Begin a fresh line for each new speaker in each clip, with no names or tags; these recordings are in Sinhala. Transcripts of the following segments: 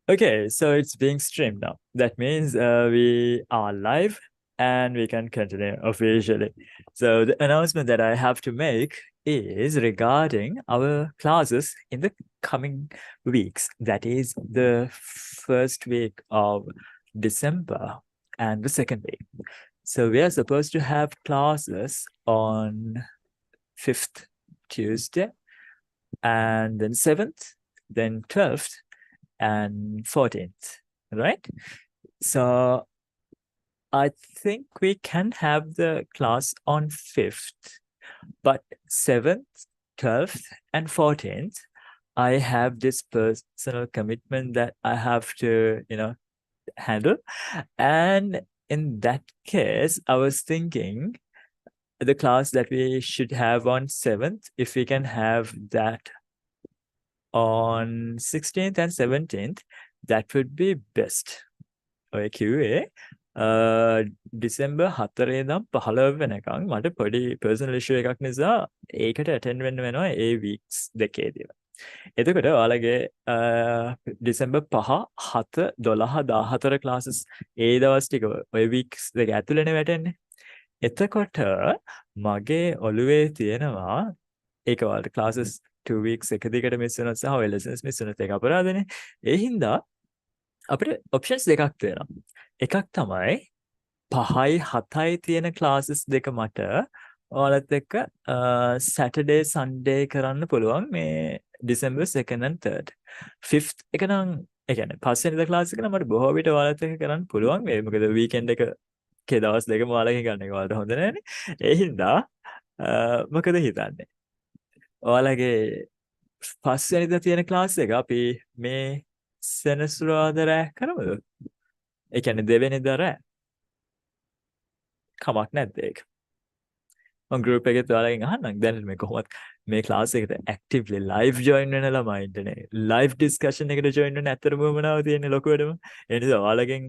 Okay, so it's being streamed now. That means we are live and we can continue officially. So the announcement that I have to make is regarding our classes in the coming weeks. That is the first week of December and the second week. So we are supposed to have classes on 5th Tuesday and then 7th, then 12th and 14th, right? So I think we can have the class on 5th, but 7th, 12th, and 14th, I have this personal commitment that I have to, handle. And in that case, I was thinking the class that we should have on 7th, if we can have that on 16th and 17th, that would be best. ඔය කිව්වේ ඩිසෙම්බර් 4 ඉඳන් 15 වෙනකන් මට පොඩි පර්සනල් ඉෂුව එකක් නිසා ඒකට ඇටෙන්ඩ් වෙන්න වෙනවා ඒ වීක්ස් දෙකේදීම. එතකොට ඔයාලගේ ඩිසෙම්බර් 5, 7, 12, 14 ක්ලාසස් ඒ දවස් ටික ඔය වීක්ස් දෙක ඇතුළේනේ වැටෙන්නේ. එතකොට මගේ ඔළුවේ තියෙනවා ඒක ඔයාලට ක්ලාසස් 2 weeks එක දිගට මිස් වෙනොත් සහ ඔය ලෙසන්ස් මිස් වෙනොත් ඒක අපරාධනේ. ඒ හින්දා අපිට ඔප්ෂන්ස් දෙකක් තියෙනවා. එකක් තමයි 5යි 7යි තියෙන ක්ලාසස් දෙක මට ඔයාලත් එක්ක සැටර්ඩේ සන්ඩේ කරන්න පුළුවන් මේ December 2nd and 3rd. 5th එක නම් ඒ කියන්නේ පස්වෙනිදා ක්ලාස් එක නම් මට බොහෝ විට ඔයාලත් එක්ක කරන්න පුළුවන් මේ මොකද වීකෙන්ඩ් එකේ දවස් දෙකම ඔයාලගෙන් ගන්න එක ඔයාලට හොඳ නැහැනේ. ඒ හින්දා මොකද හිතන්නේ? ඔයාලගේ පස්වෙනිදා තියෙන ක්ලාස් එක අපි මේ සෙනසුරාදා රෑ කරමුද? ඒ කියන්නේ දෙවෙනිදා රෑ. කමක් නැද්ද ඒක? මම ගෲප් එකේ ඔයාලගෙන් අහන්නම් දැන් මේ කොහොමද මේ ක්ලාස් එකට ඇක්ටිව්ලි ලයිව් ජොයින් වෙන ළමයින්ටනේ ලයිව් ඩිස්කෂන් එකට ජොයින් වෙන්න ඇත්තටම වමනාව තියෙන ලොකුවටම. ඒ නිසා ඔයාලගෙන්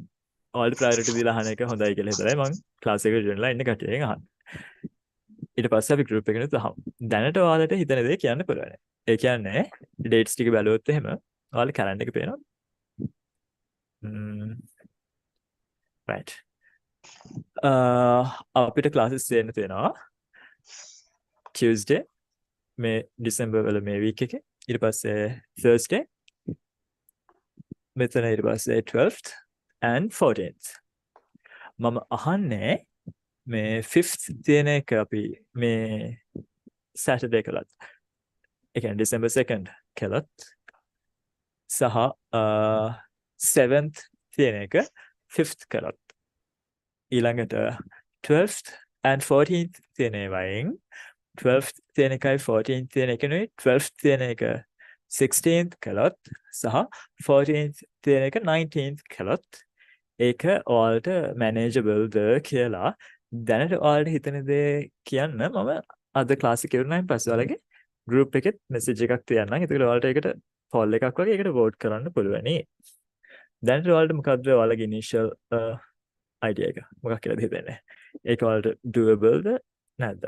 ඔයාලට ප්‍රයොරිටි දීලා අහන එක හොඳයි කියලා හිතලා මම ක්ලාස් එකට ජොයින් වෙලා ඉන්න කට්ටියගෙන් අහන්න. ඊට පස්සේ අපි ගෲප් එකේ නේද අහමු. දැනට ඔයාලට හිතන දේ කියන්න පුළුවන්. ඒ කියන්නේ ඩේට්ස් ටික බැලුවොත් එහෙම ඔයාලේ කැලෙන්ඩර් එක පේනවා. right. අපිට ක්ලාසස් දෙන්න තියෙනවා Tuesday මේ ඩිසෙම්බර් වල මේ වීක් එකේ ඊට පස්සේ Thursday මෙතන ඊට පස්සේ 12th and 14th මම අහන්නේ මේ 5th තියෙන එක අපි මේ Saturday කළත් ඒ කියන්නේ December 2nd කළත් සහ 7th තියෙන එක 5th කළත් ඊළඟට 12th and 14th තියෙන වයින් 12th තියෙන එකයි 14th තියෙන එකනේ 12th තියෙන එක 16th කළොත් සහ 14th තියෙන එක 19th කළොත් ඒක ඔයාලට manageable ද කියලා දැනට ඔයාලට හිතන දේ කියන්න මම අද ක්ලාස් එක ඉවරනයින් පස්සේ ඔයාලගේ group එකෙත් message එකක් තියන්නම්. ඒකට ඔයාලට ඒකට poll එකක් වගේ ඒකට vote කරන්න පුළුවනි. දැනට ඔයාලට මොකද්ද ඔයාලගේ initial idea එක? මොකක් කියලාද හිතන්නේ? ඒක ඔයාලට doable ද නැද්ද?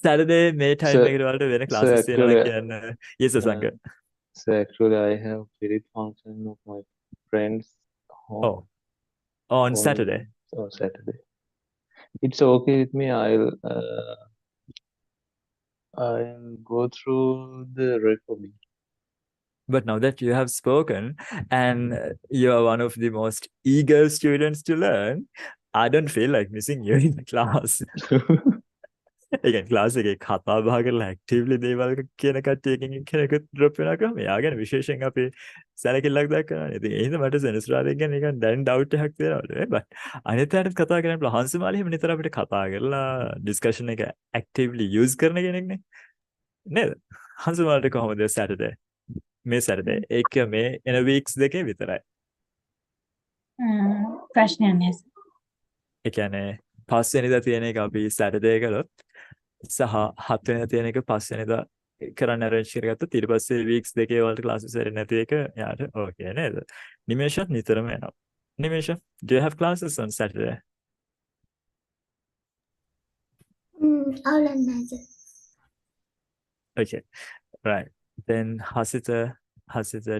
Saturday මේ time
So,
එකට ඔයාලට වෙන
so
classes තියෙනවද
actually,
කියන්න. Yes Sasanka.
so actually, I have spirit function of my friend's home
Oh, on Saturday.
on Saturday. It's okay with me. I'll go through the recording.
But now that you have spoken and you are one of the most eager students to learn, I don't feel like missing you in the class. again, class එකේ කතා බහ කරලා actively දේවල් කියන කට්ටියකින් කෙනෙකුත් drop වෙනවා කියලා මෙයා ගැන විශේෂයෙන් අපි සැලකිල්ලක් දක්වනවා. ඉතින් ඒ හින්දා මට සෙනසුරාදා ගැන නිකන් දැන් doubt එකක් තියෙනවා. but අනිත් අයටත් කතා කරන්න පුළුවන්. හංසමාලි එහෙම නිතර අපිට කතා කරලා discussion එක actively use කරන කෙනෙක්නේ. නේද? හංසමාලට කොහොමද Saturday? මේ Saturday ඒක මේ එන weeks දෙකේ විතරයි.
ප්‍රශ්නයක් නෑ.
ඒ කියන්නේ පස්වෙනිදා තියෙන එක අපි Saturday කළොත් සහ 7 වෙනිදා තියෙන එක පස්වෙනිදා කරන්න arrange කරගත්තොත් ඊට පස්සේ weeks දෙකේ වලට classes වෙන්නේ නැති එක යාට okay නේද? නිමේෂත් නිතරම එනවා. නිමේෂ, do you have classes on Saturday? Okay, right. Then Hasita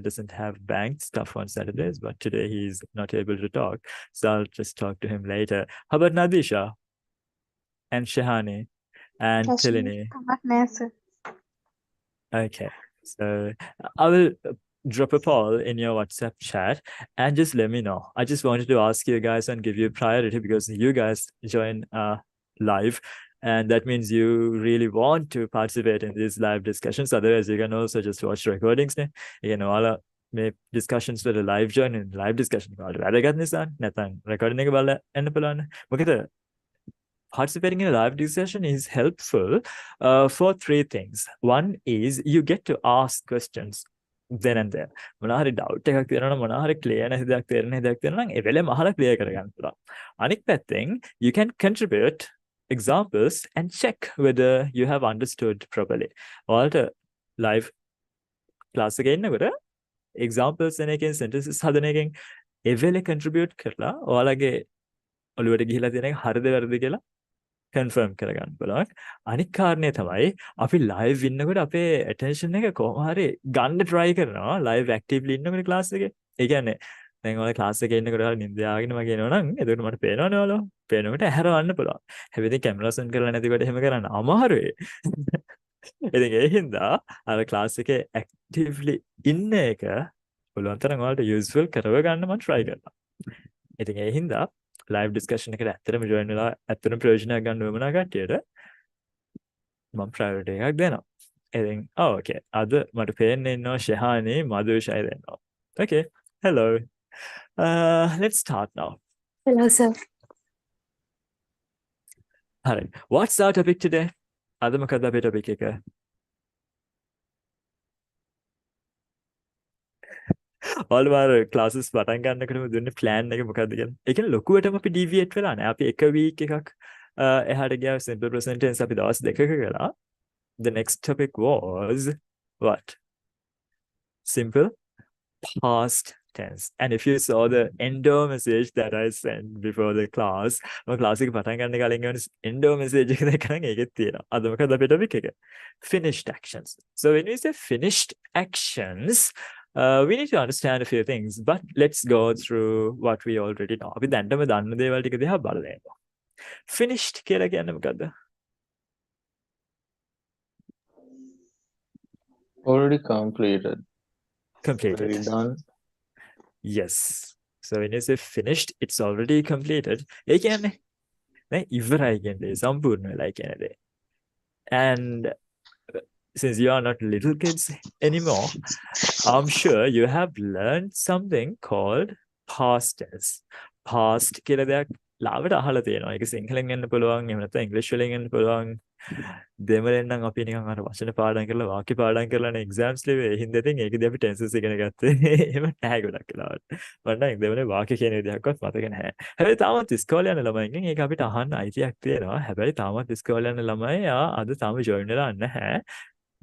doesn't have bank stuff on Saturdays, but today he's not able to talk. So I'll just talk to him later. How about Nadisha and Shahani and
Kashmir
Tilini?
කමක් නෑ sir.
Okay, so I will drop a poll in your WhatsApp chat and just let me know. I just wanted to ask you guys and give you priority because you guys join live, and that means you really want to participate in these live discussions. Otherwise, you can also just watch recordings. You know, all මේ discussions වල live join in live discussion වලට වැදගත් නිසා නැත්නම් recording එක බලලා එන්න පුළුවන්. මොකද participating in a live discussion is helpful for three things. One is you get to ask questions then and there. මොනවා හරි doubt එකක් තියෙනවා නම් මොනවා හරි clear නැති දෙයක් තේරෙන්නේ දෙයක් තියෙනවා නම් ඒ වෙලෙම අහලා clear කරගන්න පුළුවන්. අනිත් පැත්තෙන් you can contribute examples and check whether you have understood properly. ඔයාලට live class එකේ ඉන්නකොට examples දෙන එකෙන් sentences හදන එකෙන් ඒ වෙලේ contribute කරලා ඔයාලගේ ඔළුවට ගිහිලා තියෙන එක හරිද වැරදිද කියලා confirm කරගන්න පුළුවන්. අනිත් කාරණේ තමයි අපි live ඉන්නකොට අපේ attention එක කොහොම හරි ගන්න try කරනවා live actively ඉන්නකොට class එකේ. ඒ කියන්නේ දැන් ඔයාලා class එකේ ඉන්නකොට ඔයාලා නින්ද යාගෙන මගේ එනවා නම් එතකොට මට පේනවනේ ඔයාලා. පේනකොට ඇහැරවන්න පුළුවන්. හැබැයි කැමරා on කරලා නැතිකොට එහෙම කරන්න අමාරුයි. ඉතින් ඒ හින්දා අර class එකේ actively ඉන්න එක පුළුවන් තරම් ඔයාලට useful කරව ගන්න මම try කරනවා. ඉතින් ඒ හින්දා live discussion එකට ඇත්තටම join වෙලා ඇත්තටම ප්‍රයෝජනයක් ගන්න උවමනා කට්ටියට මම priority එකක් දෙනවා. ඉතින් okay. අද මට පේන්නේ ඉන්නවා ශහානි මදුෂයි දෙන්නවා. Okay. Hello. Let's start now.
Hello sir.
හරි. What's our topic today? අද මොකක්ද අපේ topic එක? ඔයාලා ක්ලාසස් පටන් ගන්නකොටම දුන්නේ plan එක මොකක්ද කියලා. ඒ කියන්නේ ලොකුවටම අපි deviate වෙලා නැහැ. අපි එක week එකක් එහාට ගියා simple present tense අපි දවස් දෙකක කළා. The next topic was what? Simple past tense. And if you saw the endo message that I sent before the class, my class එක පටන් ගන්න කලින් ගන්න endo message එක දැක්කම ඒකෙත් තියෙනවා. අද මොකද අපේ topic එක? Finished actions. So when we say finished actions, we need to understand a few things, but let's go through what we already know. අපි දැන්ටම දන්න දේවල් ටික දිහා බලලා යමු. Finished කියලා කියන්නේ මොකද්ද?
Already completed.
Completed.
Already done.
Yes. So when you say finished, it's already completed. ඒ කියන්නේ නේ ඉවරයි කියන්නේ සම්පූර්ණ වෙලා කියන්නේ දේ. And since you are not little kids anymore, I'm sure you have learned something called past tense. Past කියලා දෙයක් ලාවට අහලා තියෙනවා. ඒක සිංහලෙන් එන්න පුළුවන්, එහෙම නැත්නම් ඉංග්‍රීසි වලින් එන්න පුළුවන්. දෙමළෙන් නම් අපි නිකන් අර වචන පාඩම් කරලා වාක්‍ය පාඩම් කරලානේ exams ලිව්වේ. ඒ හින්දා ඉතින් ඒකදී අපි tenses ඉගෙන ගත්තේ. එහෙම නැහැ ගොඩක් වෙලාවට. මට නම් දෙමළේ වාක්‍ය කියන විදිහක්වත් මතක නැහැ. හැබැයි තාමත් ඉස්කෝලේ යන ළමයින්ගෙන් ඒක අපිට අහන්න අයිතියක් තියෙනවා. හැබැයි තාමත් ඉස්කෝලේ යන ළමයි අද තාම join වෙලා නැහැ.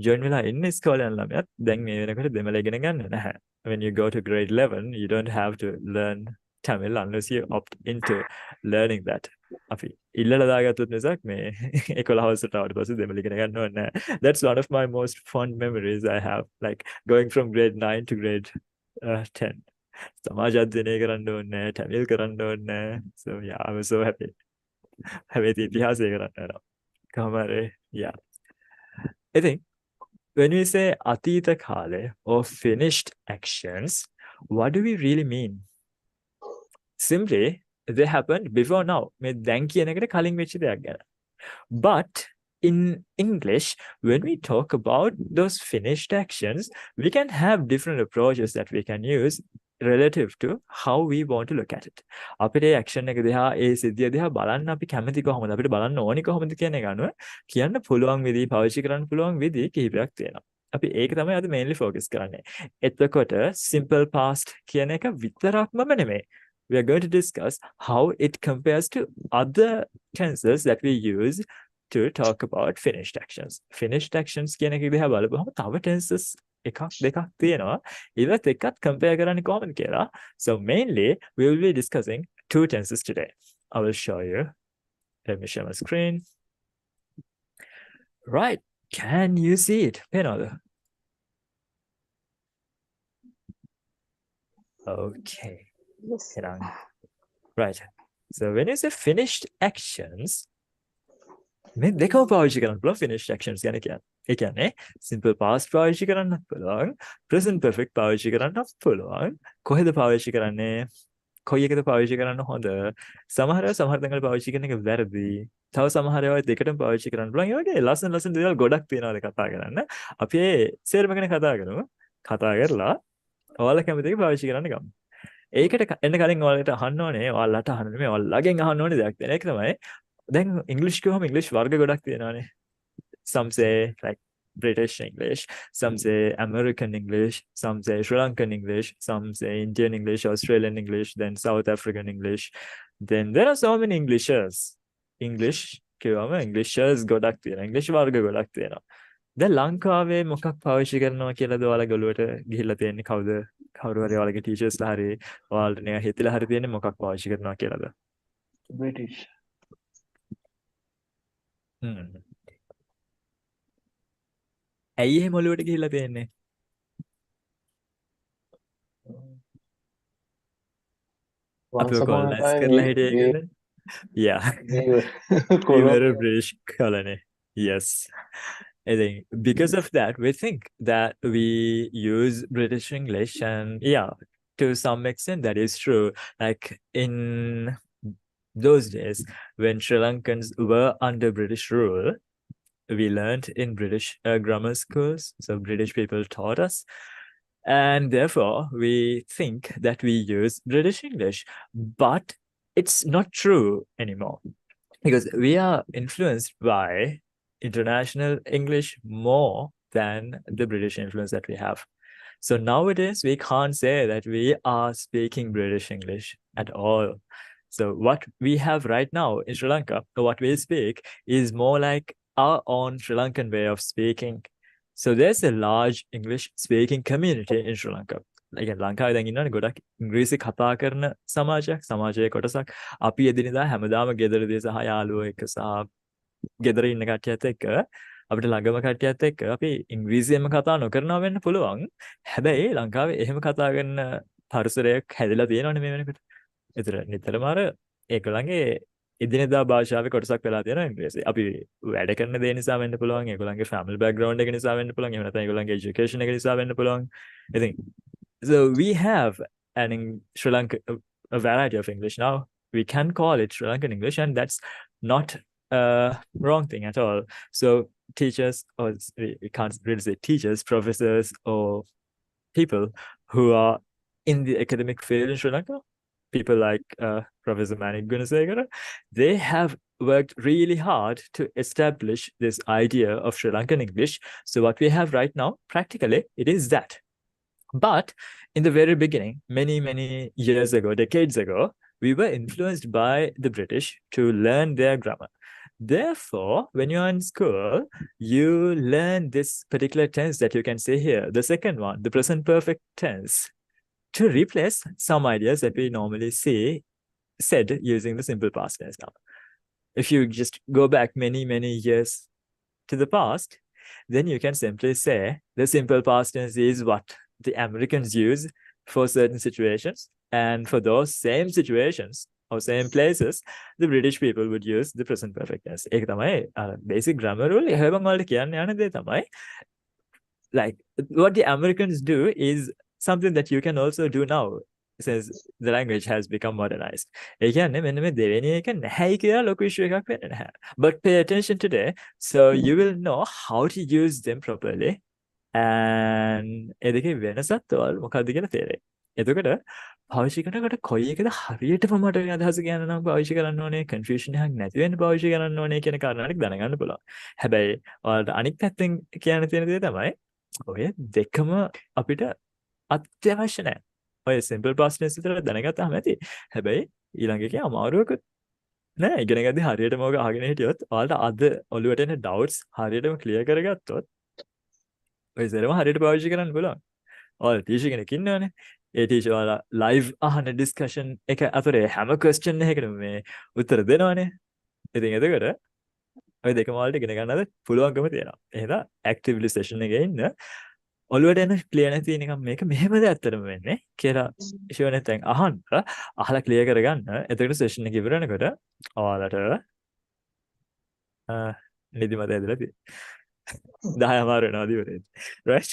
join වෙලා ඉන්න ඉස්කෝලේ යන ළමයාත් දැන් මේ වෙනකොට දෙමළ ඉගෙන ගන්න නැහැ. When you go to grade 11, you don't have to learn Tamil unless you opt into learning that. අපි ඉල්ලලා දාගත්තොත් මිසක් මේ 11 හවසට ආවට පස්සේ දෙමළ ඉගෙන ගන්න ඕනේ නැහැ. That's one of my most fond memories I have, like going from grade 9 to grade 10. සමාජ අධ්‍යයනය කරන්න ඕනේ නැහැ, Tamil කරන්න ඕනේ නැහැ. So yeah, I was so happy. හැබැයි ඉතිහාසය කරන්න යනවා. කොහොම හරි yeah. I think when we say atita kale or finished actions, what do we really mean? Simply, they happened before now. මේ දැන් කියන එකට කලින් වෙච්ච දෙයක් ගැන. But in English, when we talk about those finished actions, we can have different approaches that we can use relative to how we want to look at it. අපිට ඒ action එක දිහා ඒ සිද්ධිය දිහා බලන්න අපි කැමති කොහොමද? අපිට බලන්න ඕනි කොහොමද කියන එක අනුව කියන්න පුළුවන් විදිහ, පාවිච්චි කරන්න පුළුවන් විදිහ කිහිපයක් තියෙනවා. අපි ඒක තමයි අද mainly focus කරන්නේ. එතකොට simple past කියන එක විතරක්ම නෙමෙයි. We are going to discuss how it compares to other tenses that we use to talk about finished actions. Finished actions කියන එක දිහා බලපුවම තව tenses එකක් දෙකක් තියෙනවා. ඒවත් එක්කත් compare කරන්නේ කොහොමද කියලා. So mainly we will be discussing two tenses today. I will show you. Let me share my screen. Right. Can you see it? පේනවද? Okay.
Yes.
Right. So when you say finished actions, මේ දෙකම පාවිච්චි කරන්න පුළුවන් finished actions ගැන කියන්නේ. ඒ කියන්නේ simple past පාවිච්චි කරන්නත් පුළුවන්, present perfect පාවිච්චි කරන්නත් පුළුවන්. කොහෙද පාවිච්චි කරන්නේ? කොයි එකද පාවිච්චි කරන්න හොඳ? සමහර තැන්වල පාවිච්චි කරන එක වැරදි. තව සමහර ඒවා දෙකටම පාවිච්චි කරන්න පුළුවන්. ඒ වගේ ලස්සන දේවල් ගොඩක් තියෙනවා කතා කරන්න. අපි ඒ සේරම ගැන කතා කරමු. කතා කරලා ඔයාලා කැමති එක පාවිච්චි කරන්න ගමු. ඒකට එන්න කලින් ඔයාලට අහන්න ඕනේ, ඔයාලට අහන්න නෙමෙයි, ඔයාලගෙන් අහන්න ඕනේ දෙයක් තියෙන. ඒක තමයි දැන් ඉංග්‍රීසි කියවම ඉංග්‍රීසි වර්ග ගොඩක් තියෙනවානේ. Some say like British English, some say American English, some say Sri Lankan English, some say Indian English, Australian English, then South African English. Then there are so many Englishes. English කියවම Englishes ගොඩක් තියෙනවා. English වර්ග ගොඩක් තියෙනවා. දැන් ලංකාවේ මොකක් පාවිච්චි කරනවා කියලාද ඔයාලා ගොළුවට ගිහිල්ලා තියෙන්නේ? කවුරු හරි ඔයාලගේ ටීචර්ස්ලා හරි ඔයාලට නිකන් හිතලා හරි තියෙන්නේ මොකක් පාවිච්චි කරනවා කියලාද?
British.
ඇයි එහෙම ඔළුවට ගිහිල්ලා තියෙන්නේ?
Once
අපිව
upon a
කොලනයිස්
time,
කරලා හිටියේ කියලා? Yeah.
we were
We were a
colonial.
British colony. Yes. I think because of that, we think that we use British English, and yeah, to some extent, that is true. Like in those days, when Sri Lankans were under British rule, we learned in British grammar schools. So British people taught us. And therefore, we think that we use British English. But it's not true anymore. Because we are influenced by international English more than the British influence that we have. So nowadays, we can't say that we are speaking British English at all. So what we have right now in Sri Lanka, what we speak, is more like our own Sri Lankan way of speaking. So there's a large English speaking community in Sri Lanka. Again, ලංකාවේ දැන් ඉන්නවනේ ගොඩක් ඉංග්‍රීසි කතා කරන සමාජයේ කොටසක්. අපි එදිනෙදා හැමදාම ගෙදරදී සහ යාළුවෝ එක්ක සහ ගෙදර ඉන්න කට්ටියත් එක්ක අපිට ළඟම කට්ටියත් එක්ක අපි ඉංග්‍රීසියෙන්ම කතා නොකරනවා වෙන්න පුළුවන්. හැබැයි ලංකාවේ එහෙම කතා කරන පරිසරයක් හැදලා තියෙනවනේ මේ වෙනකොට. ඒතර නිතරම අර ඒගොල්ලන්ගේ එදිනෙදා භාෂාවේ කොටසක් වෙලා තියෙනවා ඉංග්‍රීසි. අපි වැඩ කරන දේ නිසා වෙන්න පුළුවන්, ඒගොල්ලන්ගේ family background එක නිසා වෙන්න පුළුවන්, එහෙම නැත්නම් ඒගොල්ලන්ගේ education එක නිසා වෙන්න පුළුවන්. ඉතින් so we have Sri Lanka a variety of English now. We can call it Sri Lankan English, and that's not a wrong thing at all. So teachers, or we can't really say teachers, professors, or people who are in the academic field in Sri Lanka, people like Professor Manik Gunasegara, they have worked really hard to establish this idea of Sri Lankan English. So what we have right now, practically, it is that. But in the very beginning, many years ago, decades ago, we were influenced by the British to learn their grammar. Therefore, when you're in school, you learn this particular tense that you can say here, the second one, the present perfect tense, to replace some ideas that we normally see said using the simple past tense now. If you just go back many years to the past, then you can simply say the simple past tense is what the Americans use for certain situations, and for those same situations or same places, the British people would use the present perfect tense. ඒක තමයි basic grammar rule. එහෙම වලට කියන්න යන දේ තමයි like what the Americans do is something that you can also do now, since the language has become modernized. ඒ කියන්නේ මෙන්න මේ දෙවෙනි එක නැහැයි කියලා ලොකු issue එකක් වෙන්නේ නැහැ. But pay attention today, so you will know how to use them properly. And ඒ දෙකේ වෙනසත් ඔයාලා මොකක්ද කියලා තේරෙයි. එතකොට පාවිච්චි කරනකොට කොයි එකද හරියටම මට අදහස කියන්න නම් පාවිච්චි කරන්න ඕනේ, කන්ෆියුෂන් එකක් නැති වෙන්න පාවිච්චි කරන්න ඕනේ කියන කාරණා ටික දැනගන්න පුළුවන්. හැබැයි ඔයාලට අනිත් පැත්තෙන් කියන්න තියෙන දේ තමයි ඔය දෙකම අපිට අත්‍යවශ්‍ය නැහැ. ඔය simple past tense විතර දැනගත්තාම ඇති. හැබැයි ඊළඟ එකේ අමාරුවකුත් නෑ. ඉගෙන ගද්දි හරියටම ඔක අහගෙන හිටියොත් ඔයාලට අද ඔළුවට එන doubts හරියටම clear කරගත්තොත් ඔය සරම හරියට පාවිච්චි කරන්න පුළුවන්. ඔයාලා ටීචර් කෙනෙක් ඉන්නවනේ. ඒ ටීචර් ඔයාලා live අහන discussion එක අතරේ හැම question එකකටම මේ උත්තර දෙනවනේ. ඉතින් එතකොට ඔය දෙකම වලට ඉගෙන ගන්නද පුළුවන්කම තියෙනවා. එහෙනම් actively session එකේ ඉන්න ඔළුවට එන ක්ලියර් නැති නිකන් මේක මෙහෙමද ඇත්තටම වෙන්නේ කියලා ෂුවර් නැත්නම් අහන්න අහලා ක්ලියර් කරගන්න. එතකොට session එක ඉවර වෙනකොට ඔයාලට නිදිමත ඇදලා තියෙනවා. 10 අමාරු වෙනවා දිවරේ. Right?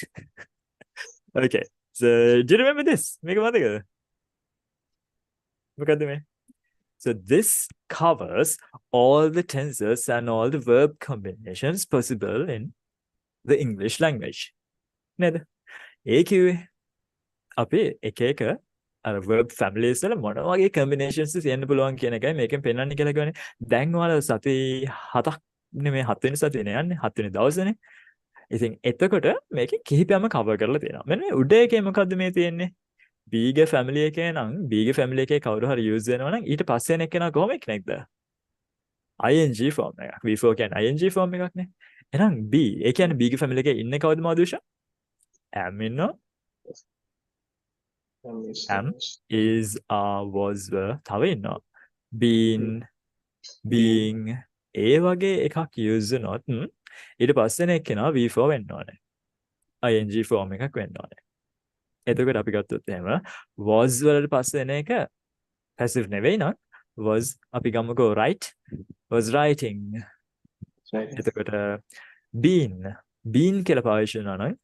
Okay. So, do you remember this? මේක මතකද? මොකද්ද මේ? So this covers all the tenses and all the verb combinations possible in the English language. නේද? ඒ කිව්වේ අපි එක එක අර verb families වල මොන වගේ combinations තියෙන්න පුළුවන් කියන එකයි මේකෙන් පෙන්වන්නේ කියලා කියන්නේ. දැන් ඔයාලා සති 7ක් නෙමෙයි 7 වෙනි සතියනේ යන්නේ 7 වෙනි දවසේනේ. ඉතින් එතකොට මේකේ කිහිපයක්ම cover කරලා තියෙනවා. මෙන්න මේ උඩ එකේ මොකද්ද මේ තියෙන්නේ? බීගේ ෆැමිලි එකේ නම් බීගේ ෆැමිලි එකේ කවුරු හරි යූස් වෙනවා නම් ඊට පස්සේ එන එක්කෙනා කොහොම කෙනෙක්ද? ing form එකක්. V4 කියන්නේ ing form එකක් නේ. එහෙනම් B ඒ කියන්නේ බීගේ ෆැමිලි එකේ ඉන්නේ කවුද මාදුෂා? am ඉන්නවා. am is was were තව ඉන්නවා. been being ඒ වගේ එකක් යූස් වුණොත් ඊට පස්සේ එන එක්කෙනා V4 වෙන්න ඕනේ. ing form එකක් වෙන්න ඕනේ. එතකොට අපි ගත්තොත් එහෙම was වලට පස්සේ එන එක passive නෙවෙයි නං was අපි ගමුකෝ right was writing එතකොට been කියලා පාවිච්චි කරනවා නම්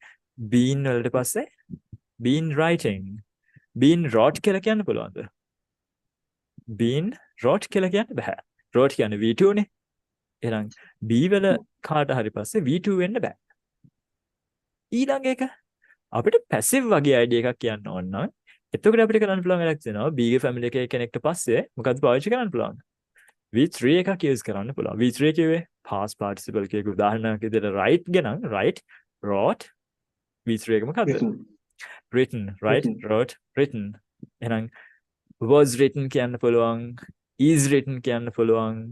been වලට පස්සේ been writing been wrote කියලා කියන්න පුළුවන්ද been wrote කියලා කියන්න බෑ wrote කියන්නේ V2 නේ එහෙනම් B වල කාට හරි පස්සේ V2 වෙන්න බෑ ඊළඟ එක අපිට පැසිව් වගේ අයිඩියා එකක් කියන්න ඕන නම් එතකොට අපිට කරන්න පුළුවන් වැඩක් තියෙනවා B ගේ ෆැමිලි එකේ කෙනෙක්ට පස්සේ මොකද්ද පාවිච්චි කරන්න පුළුවන් V3 එකක් යූස් කරන්න පුළුවන් V3 කියුවේ past participle කියක උදාහරණයක් විදිහට write ගනම් write wrote V3 එක මොකද්ද written right wrote written එහෙනම් was written කියන්න පුළුවන් is written කියන්න පුළුවන්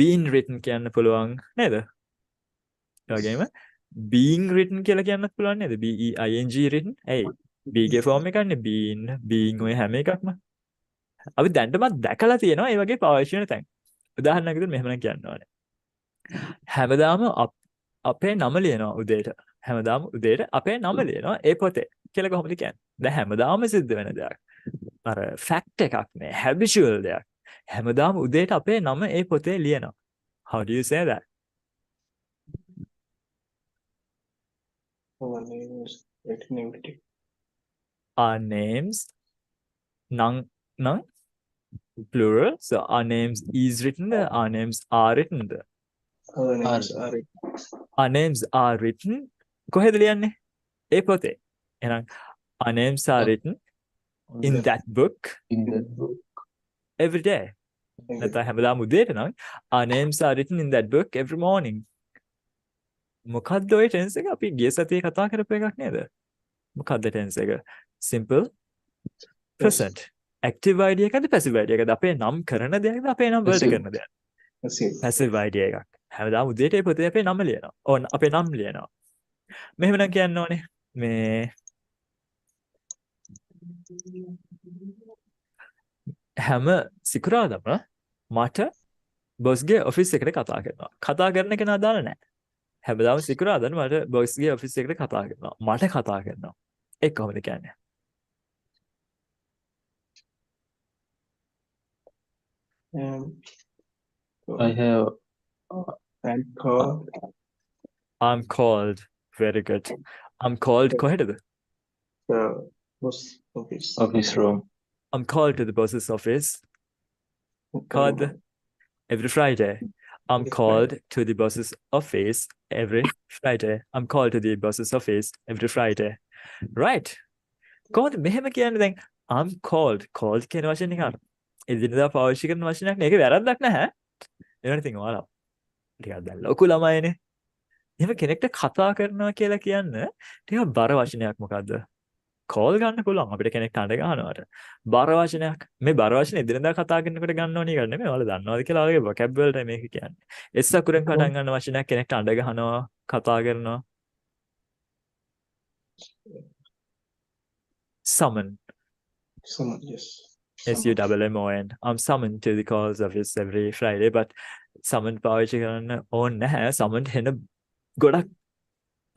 been written කියන්න පුළුවන් නේද ඒ වගේම being written කියලා කියන්නත් පුළුවන් නේද B E I N G written ඇයි B ගේ ෆෝම් එකන්නේ been being ඔය හැම එකක්ම අපි දැන්ටමත් දැකලා තියෙනවා ඒ වගේ පාවිච්චි වෙන තැන් උදාහරණයක් විදිහට මෙහෙම නම් කියන්න ඕනේ හැමදාම අපේ නම ලියනවා උදේට හැමදාම උදේට අපේ නම ලියනවා ඒ පොතේ කියලා කොහොමද කියන්නේ දැන් හැමදාම සිද්ධ වෙන දෙයක් අර ෆැක්ට් එකක් නේ හැබිචුවල් දෙයක් හැමදාම උදේට අපේ නම ඒ පොතේ ලියනවා how do you say that
Our name is written every day.
our names nang plural so our names is written there our names are written there
Our names are written.
our names are written කොහෙද ලියන්නේ ඒ පොතේ එහෙනම් our names are written in that book every day නැත්නම් හැමදාම උදේට නම් our names are written in that book every morning මොකද්ද ඔය ටෙන්ස් එක අපි ගිය සතියේ කතා කරපු එකක් නේද මොකද්ද ටෙන්ස් එක simple present active idea එකද passive idea එකද අපේ නම් කරන දෙයක්ද අපේ නම් වලට කරන දෙයක්ද passive idea එකක් හැමදාම උදේට ඒ පොතේ අපේ නම ලියනවා ඕන අපේ නම් ලියනවා මෙහෙම නම් කියන්න ඕනේ මේ හැම සිකුරාදම මට බොස්ගේ ඔෆිස් එකට කතා කරනවා කතා කරන කෙනා දාලා නැහැ හැමදාම සිකුරාදම මට බොස්ගේ ඔෆිස් එකට කතා කරනවා මට කතා කරනවා ඒක කොහොමද කියන්නේ
I have
I'm called
I'm called very good I'm called කොහෙටද
the boss office.
office room.
I'm called to the boss's office called every Friday I'm called to the boss's office every Friday I'm called to the boss's office every Friday right කොහොමද මෙහෙම කියන්නේ දැන් I'm called කියන වචනේ නිකන් එදිනදා පාවිච්චි කරන වචනයක් නේ ඒක වැරද්දක් නැහැ ඒවනේ ඉතින් ඔයාලා ටිකක් දැන් ලොකු ළමයිනේ එහෙම කෙනෙක්ට කතා කරනවා කියලා කියන්න ටිකක් බර වචනයක් මොකද්ද කෝල් ගන්න පුළුවන් අපිට කෙනෙක්ට අඬ ගන්නවට බර වචනයක් මේ බර වචනේ එදිනදා කතා කරනකොට ගන්න ඕනේ කියලා නෙමෙයි ඔයාලා දන්නවද කියලා ඔයාලගේ vocab වලට මේක කියන්නේ එස් අකුරෙන් පටන් ගන්න වචනයක් කෙනෙක්ට අඬ ගන්නවා කතා කරනවා summon
Someone, yes.
SUMMON I'm summoned to the calls office every Friday but සමන්ට් පාවිච්චි කරන්න ඕනේ නැහැ. සමන්ට් එන ගොඩක්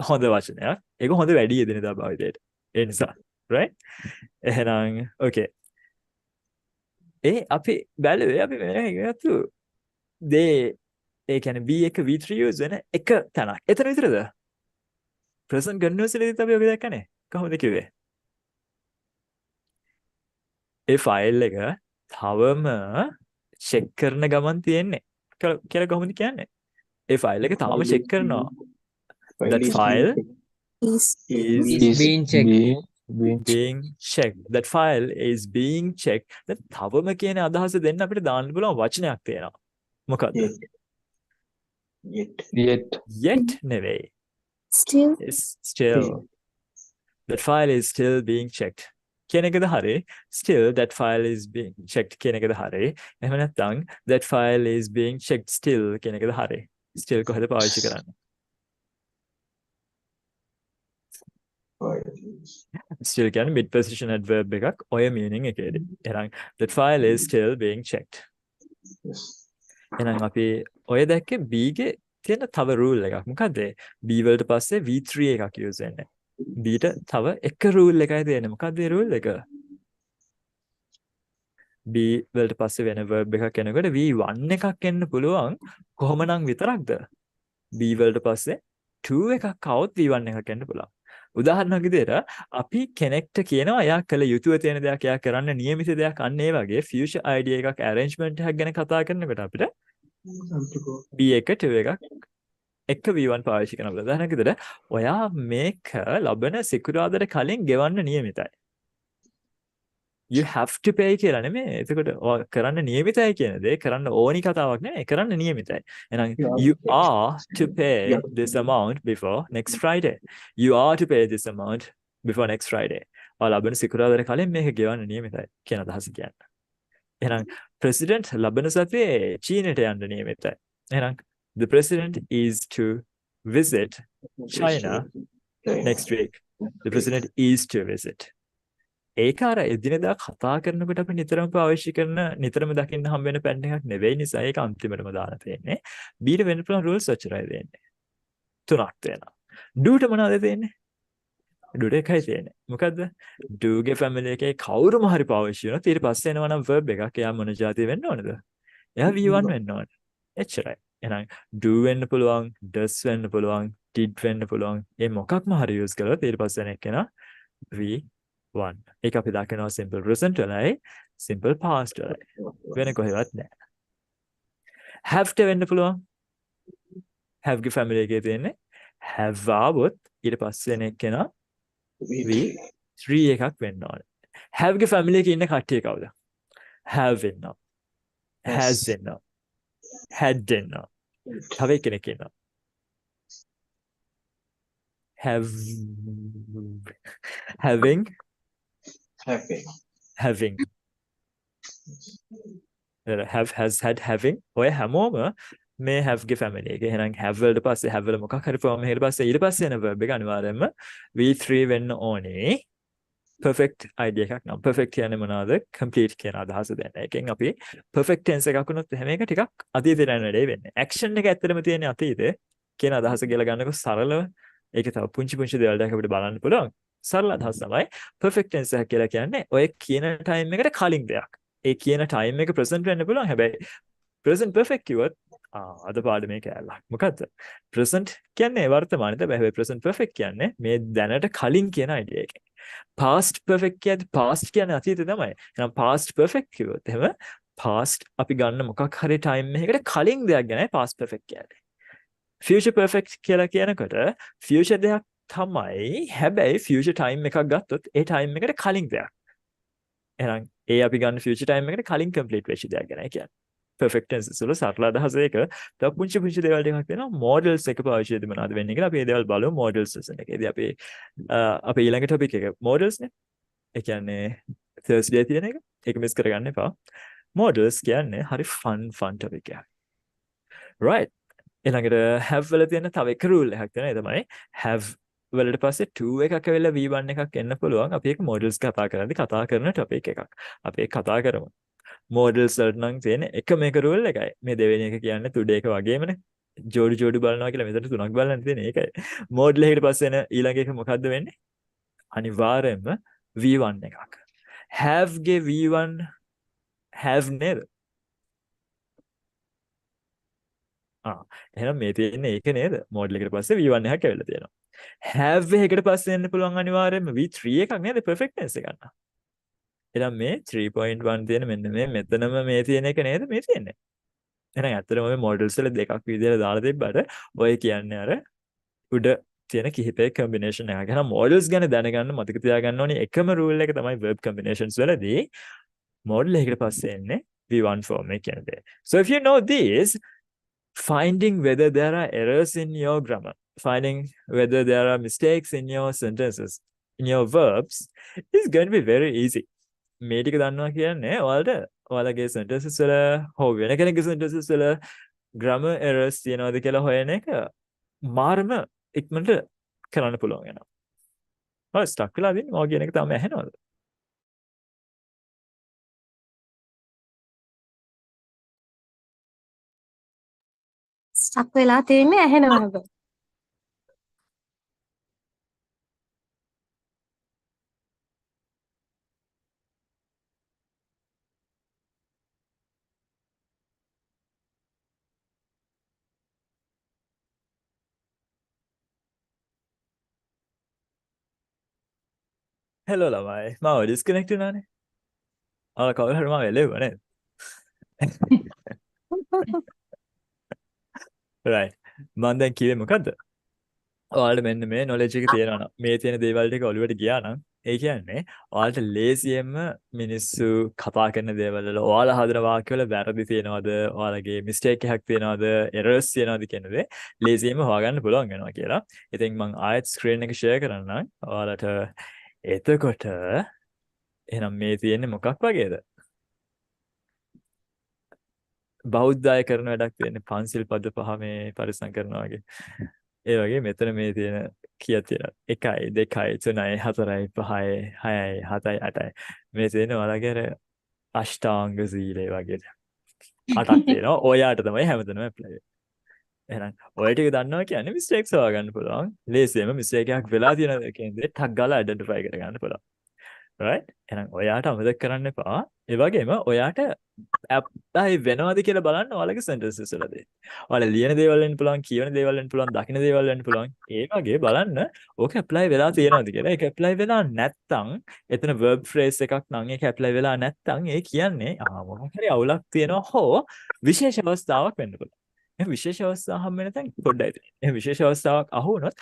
හොඳ වචනයක්. ඒක හොඳ වැඩි එදිනෙදා භාවිතයට. ඒ නිසා right? එහෙනම් okay. අපි බැලුවේ අපි වෙන එකතු ඒ කියන්නේ B1 V3 use වෙන එක තැනක්. එතන විතරද? present continuous වලදීත් අපි ඔක දැක්කනේ. කොහොමද කිව්වේ? ඒ ෆයිල් එක තවම චෙක් කරන ගමන් තියෙන්නේ කියලා කොහොමද කියන්නේ? ඒ ෆයිල් එක තාම චෙක් කරනවා. That file
is
is
being checked.
being checked. That file is being checked. දැන් තවම කියන අදහස දෙන්න අපිට දාන්න පුළුවන් වචනයක් තියෙනවා. මොකද්ද?
Yet.
Yet නෙවෙයි.
still
It's still. That file is still being checked. කියන එකද හරි? Still that file is being checked කියන එකද හරි? එහෙම නැත්නම් that file is being checked still කියන එකද හරි? Still කොහෙද පාවිච්චි කරන්නේ? Still කියන්නේ mid position adverb එකක් ඔය meaning එකේදී. එහෙනම් that file is still being checked.
Yes.
එහෙනම් අපි ඔය දැක්කේ B ගේ තියෙන තව rule එකක්. මොකද්ද? B වලට පස්සේ V3 එකක් use වෙන්නේ. B ට තව එක rule එකයි තියෙන්නේ. මොකද්ද ඒ rule එක? B වලට පස්සේ වෙන verb එකක් එනකොට V1 එකක් එන්න පුළුවන්. කොහොමනම් විතරක්ද? B වලට පස්සේ 2 එකක් આવොත් V1 එකක් එන්න පුළුවන්. උදාහරණයක් විදිහට අපි කෙනෙක්ට කියනවා එයා කළ යුතුව තියෙන දෙයක් එයා කරන්න නියමිත දෙයක් අන්න ඒ වගේ future idea එකක් arrangement එකක් ගැන කතා කරනකොට අපිට B1 2 එකක් V1 පාවිච්චි කරනවා. උදාහරණයක් විදිහට ඔයා මේක ලබන සිකුරාදාට කලින් ගෙවන්න නියමිතයි. You have to pay කියලා නෙමෙයි. එතකොට කරන්න නියමිතයි කියන දේ කරන්න ඕනි කතාවක් නෙමෙයි. කරන්න නියමිතයි. එහෙනම් you are to pay this amount before next Friday. You are to pay this amount before next Friday. ලබන සිකුරාදාට කලින් මේක ගෙවන්න නියමිතයි කියන අදහස කියන්නේ. එහෙනම් president ලබන සතියේ චීනයට යන්න නියමිතයි. එහෙනම් the president is to visit China next week. The president is to visit. ඒක අර එදිනෙදා කතා කරනකොට අපි නිතරම පාවිච්චි කරන නිතරම දකින්න හම් වෙන පැටර්න් එකක් නෙවෙයි නිසා ඒක අන්තිමටම දාලා තියෙන්නේ. B ට වෙන පුළුවන් rules ඔච්චරයි දෙන්නේ. තුනක් තියෙනවා. do ට මොනවද තියෙන්නේ? do ට එකයි තියෙන්නේ. මොකද්ද? do ගේ family එකේ කවුරුම හරි පාවිච්චි කරනවා. ඊට පස්සේ එනවා නම් verb එකක්. එයා මොන જાතිය වෙන්න ඕනද? එයා V1 වෙන්න ඕනේ. එච්චරයි. එහෙනම් do වෙන්න පුළුවන්, does වෙන්න පුළුවන්, did වෙන්න පුළුවන්. මේ මොකක්ම හරි use කරලා ඊට පස්සේ එන එක නා V1. ඒක අපි දකිනවා simple present වලයි simple past වලයි. වෙන කොහෙවත් නැහැ. have ට වෙන්න පුළුවන්. have ගේ family එකේ තියෙන්නේ have ආවොත් ඊට පස්සේ එන එක නා V3 එකක් වෙන්න ඕනේ. have ගේ family එකේ ඉන්න කට්ටිය කවුද? have ඉන්නවා. has ඉන්නවා. had ඉන්නවා. තව කෙනෙක් ඉන්නවා. having have has had having ඔය හැමෝම මේ have ගේ family එක. එහෙනම් have වලට පස්සේ have වල මොකක් හරි form එකකට පස්සේ ඊට පස්සේ එන verb එක අනිවාර්යයෙන්ම V3 වෙන්න ඕනේ. perfect idea එකක් නම් perfect කියන්නේ මොනවද? complete කියන අදහස දෙන්න. ඒකෙන් අපි perfect tense එකක් වුණොත් එහෙම එක ටිකක් අතීතේ යන වැඩේ වෙන්නේ. action එක ඇත්තටම තියෙන්නේ අතීතේ කියන අදහස කියලා ගන්නකො සරලව ඒක තව පුංචි දේවල් දෙයක් අපිට බලන්න පුළුවන්. සරල අදහස තමයි perfect tense එක කියලා කියන්නේ ඔය කියන time එකට කලින් දෙයක්. ඒ කියන time එක present වෙන්න පුළුවන්. හැබැයි present perfect කිව්වොත් අද පාඩමේ කැලලක්. මොකද්ද? present කියන්නේ වර්තමානයේ. හැබැයි present perfect කියන්නේ මේ දැනට කලින් කියන idea එකෙන්. past perfect කියන්නේ past කියන්නේ අතීතේ තමයි. එහෙනම් past perfect කිව්වොත් එහෙම past අපි ගන්න මොකක් හරි time එකකට කලින් දෙයක් ගැනයි past perfect කියන්නේ. future perfect කියලා කියනකොට future දෙයක් තමයි. හැබැයි future time එකක් ගත්තොත් ඒ time එකට කලින් දෙයක්. එහෙනම් ඒ අපි ගන්න future time එකට කලින් complete වෙච්ච දෙයක් ගැනයි කියන්නේ. perfect tense වල සරල අදහස ඒක. තව පුංචි දේවල් ටිකක් තියෙනවා. models එක පාවිච්චි කරද්දී මොනවද වෙන්නේ කියලා අපි මේ දේවල් බලමු models lesson එකේදී. අපි ඊළඟ topic එක models නේ. ඒ කියන්නේ Thursday තියෙන එක. ඒක මිස් කරගන්න එපා. models කියන්නේ හරි fun topic එකක්. right. ඊළඟට have වල තියෙන තව එක rule එකක් තියෙනවා. ඒ තමයි have වලට පස්සේ 2 එකක් ඇවිල්ලා V1 එකක් එන්න පුළුවන්. අපි ඒක models කතා කරද්දී කතා කරන topic එකක්. අපි ඒක කතා කරමු. models වලට නම් තියෙන එකම එක rule එකයි. මේ දෙවෙනි එක කියන්නේ today එක වගේමනේ. ජෝඩි බලනවා කියලා මෙතන තුනක් බලන්න තියෙන ඒකයි. model එකකට පස්සේ එන ඊළඟ එක මොකද්ද වෙන්නේ? අනිවාර්යයෙන්ම V1 එකක්. have ගේ V1 have නේද? එහෙනම් මේ තියෙන්නේ ඒක නේද? model එකට පස්සේ V1 එකක් ඇවිල්ලා තියෙනවා. have එකකට පස්සේ එන්න පුළුවන් අනිවාර්යයෙන්ම V3 එකක් නේද? perfectness එක ගන්න. එහෙනම් මේ 3.1 තියෙන මෙන්න මේ මෙතනම මේ තියෙන එක නේද මේ තියෙන්නේ. එහෙනම් ඇත්තටම මේ models වල දෙකක් විදියට දාලා තිබ්බට ඔය කියන්නේ අර උඩ තියෙන කිහිපේ combination එකක්. එහෙනම් models ගැන දැනගන්න මතක තියාගන්න ඕනේ එකම rule එක තමයි verb combinations වලදී model එකකට පස්සේ එන්නේ V1 form එක කියන්නේ. So if you know this, finding whether there are errors in your grammar, finding whether there are mistakes in your sentences, in your verbs, is going to be very easy. මේ ටික දන්නවා කියන්නේ ඔයාලගේ sentences වල හෝ වෙන කෙනෙකුගේ sentences වල grammar errors තියෙනවද කියලා හොයන එක මාර්ම ඉක්මනට කරන්න පුළුවන් වෙනවා. ඔය ස්ටක් වෙලා ඉන්නේ මම කියන එක තාම ඇහෙනවද?
ස්ටක් වෙලා තියෙන්නේ ඇහෙනවා හැබැයි.
හෙලෝ ළමයි. මාව ඩිස්කනෙක්ට් වුණානේ. කවුරු හරි මාව එළෙව්වා නේද? right. මම දැන් කිව්වේ මොකද්ද? ඔයාලට මෙන්න මේ knowledge එක තියෙනවා නම් මේ තියෙන දේවල් ටික ඔළුවට ගියා නම් ඒ කියන්නේ ඔයාලට ලේසියෙන්ම මිනිස්සු කතා කරන දේවල් වල ඔයාලා හදන වාක්‍ය වල වැරදි තියෙනවද ඔයාලගේ mistake එකක් තියෙනවද errors තියෙනවද කියන දේ ලේසියෙන්ම හොයාගන්න පුළුවන් වෙනවා කියලා. ඉතින් මම ආයෙත් screen එක share කරන්නම් ඔයාලට. එතකොට එහෙනම් මේ තියෙන්නේ මොකක් වගේද? බෞද්ධ අය කරන වැඩක් තියෙන්නේ පන්සිල් පද පහ මේ පරිස්සම් කරනවා වගේ. ඒ වගේ මෙතන මේ තියෙන කීයක් තියෙනවද? 1 2 3 4 5 6 7 8. මේ තියෙන ඔයාලගේ අර අෂ්ටාංග සීලය වගේ 8ක් තියෙනවා. ඔයාට තමයි හැමතැනම apply වෙන්නේ. එහෙනම් ඔය ටික දන්නවා කියන්නේ mistakes හොයාගන්න පුළුවන්. ලේසියෙන්ම mistake එකක් වෙලා තියෙන එකෙන්ද ටක් ගාලා identify කරගන්න පුළුවන්. right? එහෙනම් ඔයාට අමතක කරන්න එපා. ඒ වගේම ඔයාට apply වෙනවද කියලා බලන්න ඔයාලගේ sentences වලදී. ඔයාලා ලියන දේවල් වෙන්න පුළුවන්, කියවන දේවල් වෙන්න පුළුවන්, දකින දේවල් වෙන්න පුළුවන්. ඒ වගේ බලන්න ඕක apply වෙලා තියෙනවද කියලා. ඒක apply වෙලා නැත්නම් එතන verb phrase එකක් නම් ඒක apply වෙලා නැත්නම් ඒ කියන්නේ මොකක් හරි අවුලක් තියෙනවා හෝ විශේෂ අවස්ථාවක් වෙන්න පුළුවන්. එහෙනම් විශේෂ අවස්ථාවක් හම් වෙන තැන් පොඩ්ඩයි තියෙන්නේ. එහෙනම් විශේෂ අවස්ථාවක් අහු වුණොත්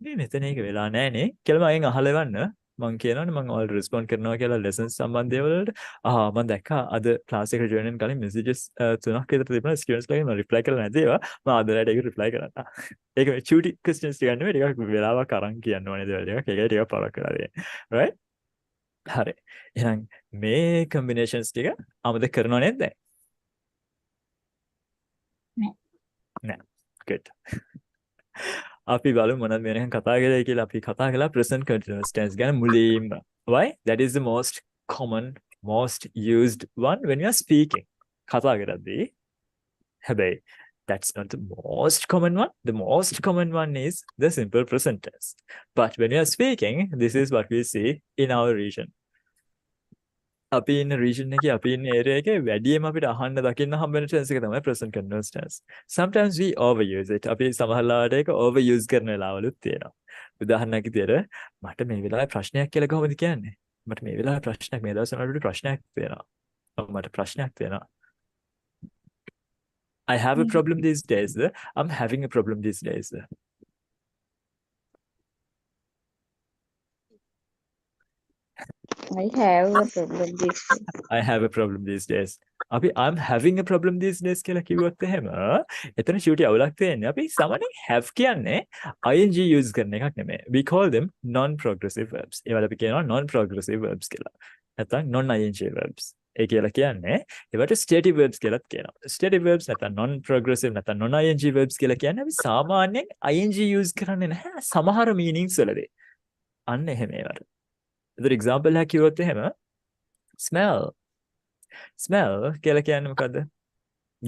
මේ මෙතන ඒක වෙලා නැහනේ කියලා මගෙන් අහලා ඉවන්න. මම කියනවානේ මම ඔයාලට respond කරනවා කියලා lessons සම්බන්ධ දේවල් වලට. මම දැක්කා අද class එකට join වෙන කලින් messages 3ක් විතර තිබුණා students ලගෙන් මම reply කරලා නැති ඒවා. මම අදලට ඒක reply කරන්න. ඒක මේ චූටි questions ටික නෙවෙයි ටිකක් වෙලාවක් අරන් කියන්න ඕනේ දේවල් ටිකක්. ඒකයි ටිකක් පරක් කරලා තියෙන්නේ. right? හරි. එහෙනම් මේ combinations ටික අමතක කරනව නේද දැන්? නෑ. good. අපි බලමු මොනවද වෙනකන් කතා කරලා කියලා. අපි කතා කළා present continuous tense ගැන මුලින්ම. why? That is the most common, most used one when you are speaking. කතා කරද්දී. හැබැයි that's not the most common one. The most common one is the simple present tense. But when you are speaking, this is what we see in our region. අපි ඉන්න region එකේ අපි ඉන්න area එකේ වැඩිම අපිට අහන්න දකින්න හම්බ වෙන tense එක තමයි present continuous tense. Sometimes we overuse it. අපි සමහරවිට ඒක overuse කරන වෙලාවලුත් තියෙනවා. උදාහරණයක් විදියට මට මේ වෙලාවේ ප්‍රශ්නයක් කියලා කොහොමද කියන්නේ? මට මේ වෙලාවේ ප්‍රශ්නයක් මේ දවස්වල වලට ප්‍රශ්නයක් තියෙනවා. මට ප්‍රශ්නයක් තියෙනවා. I have a problem these days. I'm having a problem these days.
I have a problem this day.
I have a problem these days. අපි I'm having a problem these days කියලා කිව්වොත් එහෙම එතන ෂූටි අවුලක් තියෙන්නේ. අපි සාමාන්‍යයෙන් have කියන්නේ ing use කරන එකක් නෙමෙයි. We call them non-progressive verbs. ඒවල අපි කියනවා non-progressive verbs කියලා. නැත්නම් non-ing verbs. ඒ කියලා කියන්නේ ඒවට stative verbs කියලාත් කියනවා. Stative verbs නැත්නම් non-progressive නැත්නම් non-ing verbs කියලා කියන්නේ අපි සාමාන්‍යයෙන් ing use කරන්නේ නැහැ සමහර meanings වලදී. අන්න එහෙම ඒවට. ඒතර example එකක් කිව්වොත් එහෙම smell. smell කියලා කියන්නේ මොකද්ද?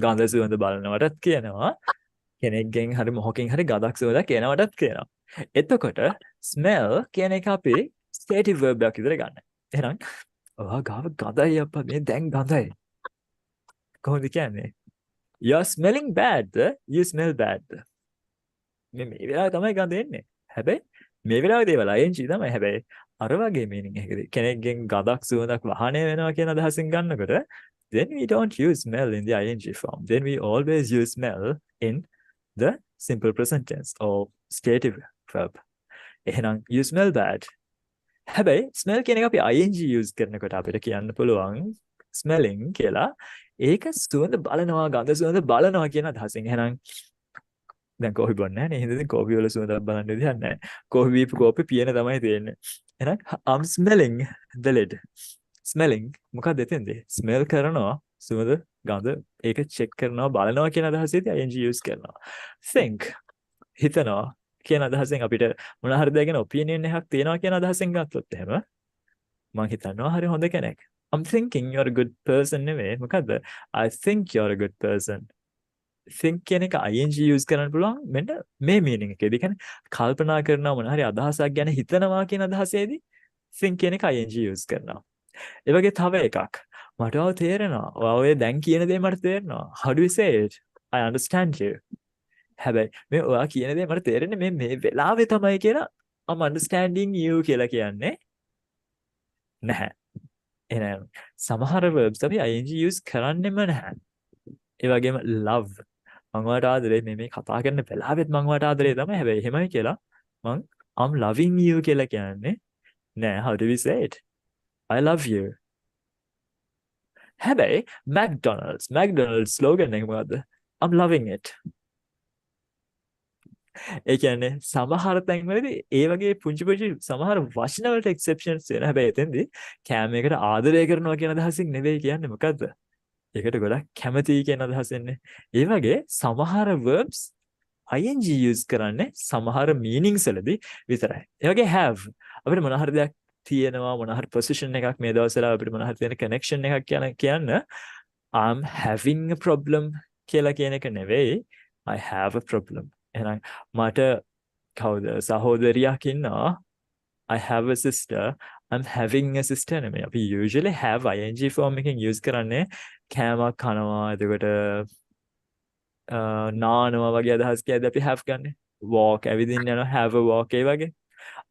ගඳ සුවඳ බලනවටත් කියනවා. කෙනෙක්ගෙන් හරි මොහොකින් හරි ගඳක් සුවඳක් එනවටත් කියනවා. එතකොට smell කියන එක අපි stative verb එකක් විදිහට ගන්න. එහෙනම් ඔයා ගාව ගඳයි අප්පා මේ දැන් ගඳයි. කොහොමද කියන්නේ? You are smelling bad. You smell bad. මේ වෙලාවේ තමයි ගඳ එන්නේ. හැබැයි මේ වෙලාවේ දේවල් ing තමයි. හැබැයි අර වගේ meaning එකකදී කෙනෙක්ගෙන් ගඳක් සුවඳක් වහණය වෙනවා කියන අදහසින් ගන්නකොට then we don't use smell in the ing form. Then we always use smell in the simple present tense or stative verb. එහෙනම් you smell bad. හැබැයි smell කියන එක අපි ing use කරනකොට අපිට කියන්න පුළුවන් smelling කියලා. ඒක සුවඳ බලනවා ගඳ සුවඳ බලනවා කියන අදහසින්. එහෙනම් දැන් කෝපි බොන්නේ නැහැ නේ. හින්දා කෝපි වල සුවඳක් බලන්න විදිහක් නැහැ. කෝපි බීපු කෝපි පියන තමයි තියෙන්නේ. එහෙනම් I'm smelling the lid. Smelling මොකක්ද එතෙන්ද? smell කරනවා සුවඳ ගඳ ඒක check කරනවා බලනවා කියන අදහසේදී ing use කරනවා. think හිතනවා කියන අදහසෙන් අපිට මොන හරි දෙයක් ගැන opinion එකක් තියනවා කියන අදහසෙන් ගත්තොත් එහෙම මම හිතනවා හරි හොඳ කෙනෙක්. I'm thinking you're a good person නෙවෙයි. මොකද්ද? I think you're a good person. think කියන එක ing use කරන්න පුළුවන් මෙන්න මේ meaning එකේදී. කියන්නේ කල්පනා කරනවා මොන හරි අදහසක් ගැන හිතනවා කියන අදහසේදී think කියන එක ing use කරනවා. ඒ වගේ තව එකක්. මට ඔය තේරෙනවා. ඔය දැන් කියන දේ මට තේරෙනවා. How do you say it? I understand you. හැබැයි මේ ඔයා කියන දේ මට තේරෙන්නේ මේ වෙලාවේ තමයි කියලා I'm understanding you කියලා කියන්නේ නැහැ. එහෙනම් සමහර verbs අපි ing use කරන්නෙම නැහැ. ඒ වගේම love මම ඔයාලට ආදරේ මේ කතා කරන වෙලාවෙත් මම ඔයාලට ආදරේ තමයි. හැබැයි එහෙමයි කියලා මම I'm loving you කියලා කියන්නේ නෑ. How do we say it? I love you. හැබැයි McDonald's slogan එක මොකද්ද? I'm loving it. ඒ කියන්නේ සමහර තැන්වලදී ඒ වගේ පුංචි සමහර වචන වලට exceptions වෙනවා. හැබැයි එතෙන්දී කෑම එකට ආදරය කරනවා කියන අදහසින් නෙවෙයි කියන්නේ. මොකද්ද? ඒකට ගොඩක් කැමතියි කියන අදහස එන්නේ. ඒ වගේ සමහර verbs ing use කරන්නේ සමහර meanings වලදී විතරයි. ඒ වගේ have අපිට මොන හරි දෙයක් තියෙනවා මොන හරි position එකක් මේ දවස්වල අපිට මොන හරි තියෙන connection එකක් කියන්න I'm having a problem කියලා කියන එක නෙවෙයි I have a problem. එහෙනම් මට කවුද සහෝදරියක් ඉන්නවා I have a sister. I'm having a sister නෙමෙයි. අපි usually have ing form එකෙන් use කරන්නේ කෑමක් කනවා එතකොට නානවා වගේ අදහස් කියද්දී අපි have ගන්න. walk ඇවිදින්න යනවා have a walk ඒ වගේ.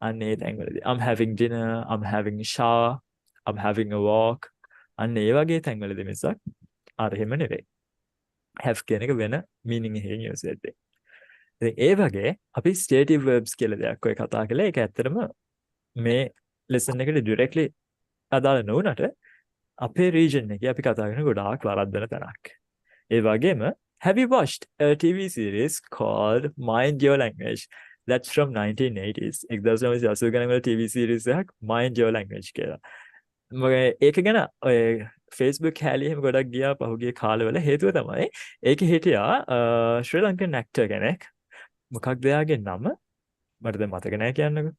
අන්න ඒ තැන්වලදී I'm having dinner, I'm having a shower, I'm having a walk. අන්න ඒ වගේ තැන්වලදී මිසක් අර එහෙම නෙවෙයි. have කියන එක වෙන meaning එකකින් use වෙද්දී. ඉතින් ඒ වගේ අපි stative verbs කියලා දෙයක් ඔය කතා කළේ. ඒක ඇත්තටම මේ lesson එකට directly අදාළ නොවුනට අපේ region එකේ අපි කතා කරන ගොඩාක් වරද්දන තැනක්. ඒ වගේම have you watched a TV series called Mind Your Language? That's from 1980s. 1980 ගණන් වල TV series එකක් Mind Your Language කියලා. මම ඒක ගැන ඔය Facebook හැලී එහෙම ගොඩක් ගියා පහුගිය කාලවල. හේතුව තමයි ඒකේ හිටියා ශ්‍රී ලංකන් actor කෙනෙක්. මොකක්ද එයාගේ නම? මට දැන් මතක නැහැ කියන්නකෝ.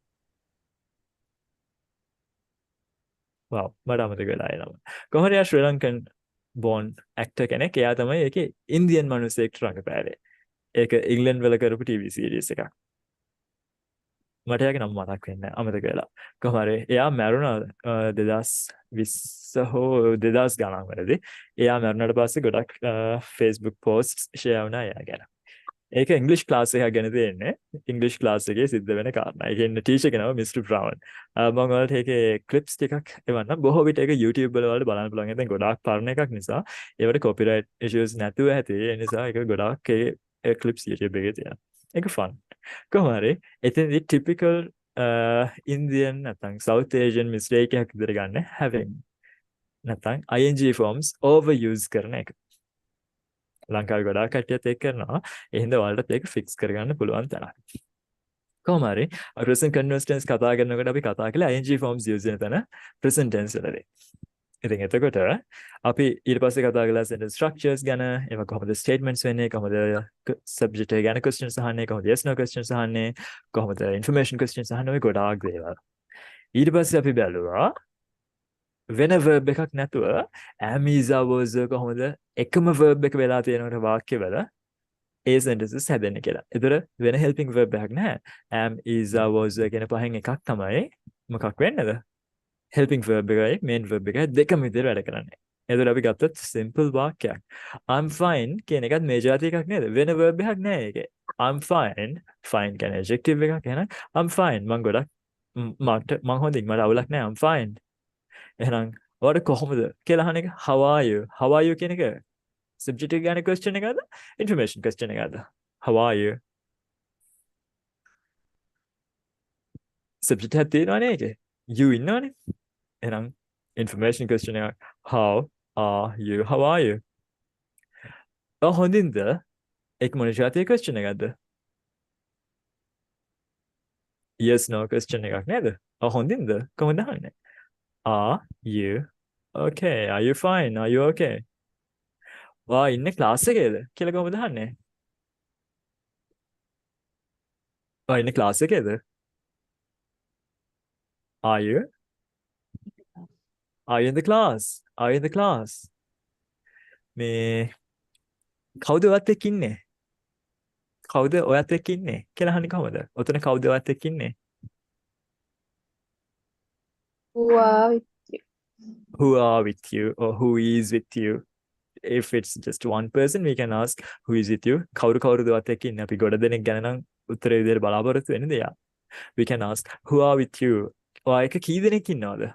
wow මට අමතක වෙලා ඒ නම. කොහොමද එයා ශ්‍රී ලංකන් born actor කෙනෙක්. එයා තමයි ඒකේ ඉන්දියන් මිනිහෙක් රඟපෑවේ. ඒක ඉංග්ලන්ඩ් වල කරපු TV series එකක්. මට එයාගේ නම මතක් වෙන්නේ නැහැ. අමතක වෙලා. කොහොම හරි එයා මැරුණා 2020 හෝ 2000 ගණන් වලදී. එයා මැරුණාට පස්සේ ගොඩක් Facebook posts share වුණා එයා ගැන. ඒක ඉංග්‍රීසි ක්ලාස් එකක් ගැන තියෙන්නේ. ඉංග්‍රීසි ක්ලාස් එකේ සිද්ධ වෙන කාරණා. ඒකේ ඉන්න ටීචර් කෙනාව මිස්ටර් බ්‍රවුන්. මම ඔයාලට ඒකේ ක්ලිප්ස් ටිකක් එවන්නම්. බොහෝ විට ඒක YouTube වල බලන්න පුළුවන්. දැන් ගොඩාක් පරණ එකක් නිසා ඒවට copyright issues නැතුව ඇති. ඒ නිසා ඒක ගොඩාක් ඒ ක්ලිප්ස් YouTube එකේ තියෙනවා. ඒක fun. කොහොම හරි එතනදී typical Indian නැත්නම් South Asian mistake එකක් විදිහට ගන්න having නැත්නම් ing forms overuse කරන එක. ලංකාවේ ගොඩාක් කට්ටියත් ඒක කරනවා. ඒ හින්දා ඔයාලට ඒක fix කරගන්න පුළුවන් තරම්. කොහොම හරි present continuous tense කතා කරනකොට අපි කතා කළා ing forms use වෙන තැන present tense වලදී. ඉතින් එතකොට අපි ඊට පස්සේ කතා කළා sentence structures ගැන. ඒවා කොහොමද statements වෙන්නේ, කොහොමද subject එක ගැන questions අහන්නේ, කොහොමද yes no questions අහන්නේ, කොහොමද information questions අහන්නේ, ඔය ගොඩාක් දේවල්. ඊට පස්සේ අපි බැලුවා වෙන verb එකක් නැතුව am is are was are කොහොමද එකම verb එක වෙලා තියෙනකොට වාක්‍යවල ඒ sentences හැදෙන්නේ කියලා. ඒතර වෙන helping verb එකක් නැහැ. am is are was are කියන පහෙන් එකක් තමයි මොකක් වෙන්නේද? helping verb එකයි main verb එකයි දෙකම විදිහට වැඩ කරන්නේ. එතකොට අපි ගත්තොත් simple වාක්‍යයක්. I'm fine කියන එකත් මේ જાති එකක් නේද? වෙන verb එකක් නෑ ඒකේ. I'm fine. Fine කියන්නේ adjective එකක් එහෙනම් I'm fine. මං ගොඩක් මං හොඳින් මට අවුලක් නෑ. I'm fine. එහෙනම් ඔයාලට කොහොමද කියලා අහන එක how are you? How are you කියන එක subject එක ගැන question එකක්ද? Information question එකක්ද? How are you? subject එකක් තියෙනවනේ ඒකේ. You ඉන්නවනේ. එහෙනම් information question එකක් how are you? How are you? හොඳින්ද? ඒක මොන જાතියේ question එකක්ද? yes no question එකක් නේද? හොඳින්ද? කොහොමද අහන්නේ? Are you okay? Are you fine? Are you okay? වා ඉන්නේ ක්ලාස් එකේද කියලා කොහොමද අහන්නේ? වා ඉන්නේ class එකේද? Are you? Are you in the class? Are you in the class? මේ කවුද ඔයත් එක්ක ඉන්නේ? කවුද ඔයත් එක්ක ඉන්නේ කියලා අහන්නේ කොහොමද? ඔතන කවුද ඔයත් එක්ක ඉන්නේ?
Who are with you?
Who are with you or who is with you? If it's just one person, we can ask who is with you. කවුරුද ඔයත් එක්ක ඉන්නේ? අපි ගොඩ දෙනෙක් ගැන නම් උත්තරේ විදිහට බලාපොරොත්තු වෙන්නේ දෙයක්. We can ask who are with you. ඔයා එක කී දෙනෙක් ඉන්නවද?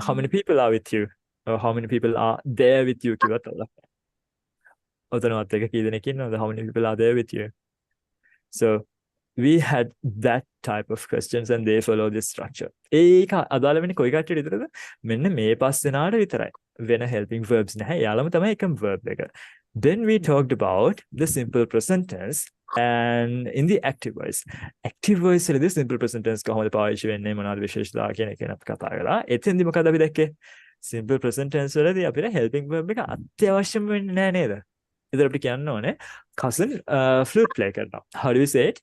How many people are with you? Or how many people are there with you කිව්වත් ඔයාලා. ඔතනවත් එක කී දෙනෙක් ඉන්නවද? How many people are there with you? So we had that type of questions and they follow this structure. ඒක අදාළ වෙන්නේ කොයි කට්ටියට විතරද? මෙන්න මේ පස් දෙනාට විතරයි. වෙන helping verbs නැහැ. යාළම තමයි එකම verb එක. Then we talked about the simple present tense and in the active voice. Active voice වලදී simple present tense කොහොමද පාවිච්චි වෙන්නේ මොනවද විශේෂතා කියන එක අපි කතා කරා. එතෙන්දි මොකද අපි දැක්කේ? Simple present tense වලදී අපිට helping verb එක අත්‍යවශ්‍යම වෙන්නේ නැහැ නේද? ඉතින් අපිට කියන්න ඕනේ cousin flute play කරනවා. How do we say it?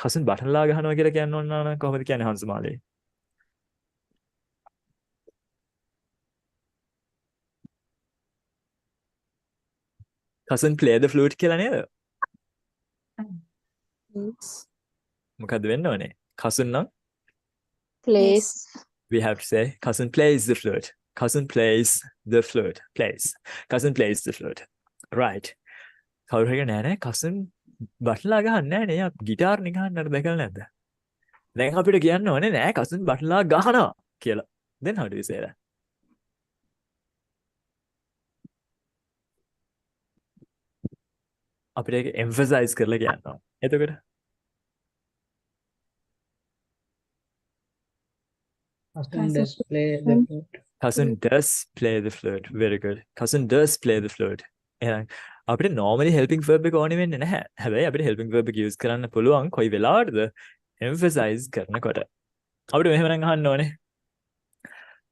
cousin button ලා ගහනවා කියලා කියන්න ඕන නම් කොහොමද කියන්නේ හංසමාලේ? cousin play the flute කියලා නේද?
Yes.
මොකද්ද වෙන්න ඕනේ? cousin නම්
Place.
we have to say cousin plays the flute. Cousin plays the flute. Plays. Cousin plays the flute. Right. කවුරු හරි නෑ නෑ cousin button ලා ගහන්නේ නෑ නේ. ගිටාර් නේ ගහන්නට දැකලා නැද්ද? දැන් අපිට කියන්න ඕනේ නෑ cousin button ලා ගහනවා කියලා. Then how do we say that? අපිට ඒක emphasize කරලා කියනවා. එතකොට
Cousin does play the flute.
cousin does play the flute. Very good. Cousin does play the flute. එහෙනම් අපිට normally helping verb එක ඕනේ වෙන්නේ නැහැ. හැබැයි අපිට helping verb එක use කරන්න පුළුවන් කොයි වෙලාවටද emphasize කරනකොට. අපිට මෙහෙම නම් අහන්න ඕනේ.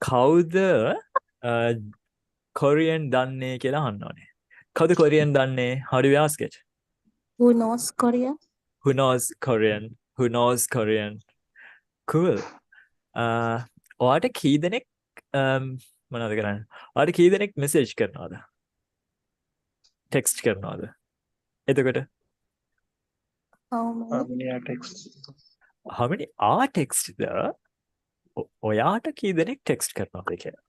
කවුද Korean දන්නේ කියලා අහන්න ඕනේ. කවුද Korean දන්නේ? How do we ask it?
Who knows Korea?
Who knows Korean? Who knows Korean? Cool. ඔයාට කී දෙනෙක් මොනවද කරන්නේ? ඔයාට කී දෙනෙක් message කරනවද? text කරනවද? එතකොට
How
How
many?
many are texts?
how many are textද? ඔයාට කී දෙනෙක් text කරනවද කියලා.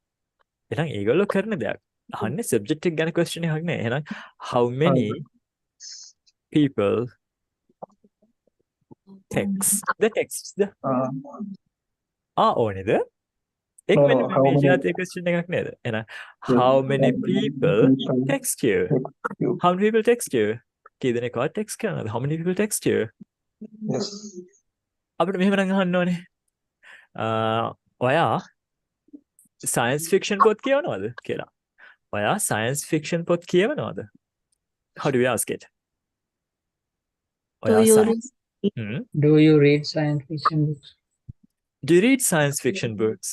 එහෙනම් ඒගොල්ලෝ කරන දෙයක්. අහන්නේ subject එක ගැන question එකක් නේ. එහෙනම් how many people text the texts ඕනේද? එක්
No,
මෙන්න
no, how
මේ
many-
જાතිය question එකක් නේද? එහෙනම් how many people text you?
you?
How many people text you? කී දෙනෙක් ඔයා text කරනවද? How many people text you?
Yes.
අපිට මෙහෙම නම් අහන්න ඕනේ. ඔයා science fiction පොත් කියවනවද කියලා. ඔයා science fiction පොත් කියවනවද? How do we ask it?
Do
ඔයා
you
science- Hmm?
Do you read science fiction books?
Do you read science fiction books?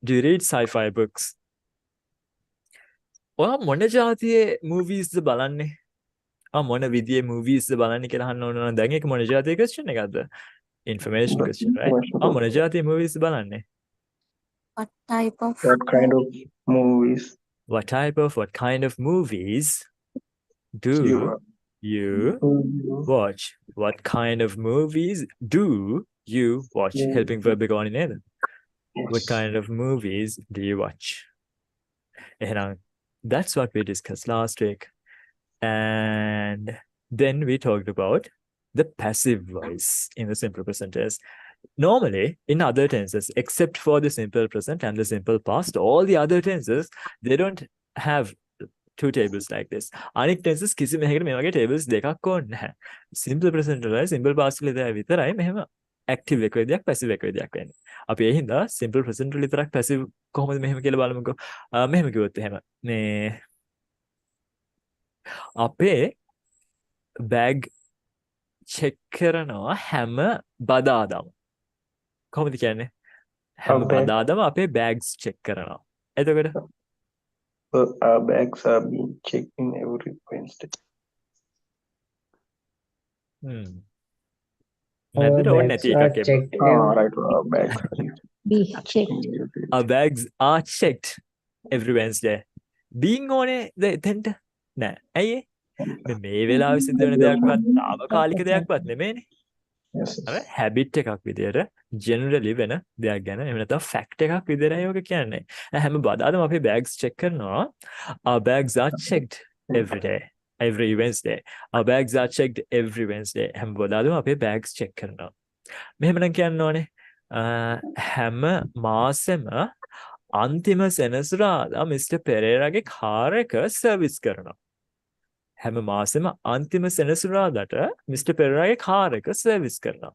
Do you read sci-fi books? ඔයා මොන જાතියේ moviesද බලන්නේ? මොන විදියේ moviesද බලන්නේ කියලා අහන්න ඕන නම් දැන් ඒක මොන જાතියේ question එකක්ද? Information question, right?
Information
මොන
question.
જાතිය movies බලන්නේ?
What type of
What kind of movies
What kind of movies do
you are?
you
You
watch? What kind of movies do you watch?
you-
Helping verb එක ඕනේ නේද? What
yes.
kind of movies do you watch? එහෙනම් that's what we discussed last week. And then we talked about the passive voice in the simple present tense. Normally, in other tenses, except for the simple present and the simple past, all the other tenses, they don't have two tables like this. අනික් tenses කිසිම එකකට මේ වගේ tables දෙකක් ඕනේ නැහැ. Simple present වලයි simple past වල විතරයි මෙහෙම active එක විදියක් passive එක විදියක් වෙන්නේ. අපි ඒ හින්දා simple present වල විතරක් passive කොහොමද මෙහෙම කියලා බලමුකෝ. මෙහෙම කිව්වොත් එහෙම මේ අපේ bag check කරනවා හැම බදාදම. කොහොමද කියන්නේ? හැම
Okay.
බදාදම අපේ bags check කරනවා. එතකොට
Our bags are being checked in every Wednesday.
Our
නැද්දට ඕනේ
bags
නැති
are
එකක් එන්න.
checked
Right. Our bags are being
be
checked
checked?
in every
Our bags are checked every Wednesday. Being ඕනේ එතෙන්ට නෑ. ඇයි ඒ? මේ වෙලාවේ සිද්ධ වෙන දෙයක්වත් තාවකාලික දෙයක්වත් නෙමෙයිනේ.
Yes.
අර හැබිට් එකක් විදියට ජෙනරලි වෙන දෙයක් ගැන එහෙම නැත්නම් ෆැක්ට් එකක් විදියටයි ඔක කියන්නේ. හැම බදාදම අපේ bags check කරනවා. Our bags are checked every day. Every Wednesday. Our bags are checked every Wednesday. හැම බදාදම අපේ bags check කරනවා. මෙහෙම නම් කියන්න ඕනේ. හැම මාසෙම අන්තිම සෙනසුරාදා මිස්ටර් පෙරේරාගේ කාර් එක සර්විස් කරනවා. හැම මාසෙම අන්තිම සෙනසුරාදාට මිස්ටර් පෙරේරාගේ කාර් එක සර්විස් කරනවා.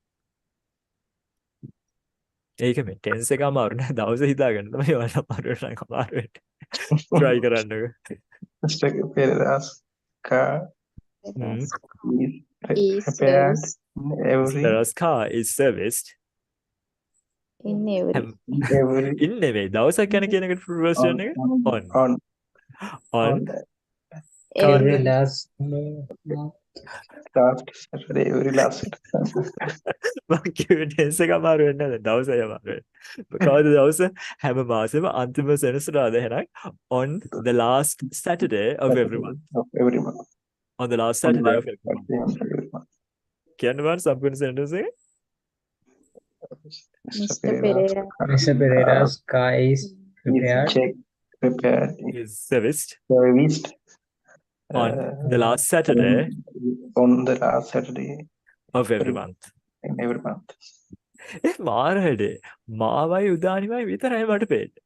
ඒක මේ ටෙන්ස් එක අමාරු නෑ. දවස හිතාගන්න තමයි වල අමාරු නම් අමාරු වෙන්නේ. try කරන්නකෝ.
Mr. Pereira's car
Mm.
is repaired in every
Pereira's car is serviced.
In every
හැම
every
ඉන් නෙවෙයි දවසක් යන කියන එකට ප්‍රොෆෙෂන් එක on
on
every last
last Saturday, every last Saturday.
මම කිව්වේ ටෙන්ස් එක අමාරු වෙන්නේ නැහැ. දවසයි අමාරු වෙන්නේ. කවද දවස හැම මාසෙම අන්තිම සෙනසුරාදා එහෙනම් on the last Saturday of every month.
Of every month.
On the last Saturday of every month.
Every month.
කියන්න බෑ සම්පූර්ණ sentence එක.
Mr. Pereira
Mr. Pereira's car is
is
repaired
checked, repaired,
Is serviced
serviced
on the last Saturday
on the last Saturday
of every month.
in every month.
ඒ මාර හැඩේ මාවයි උදානිවයි විතරයි මට පේන්නේ.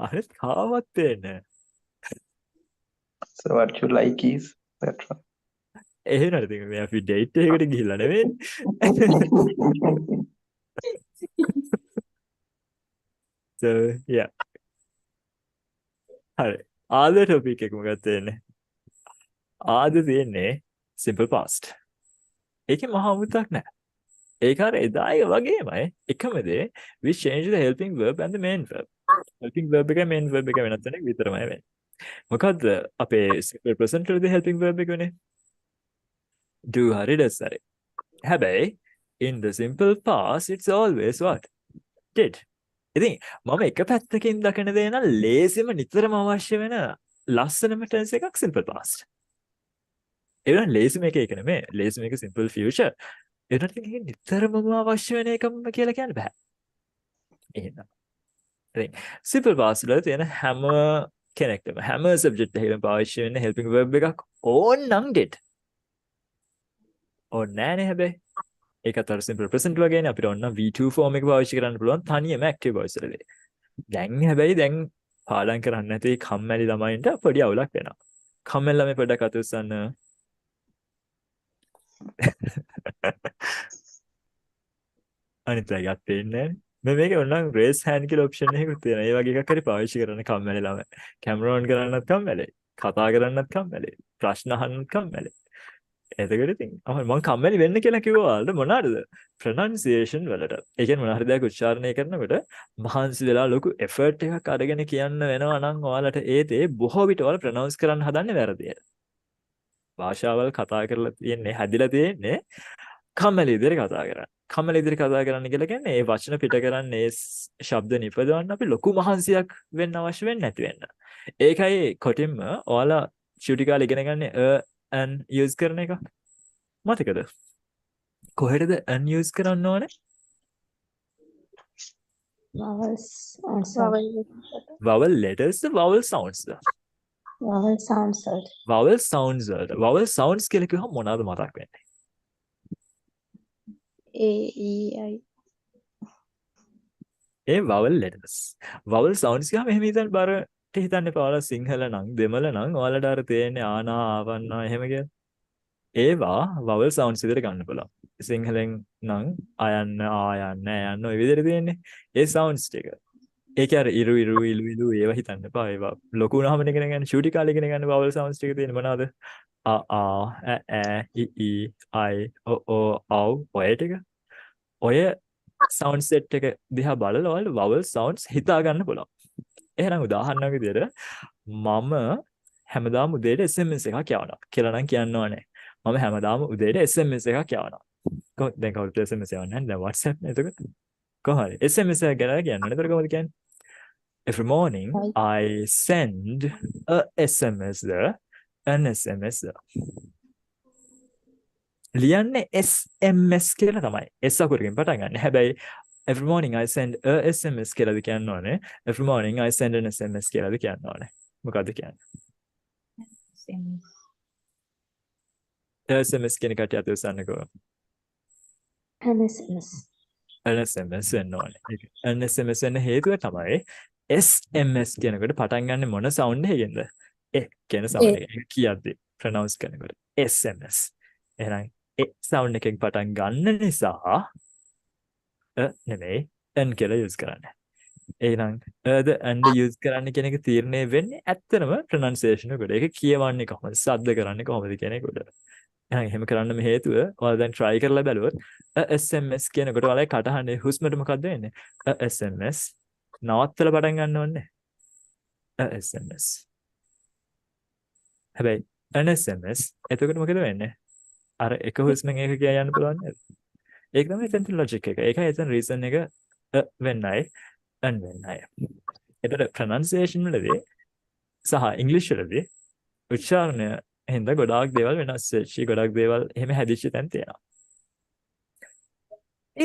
අනිත් කාවත් පේන්නේ නැහැ.
So what you like is that one.
එහෙනම් ඉතින් මේ අපි ඩේට් එකකට ගිහිල්ලා නෙවෙයි. So yeah. හරි. ආද ටොපික් එක මොකක්ද තියෙන්නේ? ආද තියෙන්නේ simple past. ඒකේ මහ අමුත්තක් නැහැ. ඒක අර එදා එක වගේමයි. එකම දේ we change the helping verb and the main verb. helping verb එක main verb එක වෙනත් වෙන එක විතරමයි වෙන්නේ. මොකද්ද අපේ simple present වලදී helping verb එක වෙන්නේ? Do හරි does හරි. හැබැයි in the simple past it's always what? Did. ඉතින් මම එක පැත්තකින් දකින දේ නම් ලේසිම නිතරම අවශ්‍ය වෙන ලස්සනම tense එකක් simple past. ඒ වුණා ලේසිම එක නෙමෙයි. ලේසිම එක simple future. ඒ වුණාට ඒක නිතරම අවශ්‍ය වෙන එකම කියලා කියන්න බෑ. එහෙනම්. ඉතින් simple past වල තියෙන හැම කෙනෙක්ටම හැම subject එකකම අවශ්‍ය වෙන helping verb එකක් ඕනනම් did. ඕනේ නෑනේ හැබැයි. ඒකත් අර simple present වගේනේ අපිට ඕන V2 form එක පාවිච්චි කරන්න පුළුවන් තනියම active voice වලදී. දැන් හැබැයි දැන් පාඩම් කරන්නේ නැති කම්මැලි ළමයින්ට පොඩි අවුලක් වෙනවා. කම්මැලි ළමයි පොඩ්ඩක් අත උස්සන්න. අනිත් අයත් පේන්නේ නැහැ. මේක ඕනනම් raise hand කියලා option එකකුත් තියෙනවා. ඒ වගේ එකක් හරි පාවිච්චි කරන්න කම්මැලි ළමයි. camera on කරන්නත් කම්මැලි. කතා කරන්නත් කම්මැලි. ප්‍රශ්න අහන්නත් කම්මැලි. එතකොට ඉතින් මම කම්මැලි වෙන්න කියලා කිව්වාද මොනවාද pronunciation වලට ඒ කියන්නේ මොන හරි දෙයක් උච්චාරණය කරනකොට මහන්සි වෙලා ලොකු effort එකක් අරගෙන කියන්න වෙනවා නම් ඔයාලට ඒ දේ බොහෝ විට ඔයාලා pronounce කරන්න හදන්නේ වැරදියට භාෂාවල් කතා කරලා තියෙන්නේ හැදිලා තියෙන්නේ කම්මැලි විදිහට කතා කරන්න. කම්මැලි විදිහට කතා කරන්න කියලා කියන්නේ ඒ වචන පිට කරන්නේ ඒ ශබ්ද නිපදවන්න අපි ලොකු මහන්සියක් වෙන්න අවශ්‍ය වෙන්නේ නැති වෙන්න. ඒකයි කොටින්ම ඔයාලා චුටි කාලේ ඉගෙන ගන්නේ and use කරන එක. මතකද? කොහෙටද and use කරන්න ඕනේ?
vowels answer
vowel letters vowel sounds
vowel sounds වලට.
vowel sounds වලට. vowel sounds කියලා කිව්වම මොනවද මතක් වෙන්නේ?
A E I
A vowel letters. vowel sounds කියහම එහෙම හිතන්න බරට හිතන්න එපා. ඔයාලා සිංහල නම් දෙමළ නම් ඔයාලට අර තේන්නේ ආනා ආවන්නා එහෙම කියලා. ඒවා vowel sounds විදිහට ගන්න පුළුවන්. සිංහලෙන් නම් අයන්න ආයන්න යන්න ඔය විදිහට තියෙන්නේ. ඒ sounds ටික. ඒකේ අර ඉරු ඉරු ඉලු ඉලු ඒවා හිතන්න එපා. ඒවා ලොකු වුණාම ඉගෙන ගන්න ෂූටි කාලේ ඉගෙන ගන්න vowel sounds ටික තියෙන්නේ මොනවද? ආ ඈ ඊ ඊ අයි ඕ ඕ ආව් ඔය ටික. ඔය sound set එක දිහා බලලා ඔයාලා vowel sounds හිතා ගන්න පුළුවන්. එහෙනම් උදාහරණයක් විදිහට මම හැමදාම උදේට SMS එකක් යවනවා කියලා නම් කියන්න ඕනේ. මම හැමදාම උදේට SMS එකක් යවනවා. කොහොමද දැන් කවුරුත් SMS යවන්නේ නැහැ. දැන් WhatsApp නේ එතකොට. කොහොමද? SMS එක ගැන කියන්න ඕනේ. එතකොට කොහොමද කියන්නේ? Every morning I send a SMS there, an SMS there. ලියන්නේ SMS කියලා තමයි. S අකුරකින් පටන් ගන්න. හැබැයි every morning I send a SMS කියලාද කියන්න ඕනේ. Every morning I send an SMS කියලාද කියන්න ඕනේ. මොකද්ද කියන්නේ? SMS කියන කට යත උසන්නකෝ.
NSS
an SMS වෙන්න ඕනේ. an SMS වෙන්න හේතුව තමයි SMS කියනකොට පටන් ගන්න මොන sound එකකින්ද? කියන sound එක. කියද්දි pronounce කරනකොට SMS. එහෙනම් sound එකෙන් පටන් ගන්න නිසා නෙමෙයි n කියලා use කරන්නේ. එහෙනම් the and use කරන්න කියන එක තීරණය වෙන්නේ ඇත්තම pronunciation එකට. ඒක කියවන්නේ කොහොමද? ශබ්ද කරන්නේ කොහොමද කියන එකට. එහෙනම් එහෙම කරන්න මේ හේතුව ඔයාලා දැන් try කරලා බැලුවොත් SMS කියනකොට ඔයාලා කටහඬේ හුස්මට මොකද්ද වෙන්නේ? SMS නවත්තලා පටන් ගන්න ඕනේ. SMS. හැබැයි NSMS එතකොට මොකද වෙන්නේ? අර එක හුස්මෙන් ඒක කියා යන්න පුළුවන් නේද? ඒක තමයි එතන logic එක. ඒකයි එතන reason එක වෙන්නයි and වෙන්නයි. ඒතර pronunciation වලදී සහ English වලදී උච්චාරණය හින්දා ගොඩාක් දේවල් වෙනස් වෙච්චි ගොඩාක් දේවල් එහෙම හැදිච්ච තැන් තියෙනවා.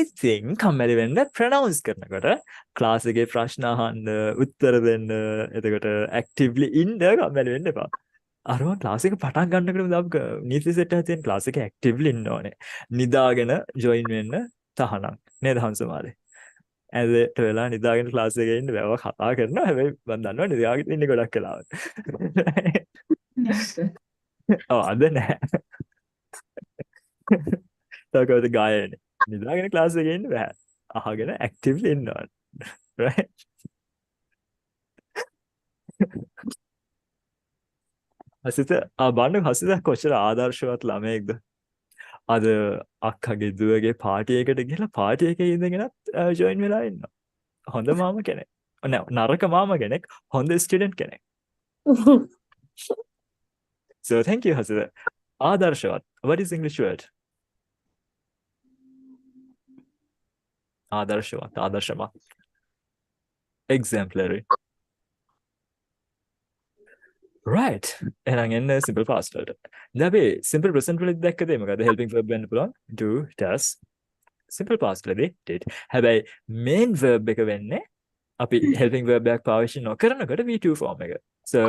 ඉතින් කම්මැලි වෙන්න pronounce කරනකොට ක්ලාස් එකේ ප්‍රශ්න අහන්න උත්තර දෙන්න එතකොට actively ඉන්න කම්මැලි වෙන්න එපා. අරම ක්ලාස් එක පටන් ගන්නකොටම දාපු නීති සෙට් එකක් තියෙන ක්ලාස් එකේ actively ඉන්න ඕනේ. නිදාගෙන join වෙන්න තහනම් නේද හංසමාලේ. ඇදට වෙලා නිදාගෙන ක්ලාස් එකේ ඉන්න බෑව කතා කරනවා. හැබැයි මම දන්නවා නිදාගෙන ඉන්නේ ගොඩක් වෙලාවට. අද නෑ. තවකවද ගායනේ. නිදාගෙන ක්ලාස් එකේ ඉන්න බෑ. අහගෙන actively ඉන්න ඕනේ. right? හසිත බලන්න හසිත කොච්චර ආදර්ශවත් ළමයෙක්ද? අද අක්කගේ දුවගේ පාටි එකට ගිහලා පාටි එකේ ඉඳගෙනත් ජොයින් වෙලා ඉන්නවා. හොඳ මාමා කෙනෙක්. නරක මාමා කෙනෙක්, හොඳ ස්ටුඩන්ට් කෙනෙක්. So thank you Hasitha. ආදර්ශවත්. What is English word? ආදර්ශවත්, ආදර්ශමත්. Exemplary. Right. එහෙනම් එන්න simple past වලට. දැන් අපි simple present වලදී දැක්කද මොකද helping verb වෙන්න පුළුවන් do, does. Simple past වලදී did. හැබැයි main verb එක වෙන්නේ අපි helping verb එකක් පාවිච්චි නොකරනකොට V2 form එක. So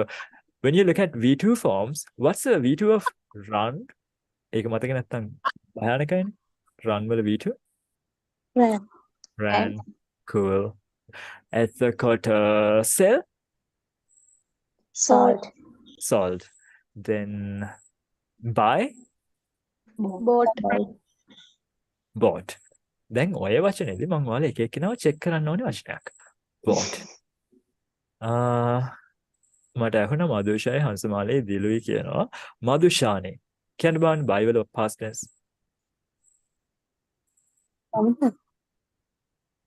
when you look at V2 forms, what's the V2 of run? ඒක මතක නැත්තම් භයානකයිනේ. Run වල V2? Ran. Cool. එතකොට sell?
Sold.
Sold. Then buy?
Bought.
Bought. දැන් ඔය වචනේදී මම ඔයාලා එක එක්කෙනාව චෙක් කරන්න ඕනේ වචනයක්. Bought. මට අහුණා මදුෂායි හංසමාලේ දිලුයි කියනවා. මදුෂානේ. කියන්න බලන්න buy වල past tense.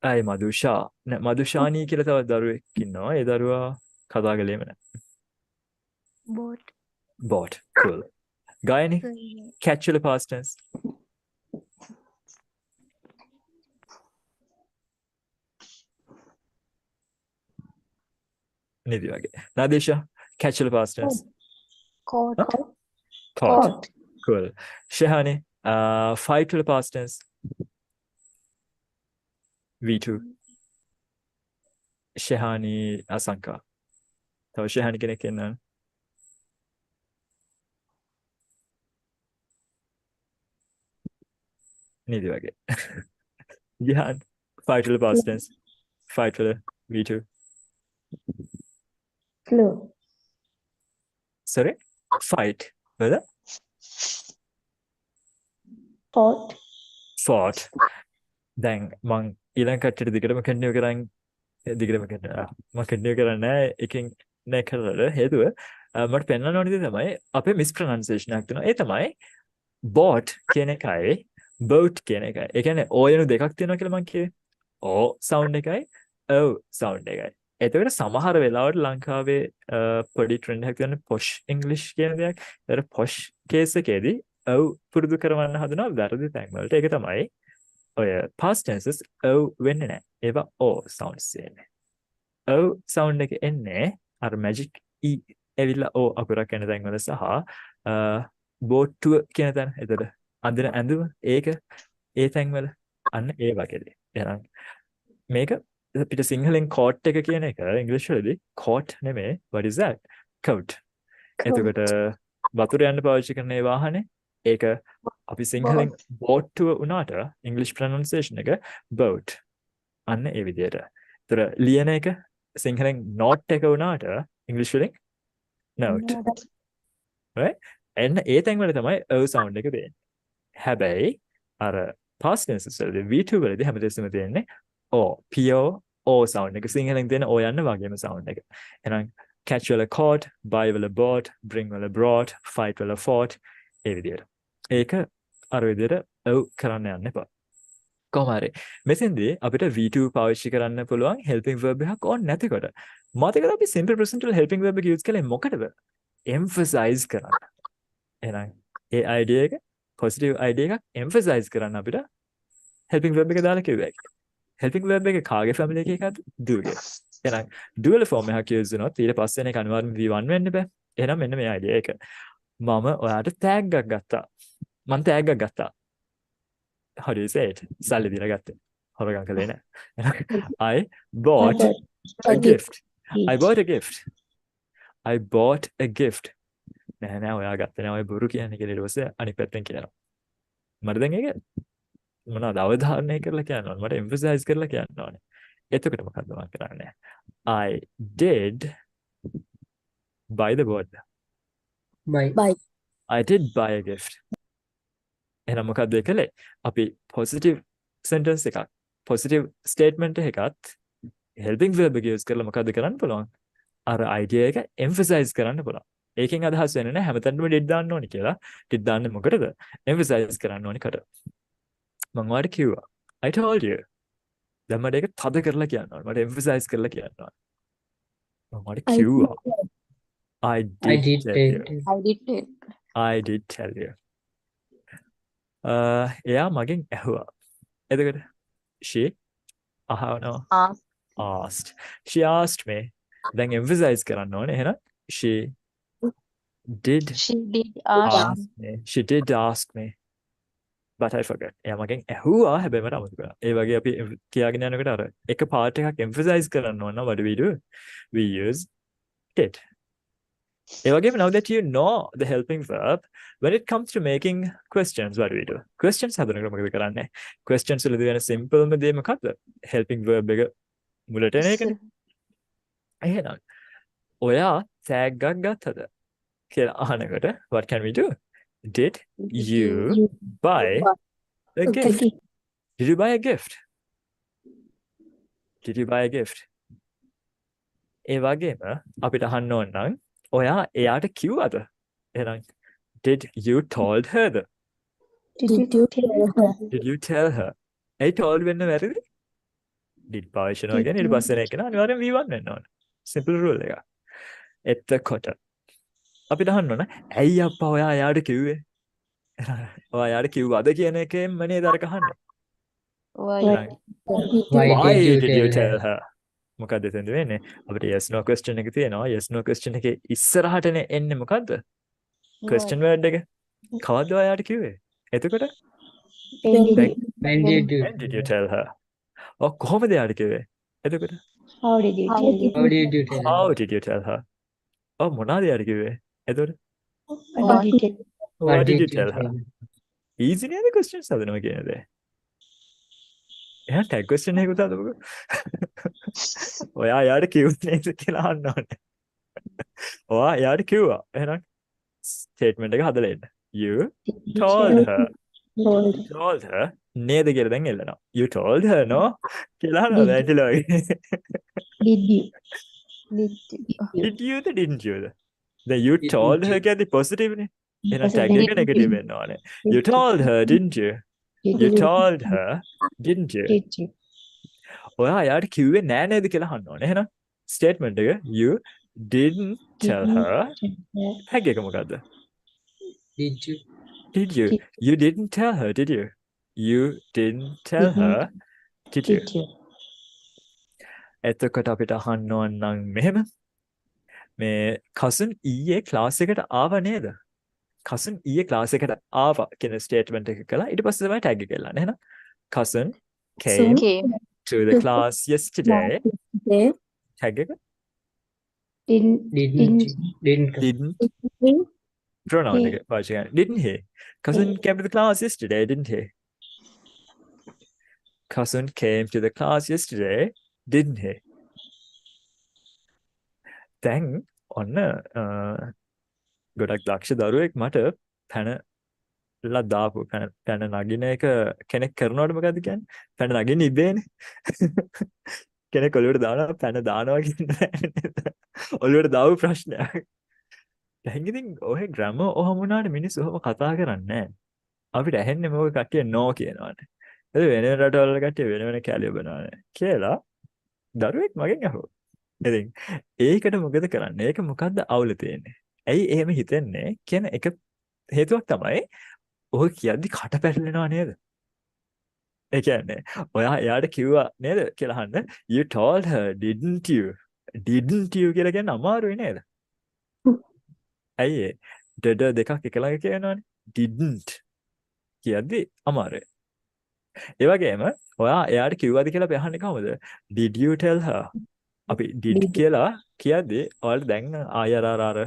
අය මදුෂා. නෑ මදුෂානී කියලා තව දරුවෙක් ඉන්නවා. ඒ දරුවා කතා කළේම නෑ.
Bought.
Bought. Cool. ගායනි. Catch වල past tense. නිදි වගේ. Nadisha, catch වල past tense.
Caught.
Caught. Cool. Shehani, fight වල past tense. V2. Shehani, Asanka. තව Shehani කෙනෙක් ඉන්නවා. නිදි වගේ. Gihan, fight වල past tense. Fight වල V2.
Flew.
Sorry? Fight වල
Fought.
fought. දැන් මං ඊළඟ කට්ටියට දිගටම කන්ටිනියු කරන් දිගටම කරනවා. මම කන්ටිනියු කරන්නේ නැහැ එකෙන් නෑ කරලා හේතුව මට පෙන්වන්න ඕනේ දේ තමයි අපේ මිස්ප්‍රොනන්සියේෂන් එකක් තියෙනවා. ඒ තමයි bought කියන එකයි boat කියන එකයි. ඒ කියන්නේ o යනු දෙකක් තියෙනවා කියලා මං කිව්වේ. o sound එකයි o sound එකයි. එතකොට සමහර වෙලාවට ලංකාවේ පොඩි ට්‍රෙන්ඩ් එකක් තියෙනවා posh english කියන දෙයක්. ඒතර posh case එකේදී o පුරුදු කරවන්න හදනවා වැරදි තැන් වලට. ඒක තමයි ඔය past tenses o වෙන්නේ නැහැ. ඒවා o sounds එන්නේ. o sound එක එන්නේ අර magic e එවිලා o අකුරක් එන තැන් වල සහ boat කියන තැන. එතකොට අඳින ඇඳුම ඒක ඒ තැන් වල අන්න ඒ වගේදී. එහෙනම් මේක පිට සිංහලෙන් coat එක කියන එක ඉංග්‍රීසි වලදී coat නෙමෙයි. what is that? coat. එතකොට වතුර යන්න පාවිච්චි කරන ඒ වාහනේ ඒක අපි සිංහලෙන් boat වුණාට ඉංග්‍රීසි ප්‍රොනන්සියේෂන් එක boat. අන්න ඒ විදිහට. ඒතර ලියන එක සිංහලෙන් note එක වුණාට ඉංග්‍රීසි වලින් note. right? එන්න ඒ තැන් වල තමයි o sound එක දෙන්නේ. හැබැයි අර past tenses වලදී V2 වලදී හැමදෙස්සම තියෙන්නේ o o sound එක සිංහලෙන් දෙන o යන්න වගේම sound එක. එහෙනම් catch වල caught, buy වල bought, bring වල brought, fight වල fought ඒ විදිහට. ඒක අර විදිහට o කරන්න යන්න එපා. කොහොම හරි මෙතෙන්දී අපිට V2 පාවිච්චි කරන්න පුළුවන් helping verb එකක් ඕනේ නැතිකොට. මතකද අපි simple present වල helping verb එක use කළේ මොකටද? emphasize කරන්න. එහෙනම් ඒ idea එක positive idea එකක් emphasize කරන්න අපිට helping verb එක දාලා කිව්වා. helping verb එක කාගේ family එකකද? do ගේ. එහෙනම් do වල form එකක් use වුණොත් ඊට පස්සේ එන එක අනිවාර්යයෙන්ම V1 වෙන්න බෑ. එහෙනම් මෙන්න මේ idea එක. මම ඔයාට tag එකක් ගත්තා. මම tag එකක් ගත්තා. How do you say it? සල්ලි දීලා ගත්තේ. හොරගම් කළේ නෑ. I bought a gift. I bought a gift. I bought a gift. නෑ ඔයා ගත්තේ නෑ ඔය බොරු කියන්නේ කියලා ඊට පස්සේ අනිත් පැත්තෙන් කියනවා. මට දැන් ඒක මොනවද අවධාරණය කරලා කියන්න ඕනේ. මට emphasize කරලා කියන්න ඕනේ. එතකොට මොකද්ද මම කරන්නේ? I did buy the board.
Bye.
I did buy a gift. එහෙනම් මොකද්ද ඒකලේ? අපි positive sentence එකක් positive statement එකත් helping verb එක use කරලා මොකද්ද කරන්න පුළුවන්? අර idea එක emphasize කරන්න පුළුවන්. ඒකෙන් අදහස් වෙන්නේ නැහැ හැමතැනම did දාන්න ඕනේ කියලා. did දාන්නේ මොකටද? emphasize කරන්න ඕනේ කට. මම ඔයාලට කිව්වා. I told you. දැන් මට ඒක තද කරලා කියන්න ඕනේ. මට emphasize කරලා කියන්න ඕනේ. මම ඔයාලට කිව්වා. I did tell you. I did tell you. එයා මගෙන් ඇහුවා. එතකොට she අහනවා. asked. She asked me. දැන් emphasize කරන්න ඕනේ. එහෙනම් she did ask me. She did ask me. But I forgot. එයා මගෙන් ඇහුවා හැබැයි මට අමතක වුණා. ඒ වගේ අපි කියාගෙන යනකොට අර එක part එකක් emphasize කරන්න ඕන නම් what do we do? We use did. ඒ වගේම now that you know the helping verb, when it comes to making questions, what do we do? Questions හදනකොට මොකද කරන්නේ? Questions වලදී වෙන simple ම දේ මොකක්ද? Helping verb එක මුලට එන එකනේ. එහෙනම් ඔයා tag එකක් ගත්තද කියලා අහනකොට what can we do? Did you buy a gift? Did you buy a gift? Did you buy a gift? ඒ වගේම අපිට අහන්න ඕන නම් ඔයා එයාට කිව්වද? එහෙනම් did you told her?
Did you tell her?
Did you tell her? A told වෙන්න වැරදි? did පාවිච්චි කරනවා කියන්නේ ඊට පස්සේ එන එක නා අනිවාර්යෙන් V1 වෙන්න ඕන. simple rule එක. එතකොට අපිට අහන්න ඕන ඇයි අප්පා ඔයා එයාට කිව්වේ? ඔයා එයාට කිව්වද කියන එකෙන්ම නේද අර කහන්නේ.
Why?
Why
Why
did you
did you
tell
tell her? මොකද්ද එතෙන්ද වෙන්නේ? අපිට yes no question එක තියෙනවා. yes no question එකේ ඉස්සරහටනේ එන්නේ මොකද්ද? question word එක. කවද්ද ඔයාට කිව්වේ? එතකොට
When did
දැන්
you?
When did you?
when did you tell her? කොහොමද යාට කිව්වේ? එතකොට
How did you tell her?
How did you tell her?
how did you tell her? මොනවාද යාට කිව්වේ? එතකොට
What did you tell?
what did you tell her? easy නේද questions හදනවා කියන දේ. එයා tag question එකකුත් හදමුකෝ. ඔයා යාට කිව්වේ නේද කියලා අහන්න ඕනේ. ඔයා යාට කිව්වා. එහෙනම් statement එක හදලා එන්න. You told her.
Told.
told her නේද කියලා දැන් එල්ලනවා. You told her no කියලා අහනවා දැන් ඉතලා වගේ.
Did you? Did you?
Did you the didn't you the? Then you
Didn't
told her
you?
කියන්නේ positive නේ. එහෙනම්
Positive.
tag එක negative වෙන්න ඕනේ. You told her didn't you? You told her didn't you?
Did you?
ඔයා යාට කිව්වේ නෑ නේද කියලා අහන්න ඕනේ. එහෙනම් statement එක you didn't tell her tag එක මොකද්ද?
Did you?
Did you? You didn't tell her, did you? You didn't tell her, did you?
Did you?
එතකොට අපිට අහන්න ඕන නම් මෙහෙම මේ cousin ඊයේ ක්ලාස් එකට ආව නේද? cousin ඊයේ ක්ලාස් එකට ආවා කියන statement එක කළා. ඊට පස්සේ තමයි tag එක එල්ලන්නේ. එහෙනම් cousin came to the class yesterday.
They
tag එක
Didn't you? Didn't come.
didn't pronoun
He.
එක පාවිච්චි කරන්නේ. Didn't he? Cousin came to the class yesterday, didn't he? Cousin came to the class yesterday, didn't he? දැන් ඔන්න ගොඩක් දක්ෂ දරුවෙක් මට පැනලා දාපු පැන නගින එක කෙනෙක් කරනවට මොකද්ද කියන්නේ? පැන නගින්න ඉබේනේ. කෙනෙක් ඔළුවට දානවා පැන දානවා කියන්නේ ඔළුවට දාපු ප්‍රශ්නයක්. දැන් ඉතින් ඔය ග්‍රැමර් ඔහොම වුණාට මිනිස්සු ඔහොම කතා කරන්නේ නැහැ. අපිට ඇහෙන්නේ මොකක් කට්ටිය නෝ කියනවානේ. ඒක වෙන වෙන රටවල කට්ටිය වෙන වෙන කැලිය බනවානේ කියලා දරුවෙක් මගෙන් අහුවා. ඉතින් ඒකට මොකද කරන්නේ? ඒක මොකද්ද අවුල තියෙන්නේ? ඇයි එහෙම හිතෙන්නේ කියන එක හේතුවක් තමයි ඔය කියද්දි කට පැටලෙනවා නේද? ඒ කියන්නේ ඔයා එයාට කිව්වා නේද කියලා අහන්න you told her didn't you? didn't you කියලා කියන්නේ අමාරුයි නේද? ඇයි ඒ? ඩඩ දෙකක් එකලඟ කියනවනේ. didn't කියද්දි අමාරුයි. ඒ වගේම ඔයා එයාට කිව්වද කියලා අපි අහන්නේ කොහොමද? did you tell her? අපි did කියලා කියද්දි ඔයාලට දැන් ආය අර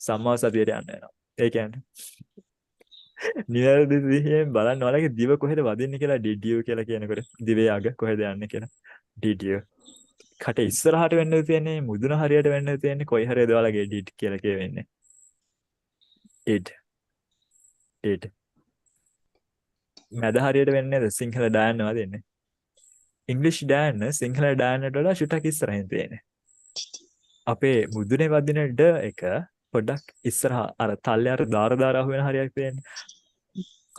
සම්මා සතියට යන්න වෙනවා. ඒ කියන්නේ නිවැරදි විදිහෙන් බලන්න ඔයාලගේ දිව කොහෙද වදින්නේ කියලා did you කියලා කියනකොට දිවේ අග කොහෙද යන්නේ කියලා. did you කට ඉස්සරහට වෙන්නද තියෙන්නේ මුදුන හරියට වෙන්නද තියෙන්නේ කොයි හරියද ඔයාලගේ did කියලා කියවෙන්නේ. did මැද හරියට වෙන්නේ නැද සිංහල ඩයන්න වදින්නේ. ඉංග්‍රීසි ඩයන්න සිංහල ඩයන්නට වඩා ෂුටක් ඉස්සරහින් තියෙන්නේ. අපේ මුදුනේ වදින ඩ එක පොඩ්ඩක් ඉස්සරහා අර තල්ලේ අර දාර අහු වෙන හරියක් තියෙන්නේ.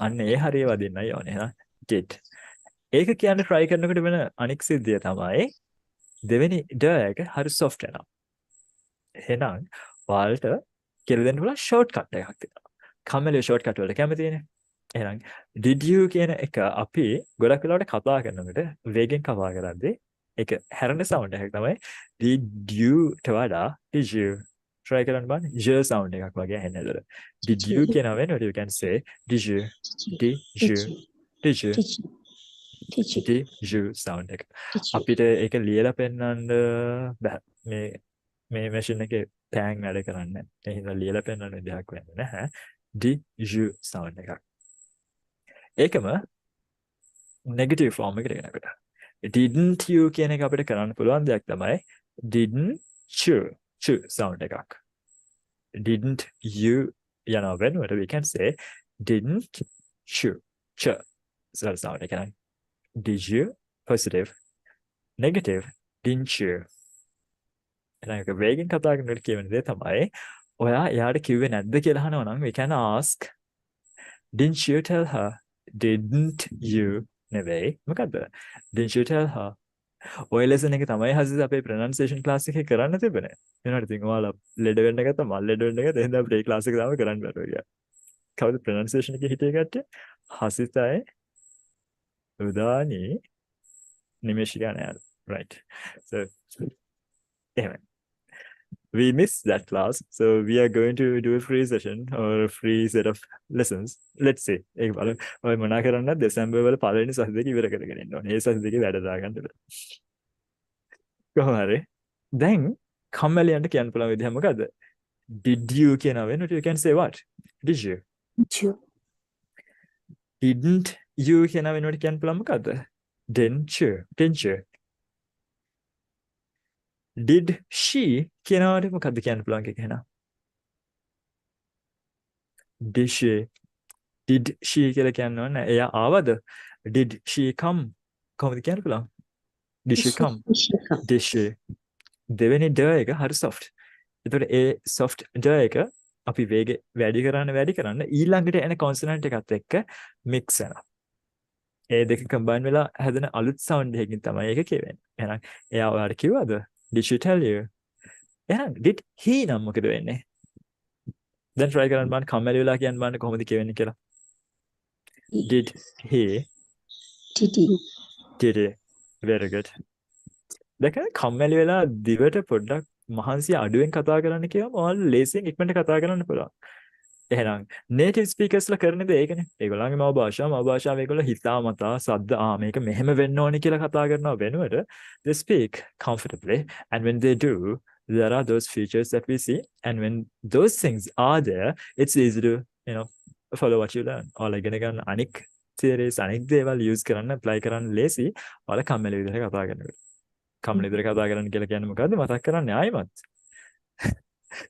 අන්න ඒ හරිය වදින්නයි ඕනේ නේද? did. ඒක කියන්නේ try කරනකොට වෙන අනික් සිද්ධිය තමයි දෙවෙනි ඩ එක හරි soft වෙනවා. එහෙනම් ඔයාලට කියලා දෙන්න පුළුවන් shortcut එකක් තියෙනවා. කම්මැලි shortcut වලට කැමතිනේ. එහෙනම් did you කියන එක අපි ගොඩක් වෙලාවට කතා කරනකොට වේගෙන් කතා කරද්දී ඒක හැරෙන sound එකක් තමයි did you ට වඩා did you try කරන්න බලන්න j sound එකක් වගේ ඇහෙන්නේ නේද? did you කියන වෙනකොට you can say did you did you did you did you sound එක. අපිට ඒක ලියලා පෙන්නන්න බෑ. මේ මැෂින් එකේ ටැග් වැඩ කරන්නේ නැහැ. ඒ හින්දා ලියලා පෙන්නන්න විදිහක් වෙන්නේ නැහැ. did you sound එකක්. ඒකම negative form එකට එනකොට didn't you කියන එක අපිට කරන්න පුළුවන් දෙයක් තමයි didn't you sound එකක්. didn't you යනවා වෙනකොට we can say didn't you sound එක. did you positive negative didn't you. එහෙනම් වේගෙන් කතා කරනකොට කියන දේ තමයි ඔයා එයාට කිව්වේ නැද්ද කියලා අහනවා නම් we can ask didn't you tell her. didn't you නෙවෙයි මොකද්ද? didn't you tell her. ඔය lesson එක තමයි හසිත අපේ pronunciation class එකේ කරන්න තිබුණේ. වෙනවාට ඉතින් ඔයාලා ලෙඩ වෙන්න ගත්තා මල් ලෙඩ වෙන්න ගත්තා එහෙනම් අපේ class එක තාම කරන්න බැරුව ගියා. කවුද pronunciation එකේ හිටියේ කට්ටිය? හසිතයි Udani නිමේෂිකා නෑද? Right. So anyway, we missed that class, so we are going to do a free session or a free set of lessons. Let's see. ඒක බලමු. ඔය මොනා කරන්නද දෙසැම්බර් වල පළවෙනි සති දෙක ඉවර කරගෙන ඉන්න ඕනේ. ඒ සති දෙකේ වැඩ දාගන්න ඕනේ. කොහොම හරි. දැන් කම්මැලියන්ට කියන්න පුළුවන් විදිහ මොකද්ද? Did you කියනවා වෙනුවට you can say what? Did you?
You.
Didn't you කියනවා වෙනුවට කියන්න පුළුවන් මොකද්ද? Didn't you? Didn't you? Did she කියනවාට මොකද්ද කියන්න පුළුවන් එක එහෙනම්? Did she? Did she කියලා කියන්න ඕනේ. එයා ආවද? Did she come? කොහොමද කියන්න පුළුවන්? Did she come? Did she? දෙවෙනි ඩ එක හරි soft. ඒතකොට ඒ soft ඩ එක අපි වේගෙ වැඩි කරන්න ඊළඟට එන consonant එකත් එක්ක mix වෙනවා. ඒ දෙක combine වෙලා හැදෙන අලුත් sound එකකින් තමයි ඒක කියවෙන්නේ. එහෙනම් එයා ඔයාලට කිව්වද? Did she tell you? එහෙනම් did he නම් මොකද වෙන්නේ? දැන් try කරන්න බලන්න කම්මැලි වෙලා කියන්න බලන්න කොහොමද කියවෙන්නේ කියලා. Did he?
Did he?
Did he? Very good. දැන් කම්මැලි වෙලා දිවට පොඩ්ඩක් මහන්සිය අඩුවෙන් කතා කරන්න කියවම ඔයාලා ලේසියෙන් ඉක්මනට කතා කරන්න පුළුවන්. එහෙනම් native speakersලා කරන දේ ඒකනේ. ඒගොල්ලන්ගේ මව භාෂාව ඒගොල්ලෝ හිතාමතා සද්ද මේක මෙහෙම වෙන්න ඕනේ කියලා කතා කරනවා වෙනුවට they speak comfortably, and when they do there are those features that we see, and when those things are there it's easy to follow what you learn. ඔයාලා ඉගෙන ගන්න අනික් theories අනික් දේවල් use කරන්න apply කරන්න ලේසි. ඔයාලා කම්මැලි විදිහට කතා කරනකොට. කම්මැලි විදිහට කතා කරන්න කියලා කියන්නේ මොකද්ද? මතක් කරන්නේ ආයෙමත්.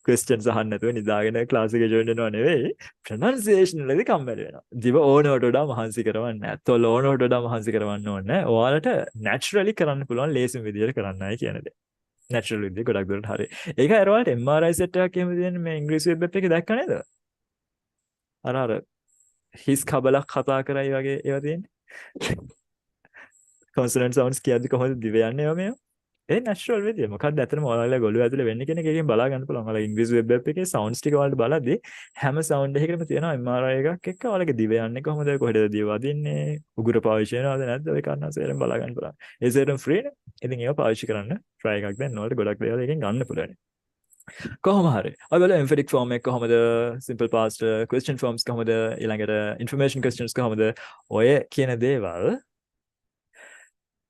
questions අහන්න නැතුව නිදාගෙන ක්ලාස් එකේ join වෙනව නෙවෙයි, pronunciation වලදී කම්මැලි වෙනවා. දිව ඕනවට වඩා මහන්සි කරවන්නේ නැහැ. තොල ඕනවට වඩා මහන්සි කරවන්න ඕනේ නැහැ. ඔයාලට naturally කරන්න පුළුවන් ලේසිම විදිහට කරන්නයි කියන දේ. natural විදිහ ගොඩක් දුරට හරි. ඒක අර ඔයාලට MRI set එකක් එහෙම දෙන්නේ මේ ඉංග්‍රීසි වෙබ් එකේ දැක්ක නේද? අර හිස් කබලක් කතා කරයි වගේ ඒවා තියෙන්නේ. consonant sounds කියද්දි කොහොමද දිව යන්නේ ඒවා මේවා? ඒ natural විදිය. මොකක්ද ඇත්තටම ඔයාලා ගොළුව ඇතුලේ වෙන්නේ කියන එක එකෙන් බලා ගන්න පුළුවන්. ඔයාලා ඉංග්‍රීසි වෙබ් ඇප් එකේ sounds ටික වලට බලද්දී හැම sound එකකටම තියෙනවා MRI එකක් එක්ක ඔයාලගේ දිව යන්නේ කොහොමද? කොහෙද දිව වදින්නේ? උගුර පාවිච්චි වෙනවද නැද්ද? ඔය කන්නාසයෙන් බලා ගන්න පුළුවන්. ඒ සේරම free නේ. ඉතින් ඒවා පාවිච්චි කරන්න try එකක් දෙන්න. ඔයාලට ගොඩක් දේවල් එකෙන් ගන්න පුළුවන්. කොහොම හරි. අපි බලමු emphatic form එක කොහොමද? simple past question forms කොහොමද? ඊළඟට information questions කොහොමද? ඔය කියන දේවල්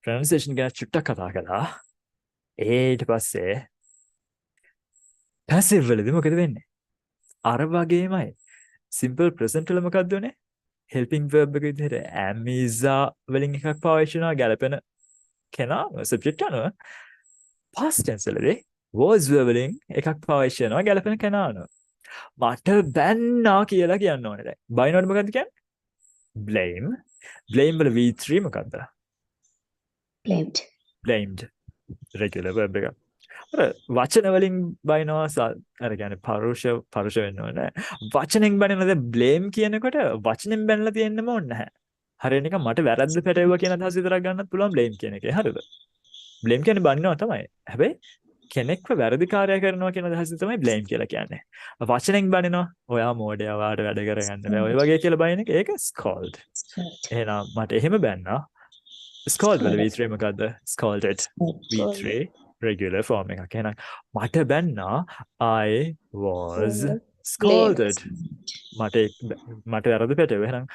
pronunciation ගැන චුට්ටක් කතා කළා. ඊට පස්සේ passive වලදී මොකද වෙන්නේ? අර වගේමයි. simple present වල මොකක්ද උනේ? helping verb එක විදිහට am is වලින් එකක් පාවිච්චි කරනවා ගැලපෙන කෙනා subject අනුව. past tense වලදී was වලින් එකක් පාවිච්චි කරනවා ගැලපෙන කෙනා අනුව. මට බැන්නා කියලා කියන්න ඕනේ දැන්. බයිනෝඩ් මොකක්ද කියන්නේ? blame. blame වල V3 මොකක්ද? blamed. regular verb එක. අර වචන වලින් බයිනවා අර කියන්නේ පරුෂ වෙන්න ඕනේ. වචනෙන් බනිනද blame කියනකොට වචනෙන් බැනලා තියෙන්නම ඕනේ නැහැ. හරියට නිකන් මට වැරද්ද පැටවුවා කියන අදහස විතරක් ගන්නත් පුළුවන් blame කියන එකේ. හරිද? blame කියන්නේ බනිනවා තමයි. හැබැයි කෙනෙක්ව වැරදිකාරය කරනවා කියන අදහස තමයි blame කියලා කියන්නේ. වචනෙන් බනිනවා ඔයා මෝඩයා වාට වැඩ කරගන්න බෑ. ඔය වගේ කියලා බයින එක ඒක scold. එහෙනම් මට එහෙම බැන්නා. scold වල V3 මොකද්ද? scolded. V3 regular form එකක්. එහෙනම් මට බැන්නා I was scolded. මට වැරදි පැටවුවා. එහෙනම්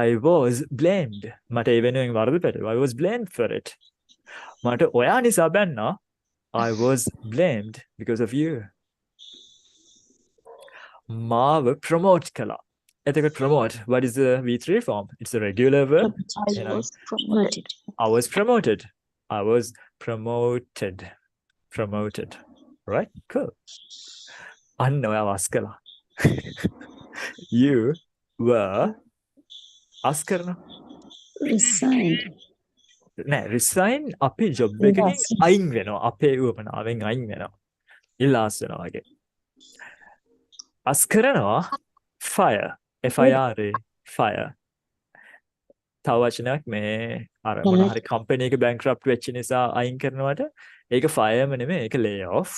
I was blamed. මට ඒ වෙනුවෙන් වරද පැටවුවා. I was blamed for it. මට ඔයා නිසා බැන්නා. I was blamed because of you. මාව promote කළා. එතකොට promote, what is the V3 form? It's a regular verb.
I was promoted.
I was promoted. I was promoted. Promoted. Right? Cool. අන්න ඔයා was කළා. You were ask කරනවා.
Resigned.
නෑ resign අපේ job එකකින් අයින් වෙනවා. අපේ උවමනාවෙන් අයින් වෙනවා. ඉල්ලාස් වෙනවා වගේ. ask කරනවා fire. FIRE. fire. තව වචනයක් මේ අර මොන හරි කම්පැනි එක bankrupt වෙච්ච නිසා අයින් කරනවට ඒක fireම නෙමෙයි ඒක lay off.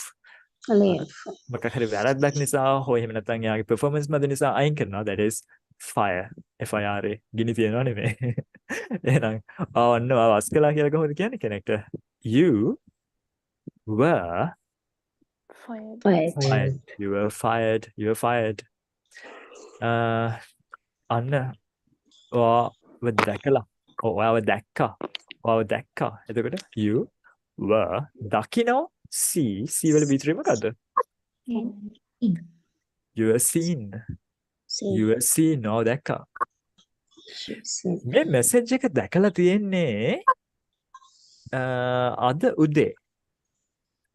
මොකක් හරි වැරද්දක් නිසා හෝ එහෙම නැත්නම් එයාගේ performance මත නිසා අයින් කරනවා. that is fire. FIRE. ගිනි තියනවා නෙමෙයි. එහෙනම් ඔන්න was කළා කියලා කොහොමද කියන්නේ කෙනෙක්ට? You were
Fired.
fired. You were fired. You were fired. අන්න ඔයාව දැකලා. ඔයාව දැක්කා. ඔයාව දැක්කා. එතකොට you were දකිනවා see වල විතරේ මොකද්ද? You were seen. You were seen. ඔයාව දැක්කා. මේ message එක දැකලා තියෙන්නේ අද උදේ.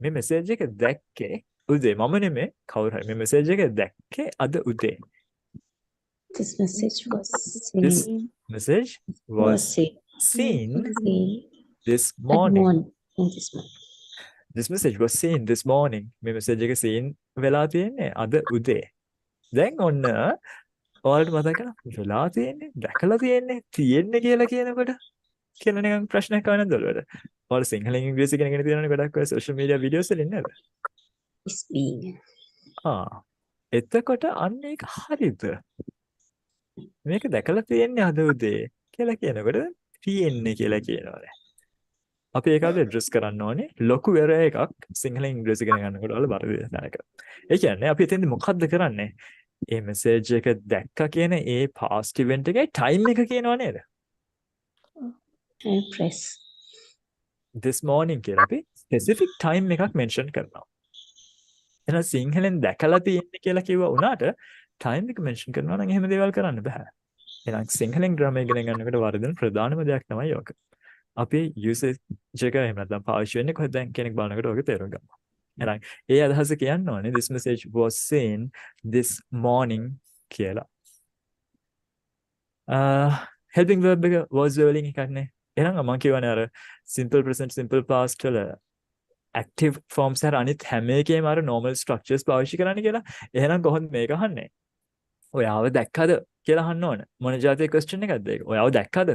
මේ message එක දැක්කේ උදේ. මම නෙමෙයි කවුරු හරි මේ message එක දැක්කේ අද උදේ.
This message was
This
seen.
message
Was
was
seen.
seen this
At
morning.
this morning.
This message was seen this morning. මේ message එක seen වෙලා තියෙන්නේ අද උදේ. දැන් ඔන්න ඔයාලට මතකද වෙලා තියෙන්නේ දැකලා තියෙන්නේ කියලා කියනකොට කියලා නිකන් ප්‍රශ්නයක් ආව නේද ඔයාලට? ඔයාලා සිංහලෙන් ඉංග්‍රීසි ඉගෙන තියෙනවනේ ගොඩක් ඔය social media videos වලින් නේද?
Is being.
එතකොට අන්න ඒක හරිද? මේක දැකලා තියෙන්නේ අද උදේ කියලා කියනකොට තියෙන්නේ කියලා කියනවානේ. අපි ඒක අද ඇඩ්‍රස් කරන්න ඕනේ ලොකු error එකක් සිංහලෙන් ඉංග්‍රීසි ඉගෙන ගන්නකොට වල බර දෙයක්. ඒ කියන්නේ අපි එතෙන්දි මොකද්ද කරන්නේ? මේ message එක දැක්කා කියන ඒ past event එකේ time එක කියනවා නේද?
And press.
This morning කියලා අපි specific time එකක් mention කරනවා. එහෙනම් සිංහලෙන් දැකලා තියෙන්නේ කියලා කිව්වා උනාට time එක mention කරනවා නම් එහෙම දේවල් කරන්න බෑ. එහෙනම් සිංහලෙන් grammar ඉගෙන ගන්නකොට වර්ධන ප්‍රධානම දෙයක් තමයි යෝක. අපි usage එක එහෙම නැත්නම් පාවිච්චි වෙන්නේ කොහෙද දැන් කෙනෙක් බලනකොට ඔයක තේරුම් ගන්න. එහෙනම් ඒ අදහස කියන්න ඕනේ this message was seen this morning කියලා. helping verb එක was වලින් එකක් නේ. එහෙනම් මම කියවනේ අර simple present simple past වල active forms හර අනිත් හැම එකේම අර normal structures පාවිච්චි කරන්න කියලා. එහෙනම් කොහොමද මේක අහන්නේ? ඔයාව දැක්කද කියලා අහන්න ඕන. මොන જાතියේ question එකක්ද ඒක? ඔයාව දැක්කද?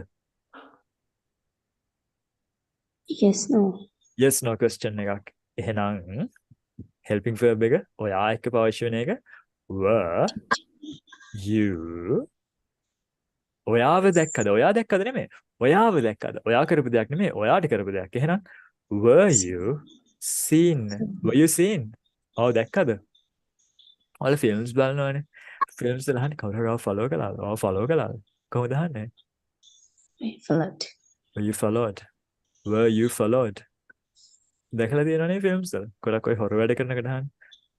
Yes, no.
Yes no question එකක්. එහෙනම් helping verb එක ඔයා එක්ක පාවිච්චි වෙන එක were you ඔයාව දැක්කද? ඔයා දැක්කද නෙමෙයි. ඔයාව දැක්කද? ඔයා කරපු දෙයක් නෙමෙයි. ඔයාට කරපු දෙයක්. එහෙනම් were you seen? Were you seen? ඔව් දැක්කද? ඔයාලා films බලනවනේ. films වල අහන්නේ කවුරු හරි follow කළාද? ඔයා follow කළාද? කොහොමද අහන්නේ?
I followed.
Were you followed? Were you followed? දැකලා තියෙනවනේ films වල. ගොඩක් ඔය horror වැඩ කරනකොට අහන්නේ.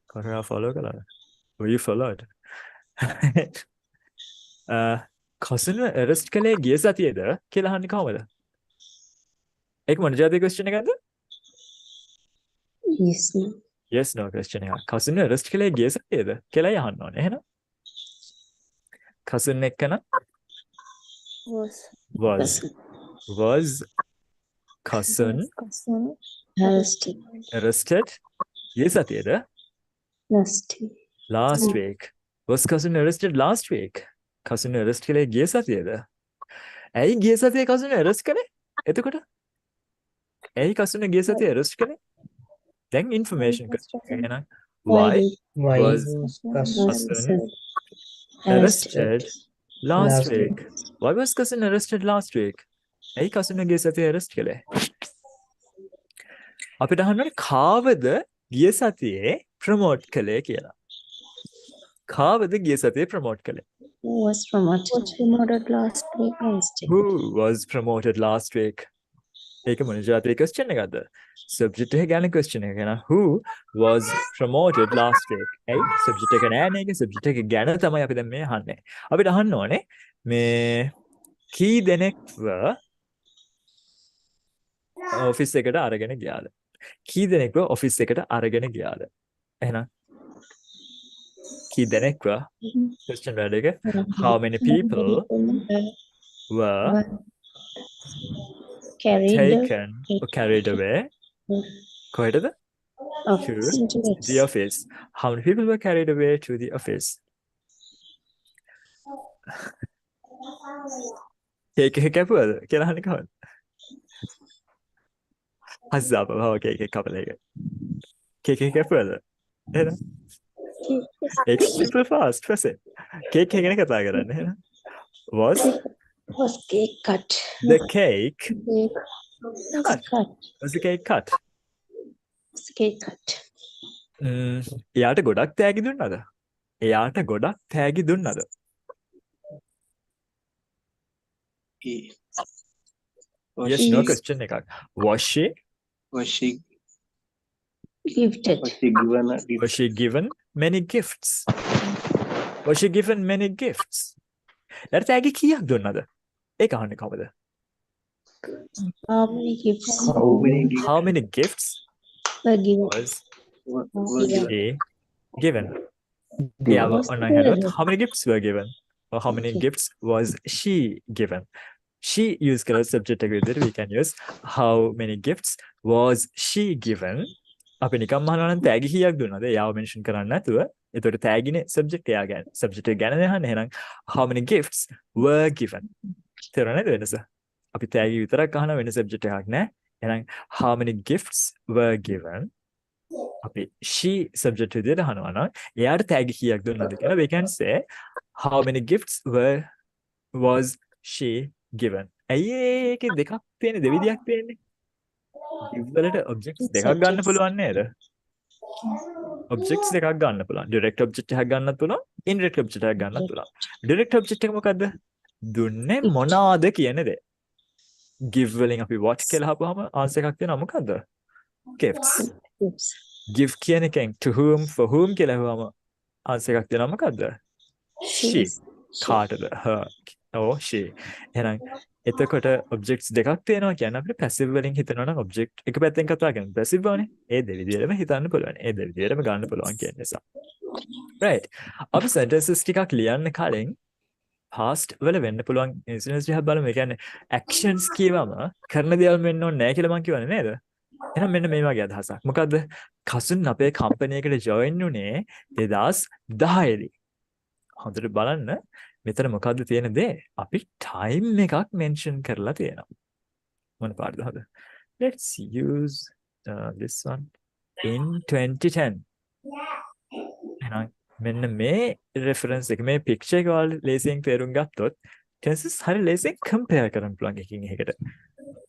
කවුරු හරි follow කළාද? Were you followed? කසන arrest කළේ ගිය සතියේද කියලා අහන්නේ කොහමද? ඒක මොන જાතියේ question එකක්ද?
Yes, no.
Yes no question එකක්. කසන arrest කළේ ගිය සතියේද කියලායි අහන්න ඕනේ. එහෙනම් කසන එක්කන was cousin arrested ගිය සතියේද? Last week. Was cousin arrested last week? cousin arrest කළේ ගිය සතියේද? ඇයි ගිය සතියේ cousin arrest කළේ? එතකොට ඇයි cousin ගිය සතියේ arrest කළේ? දැන් information question එහෙනම් why was cousin arrested last week? Why was cousin arrested last week? ඇයි cousin ගිය සතියේ arrest කළේ? අපිට අහන්න කාවද ගිය සතියේ promote කළේ කියලා. කාවද ගිය සතියේ promote කළේ?
Who was promoted last week?
Who was promoted last week? ඒක මොන જાතියේ question එකක්ද? subject එක ගැන question එක ගැන who was promoted last week? A subject එක නෑ නේද? subject එක ගැන තමයි අපි දැන් මේ අහන්නේ. අපිට අහන්න ඕනේ මේ කී දෙනෙක්ව office එකට අරගෙන ගියාද? කී දෙනෙක්ව office එකට අරගෙන ගියාද? එහෙනම් කී දෙනෙක්ව question වල එක how many people were taken or carried away කොහෙටද? to the office. How many people were carried away to the office? Cake එක කැපුවද කියලා අහන්නේ කොහොමද? හස්සා බව කේක් එක කපලා එක. කේක් එක කැපුවද? එහෙනම් ඒක simple fast present. කේක් එක ගැන කතා කරන්නේ එහෙනම්. Was
cake cut?
the cake
Was
Cut.
cut.
Was the cake cut?
Was the cake cut.
එයාට ගොඩක් තෑගි දුන්නද? එයාට ගොඩක් තෑගි දුන්නද?
Was
Yes,
she
no question එකක්. Was she
was she
Gifted.
was she given a gift?
was she given many gifts? Was she given many gifts? එයාට තෑගි කීයක් දුන්නද? ඒක අහන්නේ කොහමද?
How many gifts
How many gifts
How many gifts
were given?
was
were given?
she given?
Given.
Yeah,
Was
on
the
my hand,
other?
how many gifts were given? Or how many
Okay.
gifts was she given? She use color subject with it. We can use how many gifts was she given? අපි නිකම්ම අහනවා නම් තෑගි කීයක් දුන්නද? එයාව මෙන්ෂන් කරන්නේ නැතුව. එතකොට තෑගිනේ subject එයා ගැන. subject එක ගැන අහන්නේ. එහෙනම් how many gifts were given? තේරුණාද වෙනස? අපි තෑගි විතරක් අහන වෙන subject එකක් නෑ. එහෙනම් how many gifts were given? අපි she subject විදිහට අහනවා නම් එයාට තෑගි කීයක් දුන්නද කියලා we can say how many gifts was she given. ඇයි ඒකේ දෙකක් තියෙන්නේ දෙවිදියක් තියෙන්නේ? give වලට objects දෙකක් ගන්න
Subjects.
පුළුවන් නේද? objects දෙකක් ගන්න පුළුවන්. direct object එකක් ගන්නත් පුළුවන්, indirect object එකක් ගන්නත් පුළුවන්. direct object එක මොකද්ද? දුන්නේ මොනවාද කියන දේ. give වලින් අපි what කියලා අහපුවාම answer එකක් තියෙනවා මොකද්ද? gifts.
Gifts.
give කියන එකෙන් to whom for whom කියලා අහුවම answer එකක් දෙනවා මොකද්ද? she. කාටද? her. oh she. එහෙනම් එතකොට objects දෙකක් තියෙනවා කියන්නේ අපිට passive වලින් හිතනවා නම් object එක පැත්තෙන් කතා කරන්නේ passive වනේ. ඒ දෙවිදියටම හිතන්න පුළුවන්. ඒ දෙවිදියටම ගන්න පුළුවන් කියන නිසා. right. අපි sentences ටිකක් ලියන්න කලින් past වල වෙන්න පුළුවන් incidents ටිකක් බලමු. ඒ කියන්නේ actions කියවම කරන දේවල් වෙන්න ඕනේ නැහැ කියලා මම කියවනේ නේද? එහෙනම් මෙන්න මේ වගේ අදහසක්. මොකද්ද? කසුන් අපේ කම්පැනි එකට join වුණේ 2010 දී. හොඳට බලන්න මෙතන මොකද්ද තියෙන දේ? අපි time එකක් mention කරලා තියෙනවා. මොන පාඩද හොඳ? Let's use this one in 2010. එහෙනම් මෙන්න මේ reference එක මේ picture එක වල ලේසියෙන් තේරුම් ගත්තොත් tenses හරි ලේසියෙන් compare කරන්න පුළුවන් එකකින් එකකට.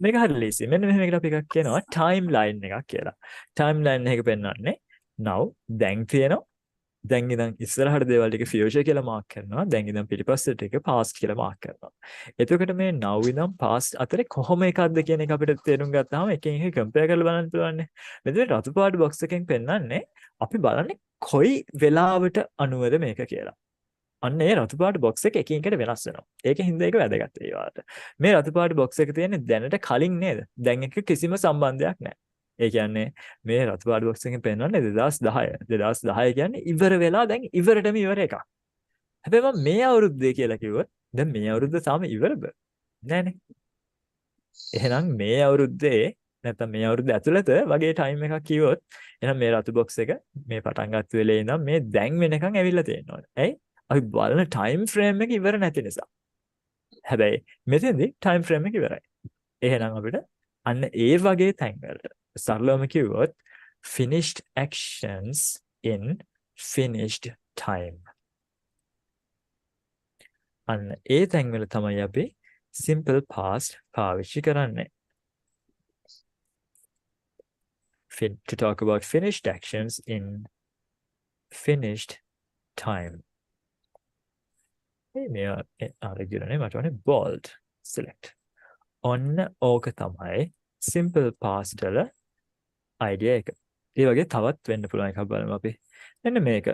මේක හරි ලේසි. මෙන්න මෙහෙමකට අපි එකක් කියනවා timeline එකක් කියලා. timeline එක පෙන්වන්නේ now දැන් තියෙනවා. දැන් ඉඳන් ඉස්සරහට දේවල් ටික future කියලා mark කරනවා. දැන් ඉඳන් පිටිපස්සට ටික past කියලා mark කරනවා. එතකොට මේ now ඉඳන් past අතරේ කොහොම එකක්ද කියන එක අපිට තේරුම් ගත්තාම එකකින් එක compare කරලා බලන්න පුළුවන්. මෙතන රතු පාට box එකෙන් පෙන්වන්නේ අපි බලන්නේ කොයි වෙලාවට අනුවද මේක කියලා. අන්න ඒ රතු පාට box එක එකින් එකට වෙනස් වෙනවා. ඒකෙන් හින්දා ඒක වැදගත් ඒ වාට. මේ රතු පාට box එක තියෙන්නේ දැනට කලින් නේද? දැන් එක කිසිම සම්බන්ධයක් නැහැ. ඒ කියන්නේ මේ රතු පාට box එකෙන් පෙන්වන්නේ 2010. 2010 කියන්නේ ඉවර වෙලා දැන් ඉවරටම ඉවර එකක්. හැබැයි මම මේ අවුරුද්දේ කියලා කිව්වොත් දැන් මේ අවුරුද්ද තාම ඉවරද? නෑනේ. එහෙනම් මේ අවුරුද්දේ නැත්නම් මේ අවුරුද්ද ඇතුළත වගේ ටයිම් එකක් කිව්වොත් එහෙනම් මේ රතු box එක මේ පටන් ගත්ත වෙලේ ඉඳන් මේ දැන් වෙනකන් ඇවිල්ලා තියෙනවා. ඇයි? අපි බලන ටයිම් ෆ්‍රේම් එක ඉවර නැති නිසා. හැබැයි මෙතෙන්දී ටයිම් ෆ්‍රේම් එක ඉවරයි. එහෙනම් අපිට අන්න ඒ වගේ තැන් වලට සරලවම කිව්වොත් finished actions in finished time. අන්න ඒ තැන් වල තමයි අපි simple past පාවිච්චි කරන්නේ. To talk about finished actions in finished time. මේ ආරගිරනේ මට වනේ bold select. ඔන්න ඕක තමයි simple past වල idea එක. ඒ වගේ තවත් වෙන්න පුළුවන් එකක් බලමු අපි. මෙන්න මේක.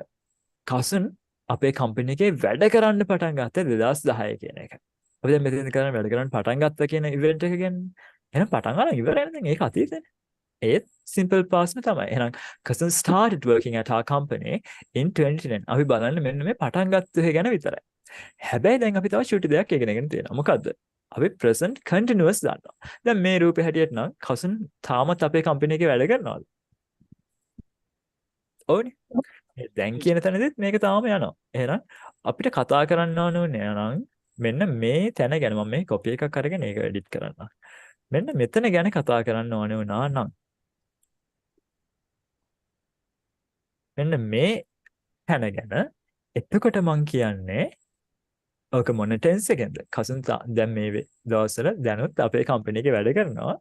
cousin අපේ company එකේ වැඩ කරන්න පටන් ගත්තේ 2010 කියන එක. අපි දැන් මෙතන කරන වැඩ කරන්න පටන් ගත්ත කියන event එක ගැන එහෙනම් පටන් ගන්න ඉවරයි නේද? ඒක අතීතනේ. ඒත් simple past තමයි. එහෙනම් cousin started working at our company in 2010. අපි බලන්නේ මෙන්න මේ පටන් ගත්ත එක ගැන විතරයි. හැබැයි දැන් අපි තව චුටි දෙයක් ඉගෙනගෙන තියෙනවා. මොකද්ද? අපි present continuous දානවා. දැන් මේ රූපේ හැටියට නම් cousin තාමත් අපේ company එකේ වැඩ කරනවද? ඕනේ. දැන් කියන තැනදීත් මේක තාම යනවා. එහෙනම් අපිට කතා කරන්න ඕනේ නම් මෙන්න මේ තැන ගැන මම මේ copy එකක් අරගෙන ඒක edit කරන්න. මෙන්න මෙතන ගැන කතා කරන්න ඕනේ වුණා නම් මෙන්න මේ තැන ගැන එතකොට මම කියන්නේ ඔක මොන ටෙන්ස් එකෙන්ද? cousin දැන් මේ දවස්වල දැනුත් අපේ company එකේ වැඩ කරනවා.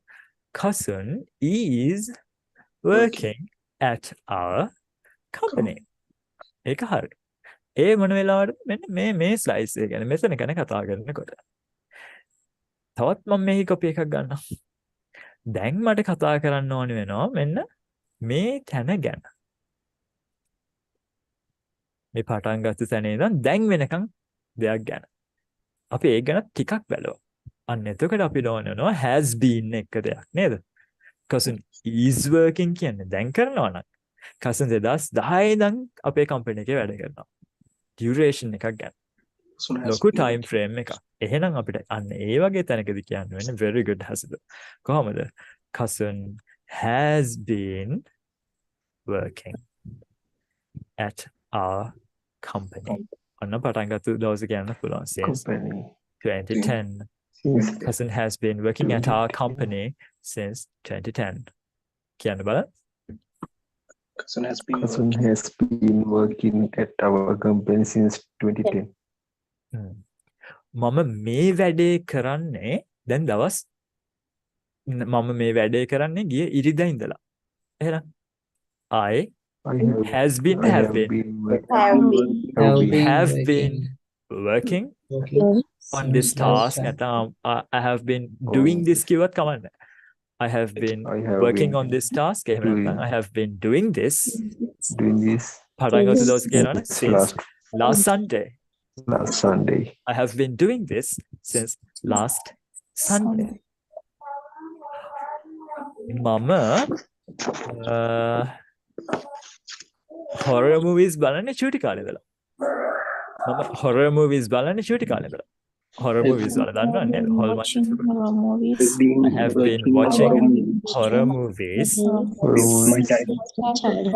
cousin is working at our company. ඒක හරි. ඒ මොන වෙලාවටද මෙන්න මේ ස්ලයිස් එක ගැන මෙතන ගැන කතා කරනකොට. තවත් මම මේ කොපි එකක් ගන්නවා. දැන් මට කතා කරන්න ඕනේ වෙනවා මෙන්න මේ තැන ගැන. මේ පටන් ගත්ත තැනේ ඉඳන් දැන් වෙනකන් දෙයක් ගැන. අපි ඒක ගැන ටිකක් බලමු. අන්න එතකොට අපි දන්නවා has been එක දෙයක් නේද? cousin is working කියන්නේ දැන් කරනවා නම් cousin 2010 ඉඳන් අපේ කම්පැනි එකේ වැඩ කරනවා. duration එකක් ගන්න. ලොකු time frame එකක්. එහෙනම් අපිට අන්න ඒ වගේ තැනකදී කියන්න වෙන්නේ very good හසිත. කොහොමද? cousin has been working at our company. අන්න පටන් ගත්ත දවස කියන්න පුළුවන්. since
company
2010.
since
cousin has been working at our company since 2010. කියන්න බලන්න.
cousin has been working at our company since 2010.
මම මේ වැඩේ කරන්නේ දැන් දවස් මම මේ වැඩේ කරන්නේ ගිය ඉරිදා ඉඳලා. එහෙනම් I has been have been working on this task නැත්නම් I have been doing this කිව්වත් කමක් නැහැ. I have been working on this task. එහෙම නැත්නම් I have been doing this පටන් ගත්ත දවස් කියනවනේ since last Sunday. I have been doing this since last Sunday. මම horror movies බලන්නේ චූටි කාලේ ඉඳලා. මම horror movies බලන්නේ චූටි කාලේ ඉඳලා. horror movies වල දන්නවද නේද?
Watching horror movies.
I have been watching horror movies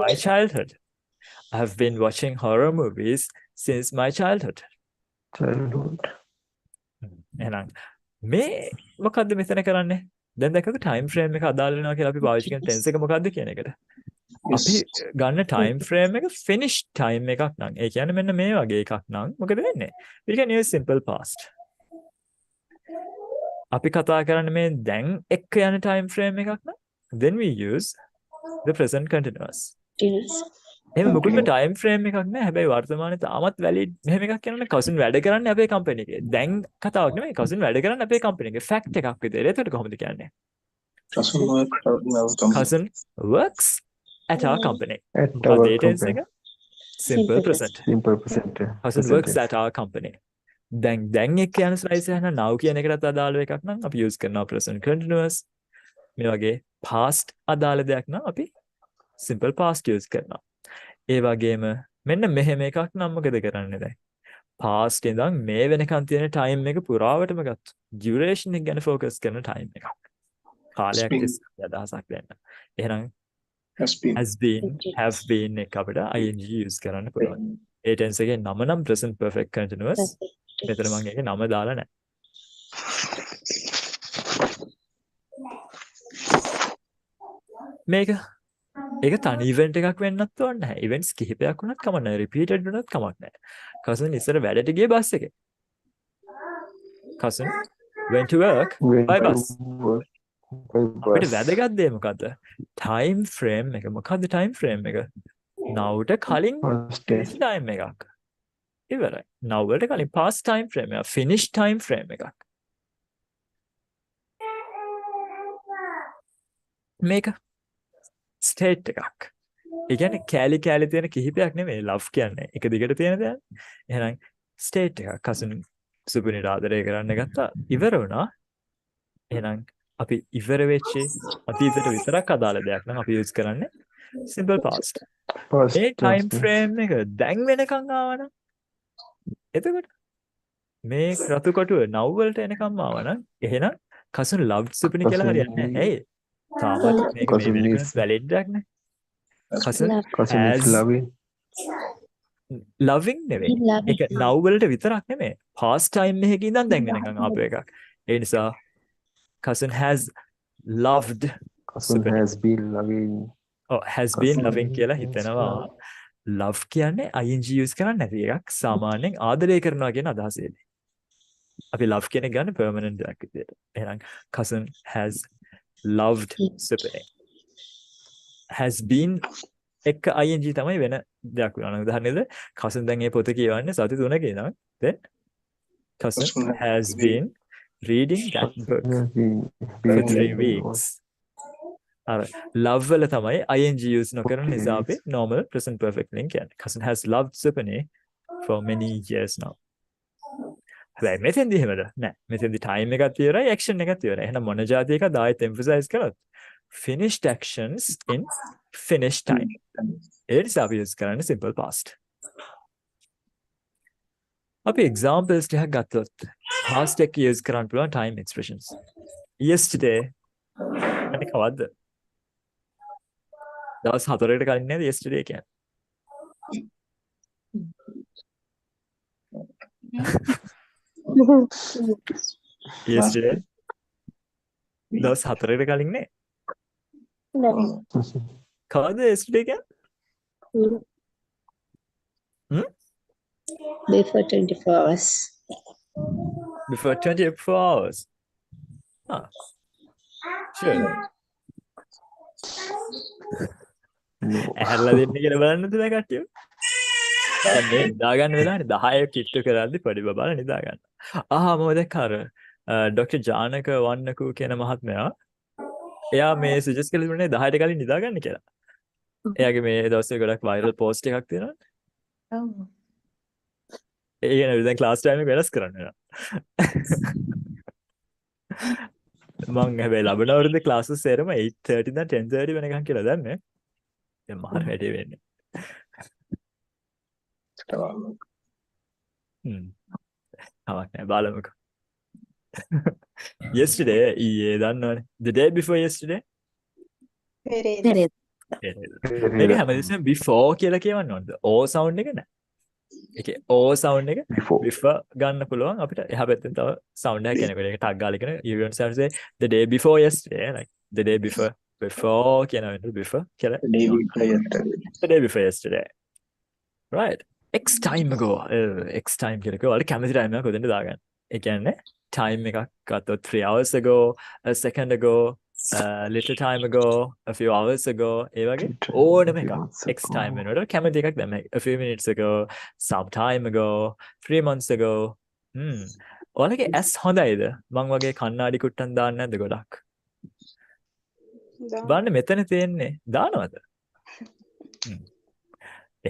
my childhood. I have been watching horror movies since my childhood. එහෙනම් මේ මොකද්ද මෙතන කරන්නේ? දැන් දැක්කද time frame එක අදාළ වෙනවා කියලා අපි පාවිච්චි කරන tense එක මොකද්ද කියන එකට. අපි ගන්න time frame එක finish time එකක් නම් ඒ කියන්නේ මෙන්න මේ වගේ එකක් නම් මොකද වෙන්නේ? We can use simple past. අපි කතා කරන්නේ මේ දැන් එක්ක යන time frame එකක් නම් then we use the present continuous.
Yes.
එහෙනම් මොකද time frame එකක් නෑ. හැබැයි වර්තමානයේ තාමත් valid මෙහෙම එකක් කියනවනේ cousin වැඩ කරන්නේ අපේ company එකේ. දැන් කතාවක් නෙමෙයි cousin වැඩ කරන්නේ අපේ company එකේ. fact එකක් විදියට. ඒකට කොහොමද කියන්නේ? cousin works at our company. Simple present. cousin works at our company. දැන් එක්ක යන slice එක now කියන එකටත් අදාළ එකක් නම් අපි use කරනවා present continuous. මේ වගේ past අදාළ දෙයක් නම් අපි simple past use කරනවා. ඒ වගේම මෙන්න මෙහෙම එකක් නම් මොකද කරන්නේ දැන්? past ඉඳන් මේ වෙනකන් තියෙන time එක පුරාවටම ගත්ත. duration එක ගැන focus කරන time එකක්. කාලයක් තිස්සේ අදහසක් දෙන්න. එහෙනම් has been have been එක අපිට ing use කරන්න පුළුවන්. ඒ tense එකේ නම නම් present perfect continuous. මෙතන මම ඒකේ නම දාලා නැහැ. මේක ඒක තනි event එකක් වෙන්නත් ඕනේ නැහැ. events කිහිපයක් වුණත් කමක් නැහැ. repeated වුණත් කමක් නැහැ. cousin ඉස්සර වැඩට ගියේ බස් එකේ. cousin went to work by bus. අපිට වැදගත් දේ මොකද්ද? time frame එක. මොකද්ද time frame එක? nowට කලින් time එකක්. ඉවරයි. now වලට කලින් past time frame එක. finish time frame එකක්. මේක state එකක්. ඒ කියන්නේ කැලි තියෙන කිහිපයක් නෙමෙයි love කියන්නේ. එක දිගට තියෙන දෙයක්. එහෙනම් state එකක්. cousin සුපිරිට ආදරය කරන්න ගත්තා. ඉවර වුණා. එහෙනම් අපි ඉවර වෙච්ච අතීතයට විතරක් අදාළ දෙයක් නම් අපි use කරන්නේ simple past. මේ time frame එක දැන් වෙනකන් ආවනම් එතකොට මේ රතු කොටුව now වලට එනකම් ආවනම් එහෙනම් cousin loved සුපිරි කියලා හරියන්නේ නැහැ. ඇයි? තාමත් මේක මේ වෙනකන් valid එකක් නේ. cousin is loving නෙවෙයි. ඒක now වලට විතරක් නෙමෙයි. past time එකකින් ඉඳන් දැන් වෙනකන් ආපු එකක්. ඒ නිසා cousin has loved
has been loving
has been loving කියලා හිතනවා. love කියන්නේ ing use කරන්නේ නැති එකක්. සාමාන්‍යයෙන් ආදරය කරනවා කියන අදහසේදී. අපි love කියන එක ගන්න permanent දෙයක් විදියට. එහෙනම් cousin has loved Supane. Has been එක ing තමයි වෙන දෙයක් වෙනවා. උදාහරණෙද cousin දැන් මේ පොත කියවන්නේ සති 3 කියනවා. Then cousin has been reading that book for 3 weeks. අර love වල තමයි ing use නොකරන නිසා අපි normal present perfect වෙන් කියන්නේ. Cousin has loved Supane for many years now. හැබැයි මෙතෙන්දි එහෙමද? නෑ. මෙතෙන්දි time එකක් තියරයි action එකක් තියරයි. එහෙනම් මොන જાති එකක්ද ආයෙත් emphasize කරොත් finished actions in finished time. ඒ නිසා අපි use කරන්නේ simple past. අපි examples ටිකක් ගත්තොත් past එක use කරන්න පුළුවන් time expressions. Yesterday අනේ කවද්ද? දවස් 4කට කලින් නේද yesterday කියන්නේ? yesterday දවස් 4කට කලින් නේ? කවද්ද yesterday කියන්නේ?
Before 24 hours.
Before 24 hours. Ah. Sure. ඇහැරලා දෙන්න කියලා බලන්නද මේ කට්ටිය? දැන් මේ නිදාගන්න වෙලාවනේ 10 කිට්ටු කරද්දි පොඩි බබාලා නිදා ගන්න. මම දැක්කා අර ඩොක්ටර් ජානක වන්නකු කියන මහත්මයා එයා මේ සජෙස්ට් කළේ දුන්නේ 10ට කලින් නිදා ගන්න කියලා. එයාගේ මේ දවස්වල ගොඩක් වයිරල් පෝස්ට් එකක් තියෙනවා.
Oh.
ඒ කියන්නේ දැන් ක්ලාස් ටයිම් එක වෙනස් කරන්න වෙනවා. මං හැබැයි ලබන අවුරුද්දේ ක්ලාසස් සේරම 8:30 ඉඳන් 10:30 වෙනකන් කියලා දන්නේ. දැන් මාර වැඩේ වෙන්නේ. අවක් නෑ බලමුකෝ. Yesterday ඊයේ දන්නවනේ. The day before yesterday.
Pereda.
මේක හැමදෙස්සෙම before කියලා කියවන්න ඕනද? O sound එක නෑ. ඒකේ O sound එක before ගන්න පුළුවන් අපිට එහා පැත්තෙන් තව sound එකක් එනකොට ඒක ටග් ගාලා කියන you want to say the day before yesterday like the day before කියන before කියලා the day before yesterday right x time ago x time කියලා කිව්වල කැමති time එකක් උදෙන්ද දාගන්න. ඒ කියන්නේ time එකක් ගත්තොත් 3 hours ago, a second ago, a little time ago, a few hours ago ඒ වගේ ඕනම එකක් x time වෙනකොට කැමති එකක් දැම්ම. a few minutes ago, some time ago, 3 months ago. ඔයාලගේ S හොඳයිද? මං වගේ කණ්ණාඩි කුට්ටන් දාන්න නැද්ද ගොඩක්? බලන්න මෙතන තියෙන්නේ දානවද?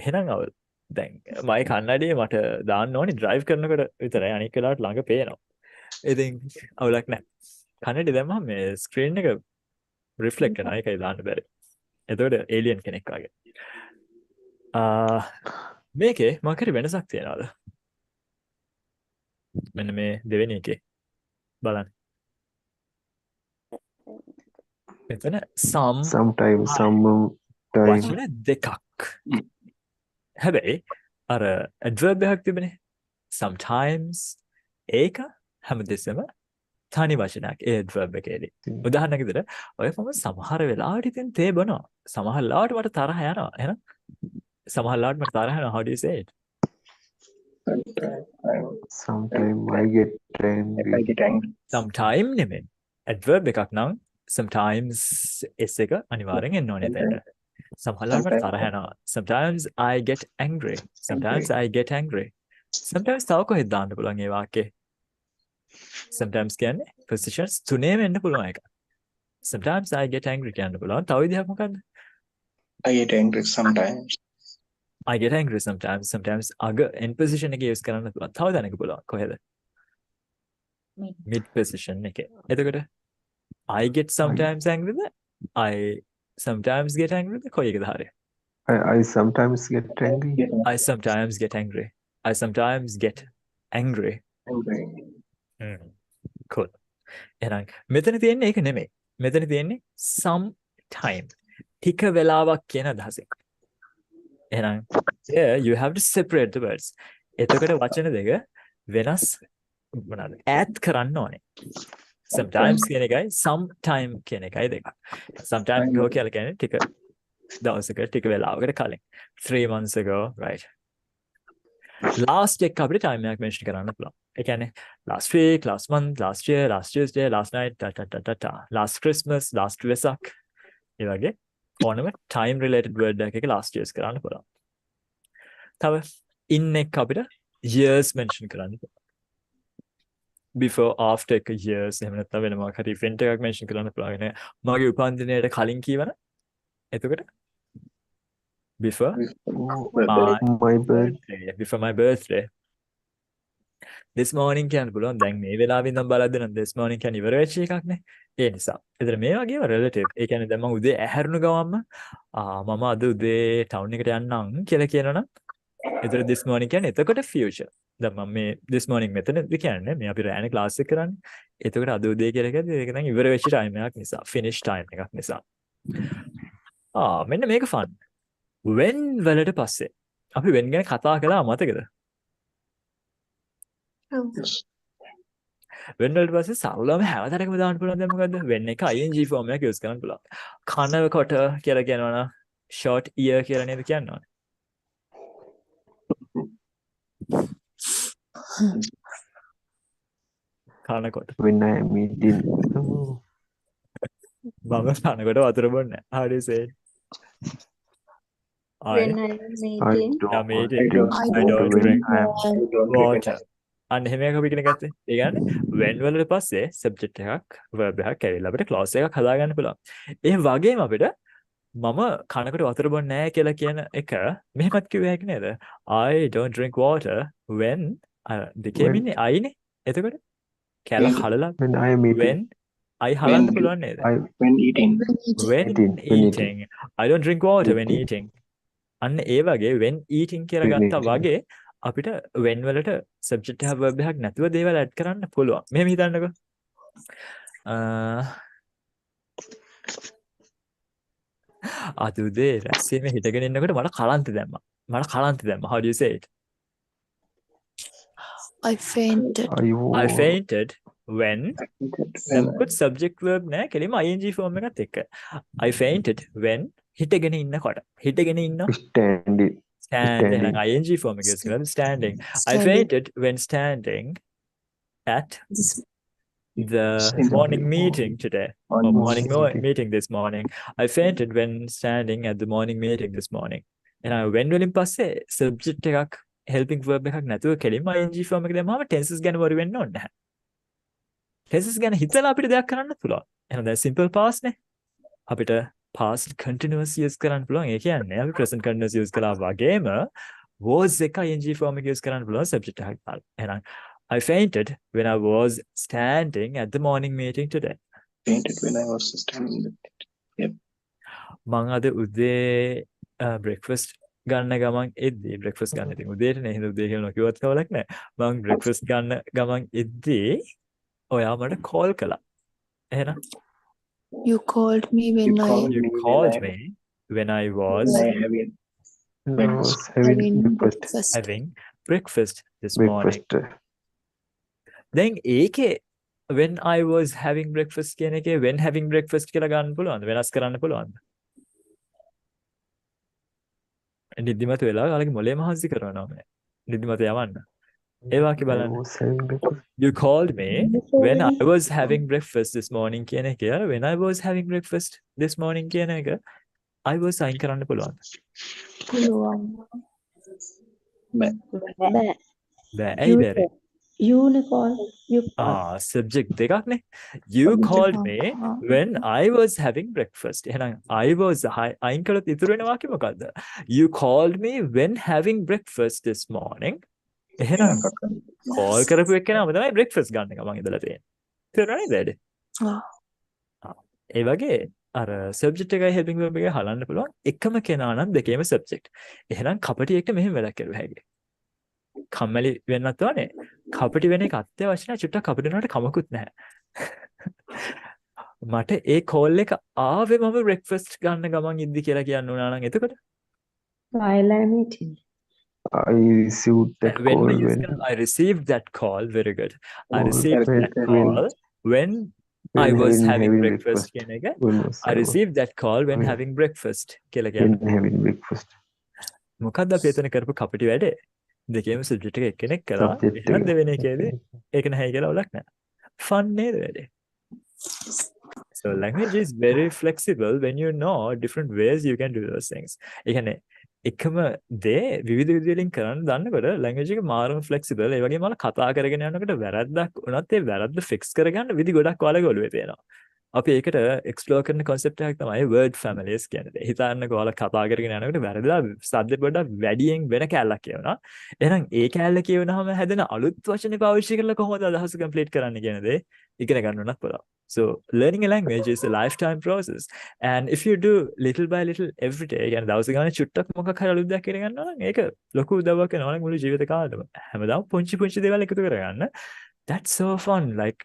එහෙනම් අවුල්. දැන් මයි කන්නඩියේ මට දාන්න ඕනේ drive කරනකොට විතරයි අනික වෙලාවට ළඟ පේනවා. ඉතින් අවුලක් නැහැ. කන්නඩිය දැම්මම මේ screen එක reflect කරනවා. ඒකයි දාන්න බැරි. එතකොට alien කෙනෙක් වගේ. මේකේ මොකක් හරි වෙනසක් තියනවාද? මෙන්න මේ දෙවෙනි එකේ බලන්න. මෙතන
sometimes
වචන දෙකක්. හැබැයි අර adverb එකක් තිබෙනේ. sometimes ඒක හැමදෙස්සම තනි වචනයක් ඒ adverb එකේදී. උදාහරණයක් විදිහට ඔය මම සමහර වෙලාවට ඉතින් තේ බොනවා. සමහර වෙලාවට මට තරහ යනවා. එහෙනම් සමහර වෙලාවට මට තරහ යනවා. How do you say it?
sometimes I get angry.
sometime නෙමෙයි. adverb එකක් නම් sometimes s එක අනිවාර්යෙන් එන්න ඕනේ එතනට. සමහර වෙලාවට මට තරහ යනවා. sometimes I get angry. sometimes I get angry. sometimes තව කොහෙද දාන්න පුළුවන් ඒ වාක්‍යේ? sometimes කියන්නේ positions තුනේම එන්න පුළුවන් එක. sometimes I get angry කියන්න පුළුවන්. තව විදිහක් මොකද්ද?
I get angry sometimes.
I get angry sometimes. sometimes අග end position එකේ use කරන්න පුළුවන්. තව දැනක පුළුවන්. කොහෙද? mid position එකේ. එතකොට I get sometimes angry the? I sometimes get angry ද? කොයි එකද හරිය?
I sometimes get angry.
I sometimes get angry. I sometimes get angry. Cool. එහෙනම් මෙතන තියෙන්නේ ඒක නෙමෙයි. මෙතන තියෙන්නේ some time. ටික වෙලාවක් කියන අදහසෙන්. එහෙනම් here you have to separate the words. එතකොට වචන දෙක වෙනස් මොනවාද? add කරන්න ඕනේ. sometimes කියන එකයි sometime කියන එකයි දෙක. sometimes go කියලා කියන්නේ ටික දවසකට ටික වෙලාවකට කලින්. 3 months ago, right? last එක අපිට time එකක් mention කරන්න පුළුවන්. ඒ කියන්නේ last week, last month, last year, last Tuesday, last night, last Christmas, last Vesak. ඒ වගේ ඕනම time related word එකක last years කරන්න පුළුවන්. තව in එක අපිට years mention කරන්න පුළුවන්. before after එක years එහෙම නැත්නම් වෙන මොකක් හරි event එකක් mention කරන්න පුළුවන්. මගේ උපන්දිනයට කලින් කියවන. එතකොට before
My bird.
before my birthday. this morning කියන්න පුළුවන්. දැන් මේ වෙලාවෙ ඉඳන් බලද්දී නම් this morning කියන්නේ ඉවර වෙච්ච එකක් නේ. ඒ නිසා. ඒතර මේ වගේම relative. ඒ කියන්නේ දැන් මම උදේ ඇහැරුණු ගමන්ම මම අද උදේ town එකට යන්නම් කියලා කියනවනම් ඒතර this morning කියන්නේ එතකොට future. දැන් මම මේ this morning මෙතනදී කියන්නේ මේ අපි රෑනේ class එක කරන්නේ. එතකොට අද උදේ කියලා කියන්නේ ඒක නම් ඉවර වෙච්ච time එකක් නිසා. finish time එකක් නිසා. මෙන්න මේක fun. when වලට පස්සේ අපි when ගැන කතා කළා මතකද? when වලට පස්සේ සරලවම හැමතැනකම දාන්න පුළුවන් දැන් මොකද්ද? when එක ing form එකක් use කරන්න පුළුවන්. කනකොට කියලා කියනවනම් short ear කියලා නේද කියන්නේ? කනකොට
When I am eating.
මම කනකොට වතුර බොන්නේ නැහැ. How do you say it?
When I am
I
eating.
don't.
I don't drink
Water.
water. අන්න එහෙම එකක් අපි ඉගෙන ගත්තේ. ඒ කියන්නේ when වලට පස්සේ subject එකක් verb එකක් ඇවිල්ලා අපිට clause එකක් හදාගන්න පුළුවන්. ඒ වගේම අපිට මම කනකට වතුර බොන්නේ නැහැ කියලා කියන එක මෙහෙමත් කිව්ව හැකි නේද? I don't drink water when දෙකේම ඉන්නේ I නේ. එතකොට කැල හලලා
When I am eating.
when I හලන්න පුළුවන් නේද?
When eating.
when
When
eating. I don't drink water when eating. අන්න ඒ වගේ when eating කියලා
When
ගත්තා
eating.
වගේ අපිට when වලට subject එක verb එකක් නැතුව දේවල් add කරන්න පුළුවන්. මෙහෙම හිතන්නකෝ. අද උදේ රැස්සීමේ හිටගෙන ඉන්නකොට මට කලන්ත දැම්මා. How do you say it?
I fainted.
I fainted when
When
put subject verb නෑ කෙලින්ම ing form එකත් එක්ක. I fainted when හිටගෙන ඉන්නකොට. හිටගෙන ඉන්නවා.
Standing.
stand
Standing.
එහෙනම් ing form එක use කරලා standing. I
Standing.
fainted when standing at
This-
the morning meeting today. Or morning meeting this morning. I fainted when standing at the morning meeting this morning. එහෙනම් when වලින් පස්සේ subject එකක් helping verb එකක් නැතුව කෙලින්ම ing form එක දැම්මම tenses ගැන worry වෙන්න ඕනේ නැහැ. tenses ගැන හිතලා අපිට දෙයක් කරන්න පුළුවන්. එහෙනම් දැන් simple past නේ. අපිට past continuous use කරන්න පුළුවන්. ඒ කියන්නේ අපි present continuous use කළා වගේම was එක ing form එක use කරන්න පුළුවන් subject එකක් දාලා. එහෙනම් I fainted when I was standing at the morning meeting today.
fainted when I was standing.
මං අද උදේ breakfast ගන්න ගමන් එද්දී breakfast ගන්න ඉතින් උදේට නේ හින්දා උදේ කියලා නොකියවත් කවලක් නැහැ. මං breakfast ගන්න ගමන් එද්දී ඔයා මට call කළා. එහෙනම්
You called me when
You
I
called
you
me
called
when
me when I was
I having
I was having breakfast.
breakfast.
having breakfast this morning.
Breakfast.
දැන් ඒකේ when I was having breakfast කියන එකේ when having breakfast කියලා ගන්න පුළුවන්ද? වෙනස් කරන්න පුළුවන්ද? නිදිමත වෙලා කාලෙක මොලේ මහන්සි කරනවා මම. නිදිමත යවන්න. ඒ වාක්‍ය
I
බලන්න.
was having breakfast.
You called me when I was having breakfast this morning කියන එක when I was having breakfast this morning කියන එක I was sign කරන්න පුළුවන්ද?
පුළුවන්.
Bye.
බෑ. ඇයි බැරි?
You call. You call.
subject දෙකක් නේ. You called me when I was having breakfast. එහෙනම් I was අයින් කළොත් ඉතුරු වෙන වාක්‍ය මොකද්ද? You called me when having breakfast this morning. එහෙනම් call කරපු එක්කෙනාම තමයි breakfast ගන්න එක මම ඉඳලා තියෙන්නේ. තේරුණා නේද? ඒ වගේ අර subject එකයි helping verb එකයි හලන්න පුළුවන් එකම කෙනා නම් දෙකේම subject. එහෙනම් කපටියෙක්ට මෙහෙම වැඩක් කරුවා හැකියි. කම්මැලි වෙන්නත් ඕනේ. කපටි වෙන එක අත්‍යවශ්‍ය නැහැ. චුට්ටක් කපටි වෙනවට කමකුත් නැහැ. මට ඒ call එක ආවේ මම breakfast ගන්න ගමන් ඉද්දි කියලා කියන්න උනා නම් එතකොට
While I'm eating.
I received that
when
call
we use
when
I received that call. Very good. I
Call
received
when-
that call when I was having breakfast කියන එක.
When was
I received that call when
when-
having breakfast කියලා
when
කියන්නේ.
having breakfast.
මොකද්ද අපි එතන කරපු කපටි වැඩේ? දෙකේම සබ්ජෙක්ට් එක එක්කෙනෙක් කළා.
Subject
එහෙනම්
එක.
දෙවෙනි එකේදී ඒක නැහැ කියලා ඔලක් නැහැ. Fun නේද වැඩේ? So language is very flexible when you know different ways you can do those things. ඒ කියන්නේ එකම දේ විවිධ විදිහකින් කරන්න දන්නකොට language එක මාරම flexible. ඒ වගේම ඔයාලා කතා කරගෙන යනකොට වැරද්දක් වුණත් ඒ වැරද්ද fix කරගන්න විදි ගොඩක් ඔයාලගේ ඔළුවේ තියෙනවා. අපි ඒකට explore කරන concept එකක් තමයි word families කියන්නේ. හිතන්නකෝ ඔයාලා කතා කරගෙන යනකොට වැරදිලා සද්ද පොඩ්ඩක් වැඩියෙන් වෙන කැලලක් කියවනවා. එහෙනම් ඒ කැලල කියවනහම හැදෙන අලුත් වචන පාවිච්චි කරලා කොහොමද අදහස complete කරන්න කියන දේ ඉගෙන ගන්න උනත් පුළුවන්. So learning a language is a lifetime process. And if you do little by little every day, يعني දවස් ගානේ චුට්ටක් මොකක් හරි අලුත් දෙයක් ඉගෙන ගන්නවා නම් ඒක ලොකු උදව්වක් වෙනවා මුළු ජීවිත කාලෙම. හැමදාම පුංචි දේවල් එකතු කරගන්න. That's so fun. Like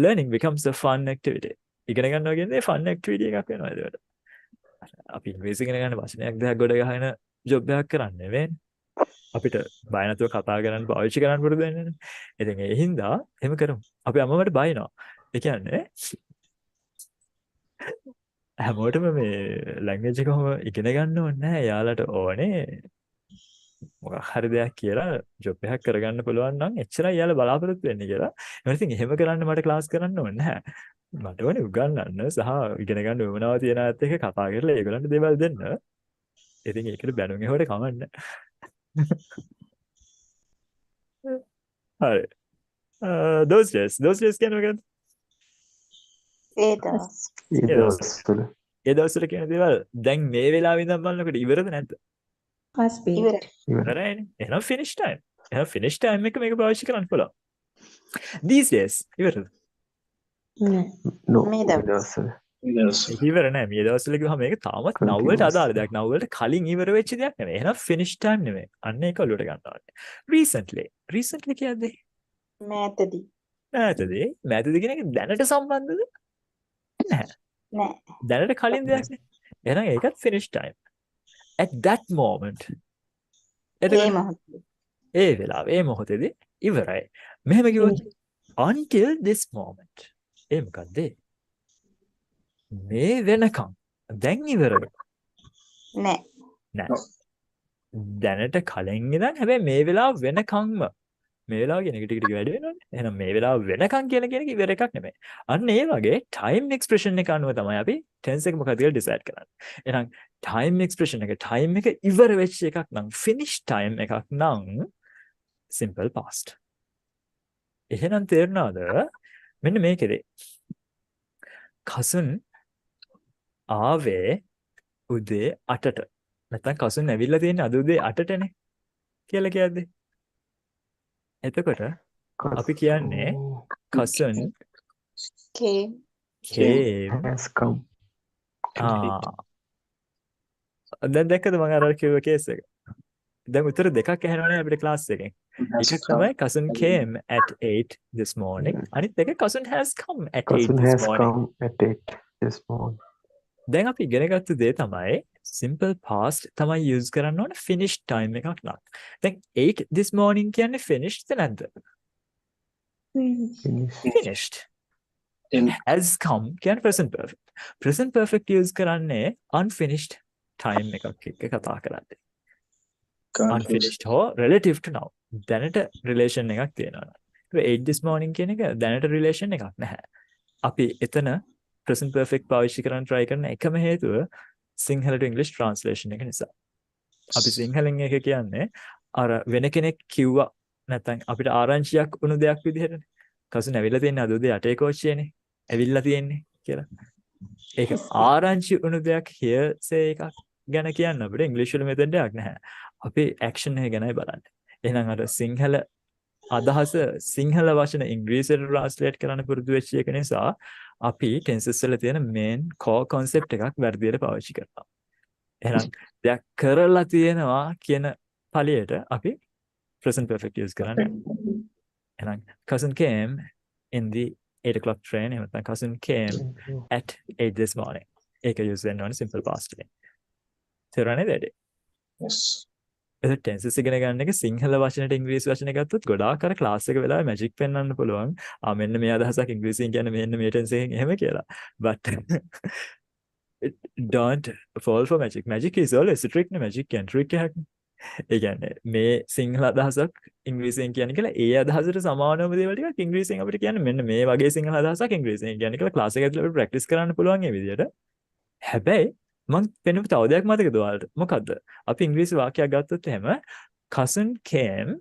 learning becomes a fun activity. ඉගෙන ගන්නවා කියන්නේ fun activity එකක් වෙනවා ඒකට. අපි ඉංග්‍රීසි ඉගෙන ගන්න වචනයක් දෙකක් ගොඩ ගහන ජොබ් එකක් කරන්නේ නෙවෙයි. අපිට බය නැතුව කතා කරන්න පාවිච්චි කරන්න පුරුදු වෙන්න. ඉතින් ඒ හින්දා එහෙම කරමු. අපි අම්මවට බයිනවා. ඒ කියන්නේ හැමෝටම මේ ලැන්ග්වේජ් එක කොහොම ඉගෙන ගන්න ඕනේ නැහැ. යාලට ඕනේ මොකක් හරි දෙයක් කියලා ජොබ් එකක් කරගන්න පුළුවන් නම් එච්චරයි යාලා බලාපොරොත්තු වෙන්නේ කියලා. එහෙනම් ඉතින් එහෙම කරන්න මට ක්ලාස් කරන්න ඕනේ නැහැ. මට ඕනේ උගන්වන්න සහ ඉගෙන ගන්න උවමනාව තියන අයත් එක්ක කතා කරලා ඒගොල්ලන්ට දේවල් දෙන්න. ඉතින් ඒකට බැනුම් එහෙවට කමන්න. හරි. those days කියන්නේ මොකක්ද?
ඒ දවස්.
ඒ දවස්වල.
ඒ දවස්වල කියන දේවල් දැන් මේ වෙලාවේ ඉඳන් බලනකොට ඉවරද නැද්ද?
Past beat.
ඉවරයි.
ඉවරයිනේ. එහෙනම් finish time. එහෙනම් finish time එක මේක පාවිච්චි කරන්න පුළුවන්. these days ඉවරද?
නෑ.
No.
මේ
ඒ
දවස්.
දවස්වල.
ඒක ඉවර නෑ. මේ දවස්වල කිව්වම මේක තාමත් now වලට අදාළ දෙයක්. now වලට කලින් ඉවර වෙච්ච දෙයක් නෙමෙයි. එහෙනම් finish time නෙමෙයි. අන්න ඒක ඔලුවට ගන්න ඕනේ. recently කියන්නේ
මෑතදී.
මෑතදී කියන එක දැනට සම්බන්ධද? නැහැ.
නෑ.
දැනට කලින් දෙයක් නේ. එහෙනම් ඒකත් finish time. at that moment.
ඒ
එතකොට
මොහොතේ.
ඒ වෙලාවේ ඒ මොහොතේදී ඉවරයි. මෙහෙම කිව්වොත් until this moment. ඒ මොකද්ද? මේ වෙනකම් දැන් ඉවරද?
නෑ.
නෑ. දැනට කලින් ඉඳන් හැබැයි මේ වෙලාව වෙනකම්ම මේ වෙලාව කියන එක ටික ටික වැඩි වෙනවනේ. එහෙනම් මේ වෙලාව වෙනකම් කියන එක ඉවර එකක් නෙමෙයි. අන්න ඒ වගේ time expression එක අනුව තමයි අපි tense එක මොකක්ද කියලා decide කරන්නේ. එහෙනම් time expression එක time එක ඉවර වෙච්ච එකක් නම් finish time එකක් නම් simple past. එහෙනම් තේරුණාද? මෙන්න මේකේදී කසුන් ආවේ උදේ 8ට. නැත්නම් කසුන් ඇවිල්ලා තියෙන්නේ අද උදේ 8ටනේ කියලා කියද්දි. එතකොට අපි කියන්නේ cousin
came.
came
has come.
දැන් දැක්කද මම අර කිව්ව කේස් එක? දැන් උත්තර දෙකක් ඇහෙනවනේ අපිට ක්ලාස් එකෙන්. එකක් තමයි cousin came at 8 this morning. අනිත් එක cousin has come at 8
Cousin
this
has
morning.
come at 8 this morning.
දැන් අපි ඉගෙන ගත්ත දේ තමයි simple past තමයි use කරන්න ඕනේ finish time එකක් නම්. දැන් 8 this morning කියන්නේ finished නැද්ද? Finished. Has come කියන්නේ present perfect. Present perfect use කරන්නේ unfinished time එකක් එක්ක කතා කරන්නේ. Unfinished හෝ relative to now. දැනට relation එකක් තියෙනවා. ඒ 8 this morning කියන එක දැනට relation එකක් නැහැ. අපි එතන present perfect පාවිච්චි කරන්න try කරන එකම හේතුව සිංහල to English translation එක නිසා. අපි සිංහලෙන් එක කියන්නේ අර වෙන කෙනෙක් කිව්වා නැත්නම් අපිට ආරංචියක් වුණු දෙයක් විදිහටනේ. කසුන් ඇවිල්ලා තියෙන්නේ අද උදේ 8 කෝච්චියේනේ. ඇවිල්ලා තියෙන්නේ කියලා. ඒක ආරංචි වුණු දෙයක් hearsay එකක් ගැන කියන්න අපිට ඉංග්‍රීසි වල මෙතෙන්ට දෙයක් නැහැ. අපි action එක ගැනයි බලන්නේ. එහෙනම් අර සිංහල අදහස සිංහල වචන ඉංග්‍රීසියට translate කරන්න පුරුදු වෙච්ච එක නිසා අපි tenses වල තියෙන main core concept එකක් වැඩියට පාවිච්චි කරනවා. එහෙනම් දෙයක් කරලා තියෙනවා කියන පළියට අපි present perfect use කරන්නේ. එහෙනම් cousin came in the 8 o'clock train. එහෙනම් cousin came at 8 this morning. ඒක use වෙන්න ඕනේ simple past එකෙන්. තේරුණානේ දෙඩේ?
Yes.
ඒක tenses ඉගෙන ගන්න එක සිංහල වචනට ඉංග්‍රීසි වචන ගත්තොත් ගොඩාක් අර ක්ලාස් එක වෙලාවේ මැජික් පෙන්වන්න පුළුවන්. මෙන්න මේ අදහසක් ඉංග්‍රීසියෙන් කියන්නේ මෙන්න මේ tense එකෙන් එහෙම කියලා. But don't fall for magic. Magic is always a trick නේ magic කියන්නේ trick එකක්. ඒ කියන්නේ මේ සිංහල අදහසක් ඉංග්‍රීසියෙන් කියන්නේ කියලා ඒ අදහසට සමානම දේවල් ටිකක් ඉංග්‍රීසියෙන් අපිට කියන්න මෙන්න මේ වගේ සිංහල අදහසක් ඉංග්‍රීසියෙන් කියන්නේ කියලා ක්ලාස් එක ඇතුළේ අපිට ප්‍රැක්ටිස් කරන්න පුළුවන් මේ විදිහට. හැබැයි මම පෙන්වපු තව දෙයක් මතකද ඔයාලට? මොකද්ද? අපි ඉංග්‍රීසි වාක්‍යයක් ගත්තොත් එහෙම cousin came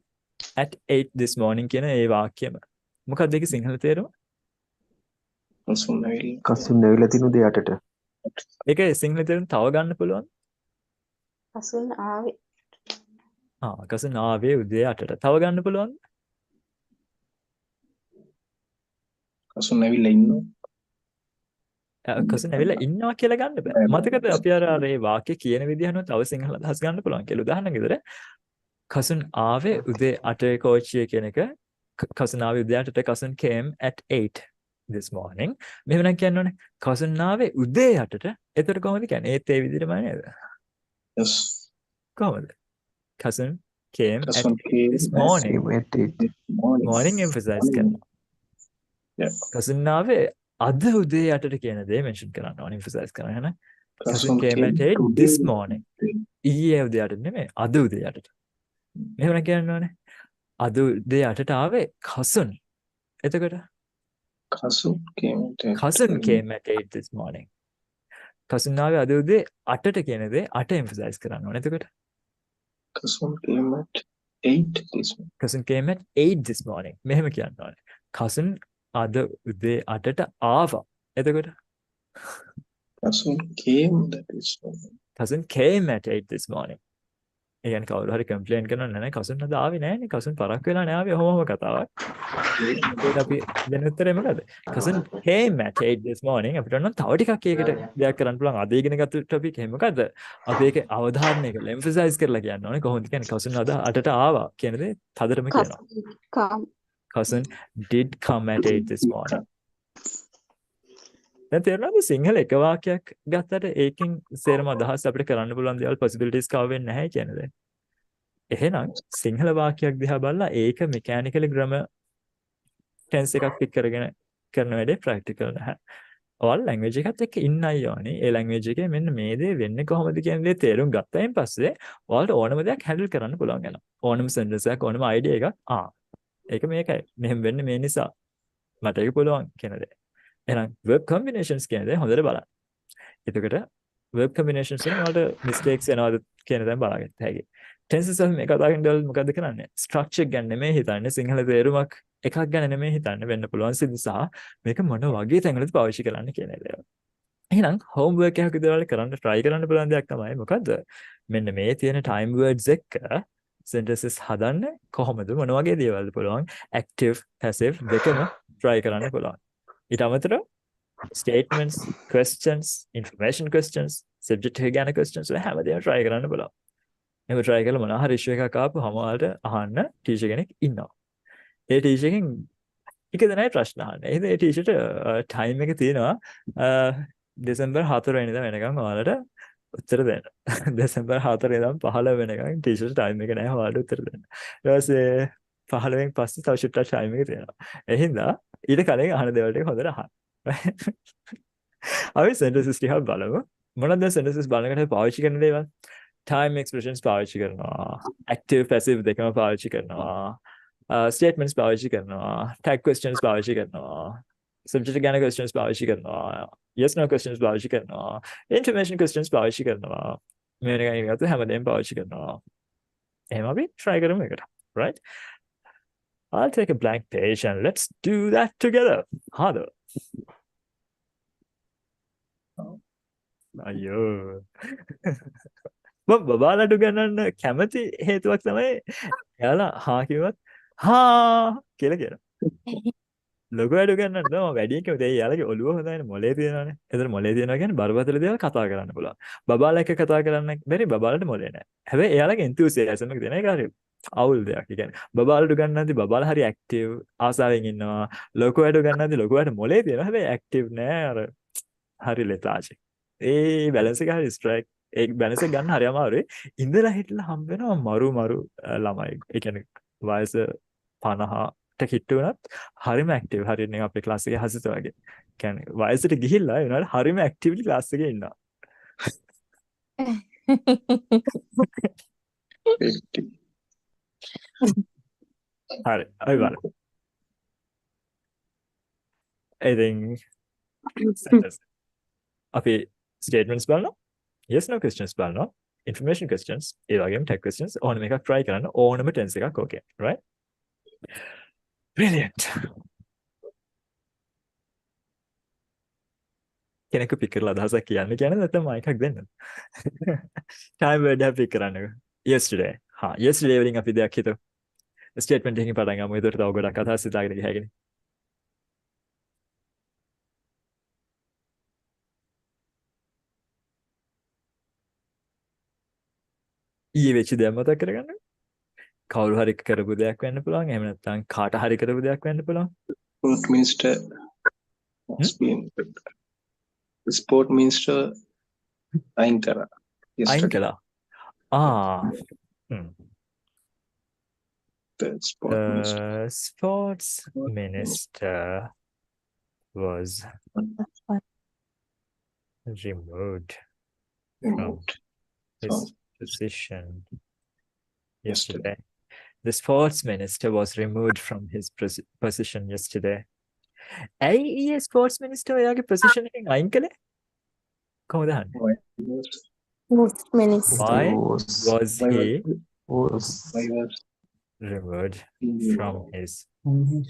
at 8 this morning කියන ඒ වාක්‍යම. මොකක්ද ඒකේ සිංහල තේරුම?
කසුන් ඇවිල්ලා
කසුන් ඇවිල්ලා තිනු දෙයටට.
ඒකේ සිංහල තේරුම තව ගන්න පුළුවන්?
කසුන් ආවේ.
cousin ආවේ උදේ 8ට. තව ගන්න පුළුවන්?
කසුන් ඇවිල්ලා ඉන්නවා.
cousin ඇවිල්ලා ඉන්නවා කියලා ගන්න බෑ. මතකද අපි අර ඒ වාක්‍ය කියන විදිහ අනුව තව සිංහල අදහස් ගන්න පුළුවන් කියලා. උදාහරණයක් විදිහට cousin ආවේ උදේ 8 කෝච්චිය කියන එක cousin ආවේ උදේ 8ට cousin came at 8 this morning. මෙහෙම නම් කියන්න ඕනේ cousin ආවේ උදේ 8ට. එතකොට කොහොමද කියන්නේ? ඒත් ඒ විදිහටම නේද?
Yes.
කොහොමද? cousin came at
Cousin came
this morning.
morning.
morning emphasize කරනවා.
Yeah.
cousin ආවේ අද උදේ 8ට කියන දේ mention කරන්න ඕනේ emphasize කරන්න හන. cousin came at 8 this morning. ඊයේ උදේ 8ට නෙමෙයි අද උදේ 8ට. මෙහෙම නම් කියන්න ඕනේ. අද උදේ 8ට ආවේ cousin. එතකොට
cousin came
at 8 this morning. cousin ආවේ අද උදේ 8ට කියන දේ 8 emphasize කරන්න ඕනේ. එතකොට
cousin came at 8 this morning.
cousin came at 8 this morning. මෙහෙම කියන්න ඕනේ. cousin අද උදේ 8ට ආවා. එතකොට
cousin came that is morning.
cousin came at 8 this morning. ඒ කියන්නේ කවුරු හරි කම්ප්ලේන් කරනවා නෑ cousin අද ආවේ නෑනේ. cousin පරක් වෙලා නෑ ආවේ. ඔහොමම කතාවක්. ඒකට අපි දෙන උත්තරේ මොකද? cousin came at 8 this morning. අපිට නම් තව ටිකක් ඒකට දෙයක් කරන්න පුළුවන්. අද ඉගෙන ගත්ත ටොපික් එක මොකද්ද? අපි ඒක අවධාරණය කරලා emphasize කරලා කියන්න ඕනේ. කොහොමද කියන්නේ cousin අද 8ට ආවා කියන දේ තදටම කියනවා.
Come.
cousin did come at 8 this morning. දැන් තේරෙනවද සිංහල එක වාක්‍යයක් ගත්තට ඒකෙන් සේරම අදහස් අපිට කරන්න පුළුවන් දේවල් possibilities කව වෙන්නේ නැහැ කියන දේ. එහෙනම් සිංහල වාක්‍යයක් දිහා බලලා ඒක mechanically grammar tense එකක් පික් කරගෙන කරන වැඩේ practical නැහැ. ඔයාලා language එකත් එක්ක ඉන්නයි ඕනේ. ඒ language එකේ මෙන්න මේ දේ වෙන්නේ කොහොමද කියන දේ තේරුම් ගත්තයින් පස්සේ ඔයාලට ඕනම දෙයක් handle කරන්න පුළුවන් වෙනවා. ඕනම sentence එකක් ඕනම idea එකක් ඒක මේකයි. මෙහෙම වෙන්නේ මේ නිසා. මට ඒක පුළුවන් කියන දේ. එහෙනම් verb combinations කියන දේ හොඳට බලන්න. එතකොට verb combinations වලින් ඔයාලට mistakes වෙනවද කියන දේ බලාගන්න හැකියි. tenses වලින් මේ කතා කරන දේවල් මොකද්ද කරන්නේ? structure ගැන නෙමෙයි හිතන්නේ. සිංහල තේරුමක් එකක් ගැන නෙමෙයි හිතන්නේ. වෙන්න පුළුවන් සිද්ධ සහ මේක මොන වගේ තැන්වලද පාවිච්චි කරන්න කියන දේ. එහෙනම් homework එකක් විදිහට කරන්න try කරන්න පුළුවන් දෙයක් තමයි මොකද්ද? මෙන්න මේ තියෙන time words එක sentences හදන්න කොහොමද මොන වගේ දේවල්ද පුළුවන් active passive දෙකම try කරන්න පුළුවන්. ඊට අමතරව statements, questions, information questions, subject එක ගැන questions වල හැමදේම try කරන්න පුළුවන්. එහෙම try කරලා මොනවා හරි issue එකක් ආපුවම ඔයාලට අහන්න teacher කෙනෙක් ඉන්නවා. ඒ teacher එකෙන් එක දෙනයි ප්‍රශ්න අහන්න. එහෙනම් ඒ teacherට time එක තියෙනවා දෙසැම්බර් 4 වෙනිදා වෙනකන් ඔයාලට උත්තර දෙන්න. දෙසැම්බර් 4 ඉඳන් 15 වෙනකන් ටීචර්ස් ටයිම් එක නැහැ ඔයාලට උත්තර දෙන්න. ඊට පස්සේ 15න් පස්සේ තව ෂුට්ටක් ටයිම් එක තියෙනවා. එහෙනම් ඊට කලින් අහන දේවල් ටික හොඳට අහන්න. අපි sentences ටික බලමු. මොනවද sentences බලනකොට පාවිච්චි කරන දේවල්? time expressions පාවිච්චි කරනවා. active passive දෙකම පාවිච්චි කරනවා. statements පාවිච්චි කරනවා. tag questions පාවිච්චි කරනවා. subject ගැන questions පාවිච්චි කරනවා. yes no questions පාවිච්චි කරනවා. information questions පාවිච්චි කරනවා. මේ නිකන් ඉන්නත් හැමදේම පාවිච්චි කරනවා. එහෙනම් අපි try කරමු එකට. right? I'll take a blank page and let's do that together. Harder. අයියෝ. මම බබාලට ගන්නන්න කැමති හේතුවක් තමයි එයාලා හා කිව්වත් හා කියලා කියනවා. ලොකු වැඩ ගන්නන්න නෝ වැඩියෙන් කිව්වොත් ඒ යාළගේ ඔළුව හොඳයිනේ මොලේ තියෙනවානේ. ඒතර මොලේ තියෙනවා කියන්නේ බරපතල දේවල් කතා කරන්න පුළුවන්. බබාලා එක්ක කතා කරන්න බැරි බබාලට මොලේ නැහැ. හැබැයි එයාලගේ enthusiasm එක තියෙන එක හරි අවුල් දෙයක්. ඒ කියන්නේ බබාලට ගන්නන්දි බබාලා හරි ඇක්ටිව් ආසාවෙන් ඉන්නවා. ලොකු වැඩ ගන්නන්දි ලොකු වැඩ මොලේ තියෙනවා. හැබැයි ඇක්ටිව් නෑ අර හරි ලෙතාජික්. ඒ බැලන්ස් එක හරි ස්ට්‍රයික් ඒ බැලන්ස් එක ගන්න හරි අමාරුයි. ඉඳලා හිටලා හම්බ වෙනවා මරු ළමයි. ඒ කියන්නේ වයස 50ට කිට්ටු වුණත් හරිම ඇක්ටිව්. හරියට නිකන් අපේ ක්ලාස් එකේ හසිත වගේ. කියන්නේ වයසට ගිහිල්ලා ඒ වුණාට හරිම ඇක්ටිව්ලි ක්ලාස් එකේ ඉන්නවා.
50.
හරි. ඔය බලන්න. ඉතින් අපි statements බලනවා. Yes no questions බලනවා. Information questions, ඒ වගේම tag questions ඕනම එකක් try කරන්න ඕනම tense එකක් okay, right? Brilliant. කෙනෙකු pick කරලා අදහසක් කියන්න නැත්නම් මම එකක් දෙන්න. time word එක pick කරන්න. Yesterday. yesterday වලින් අපි දෙයක් හිතුව. statement එකකින් පටන් ගමු. ඒකට තව ගොඩක් අදහස් හිතාගෙන ගියාගෙන. ඊයේ වෙච්ච දේ මතක් කරගන්න. කවුරු හරි කරපු දෙයක් වෙන්න පුළුවන්. එහෙම නැත්නම් කාට හරි කරපු දෙයක් වෙන්න පුළුවන්.
Sport minister has been sport minister අයින් කරා.
අයින්
Yesterday,
කළා.
the sport minister
The sports minister was removed from
removed
his
from
position yesterday. The sports minister was removed from his position yesterday. ඇයි ඊයේ sports minister ඔයාගේ position එකෙන් අයින් කළේ? කොහොමද අහන්නේ?
Most minister.
Why was he
was
removed from his
his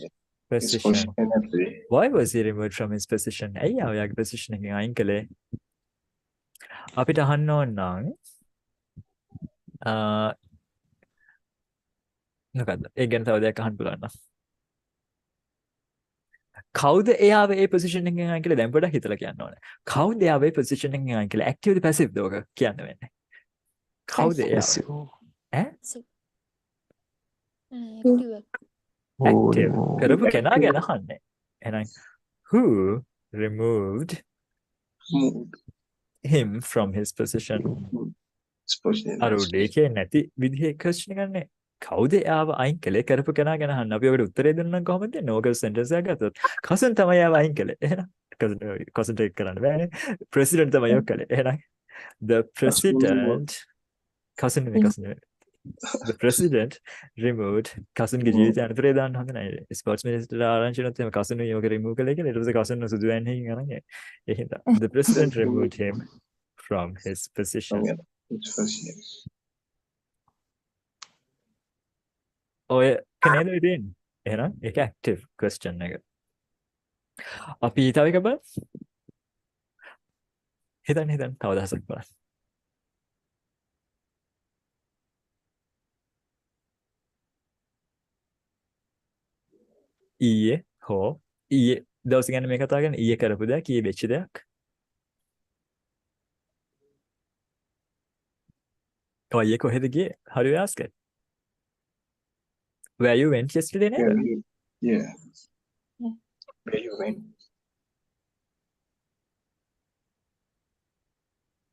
position?
position at the
Why was he removed from his position? ඇයි ඔයාගේ position එකෙන් අයින් කළේ? අපිට අහන්න ඕන නම් මොකද්ද? ඒ ගැන තව දෙයක් අහන්න පුළුවන් නම්. කවුද එයාව ඒ position එකෙන් අයින් කළේ? දැන් පොඩ්ඩක් හිතලා කියන්න ඕනේ. කවුද එයාව ඒ position එකෙන් අයින් කළේ? active ද passive ද ඔක කියන්න වෙන්නේ. කවුද එයාව? active කරපු කෙනා ගැන අහන්නේ. එහෙනම් who removed
moved
him from his position?
his position
අර උඩේ කියන්නේ නැති විදිහේ question එකක් නේ. කවුද එයාව අයින් කළේ? කරපු කෙනා ගැන අහන්න. අපි ඔකට උත්තරේ දෙන්න නම් කොහොමද දෙන්නේ? ඕක sentence එකක් ගත්තොත් කසන් තමයි එයාව අයින් කළේ. එහෙනම් concentrate කරන්න බෑනේ. president තමයි ඔක් කළේ. එහෙනම් the president කසන් නෙමෙයි. The president removed කසන්ගේ ජීවිතය අනතුරේ දාන්න හොඳ නැහැ. sports minister ආරංචි වුණත් එහෙම කසන් යෝග remove කළේ කියලා ඊට පස්සේ කසන් සුදු වෙන්නේ අරන් ඒ හින්දා the president removed him from his position.
his position.
ඔය කනේද වෙන්නේ? එහෙනම් ඒක active question එක. අපි තව එක බලමු. හිතන්න තව දහසක් බලන්න. ඊයේ දවස් ගැන මේ කතා කරන්නේ ඊයේ කරපු දෙයක් ඊයේ වෙච්ච දෙයක්. ඔය කොහෙද ගියේ? How do you ask it? Where you went yesterday
Yeah,
නේද?
yeah.
Yeah.
Where you went?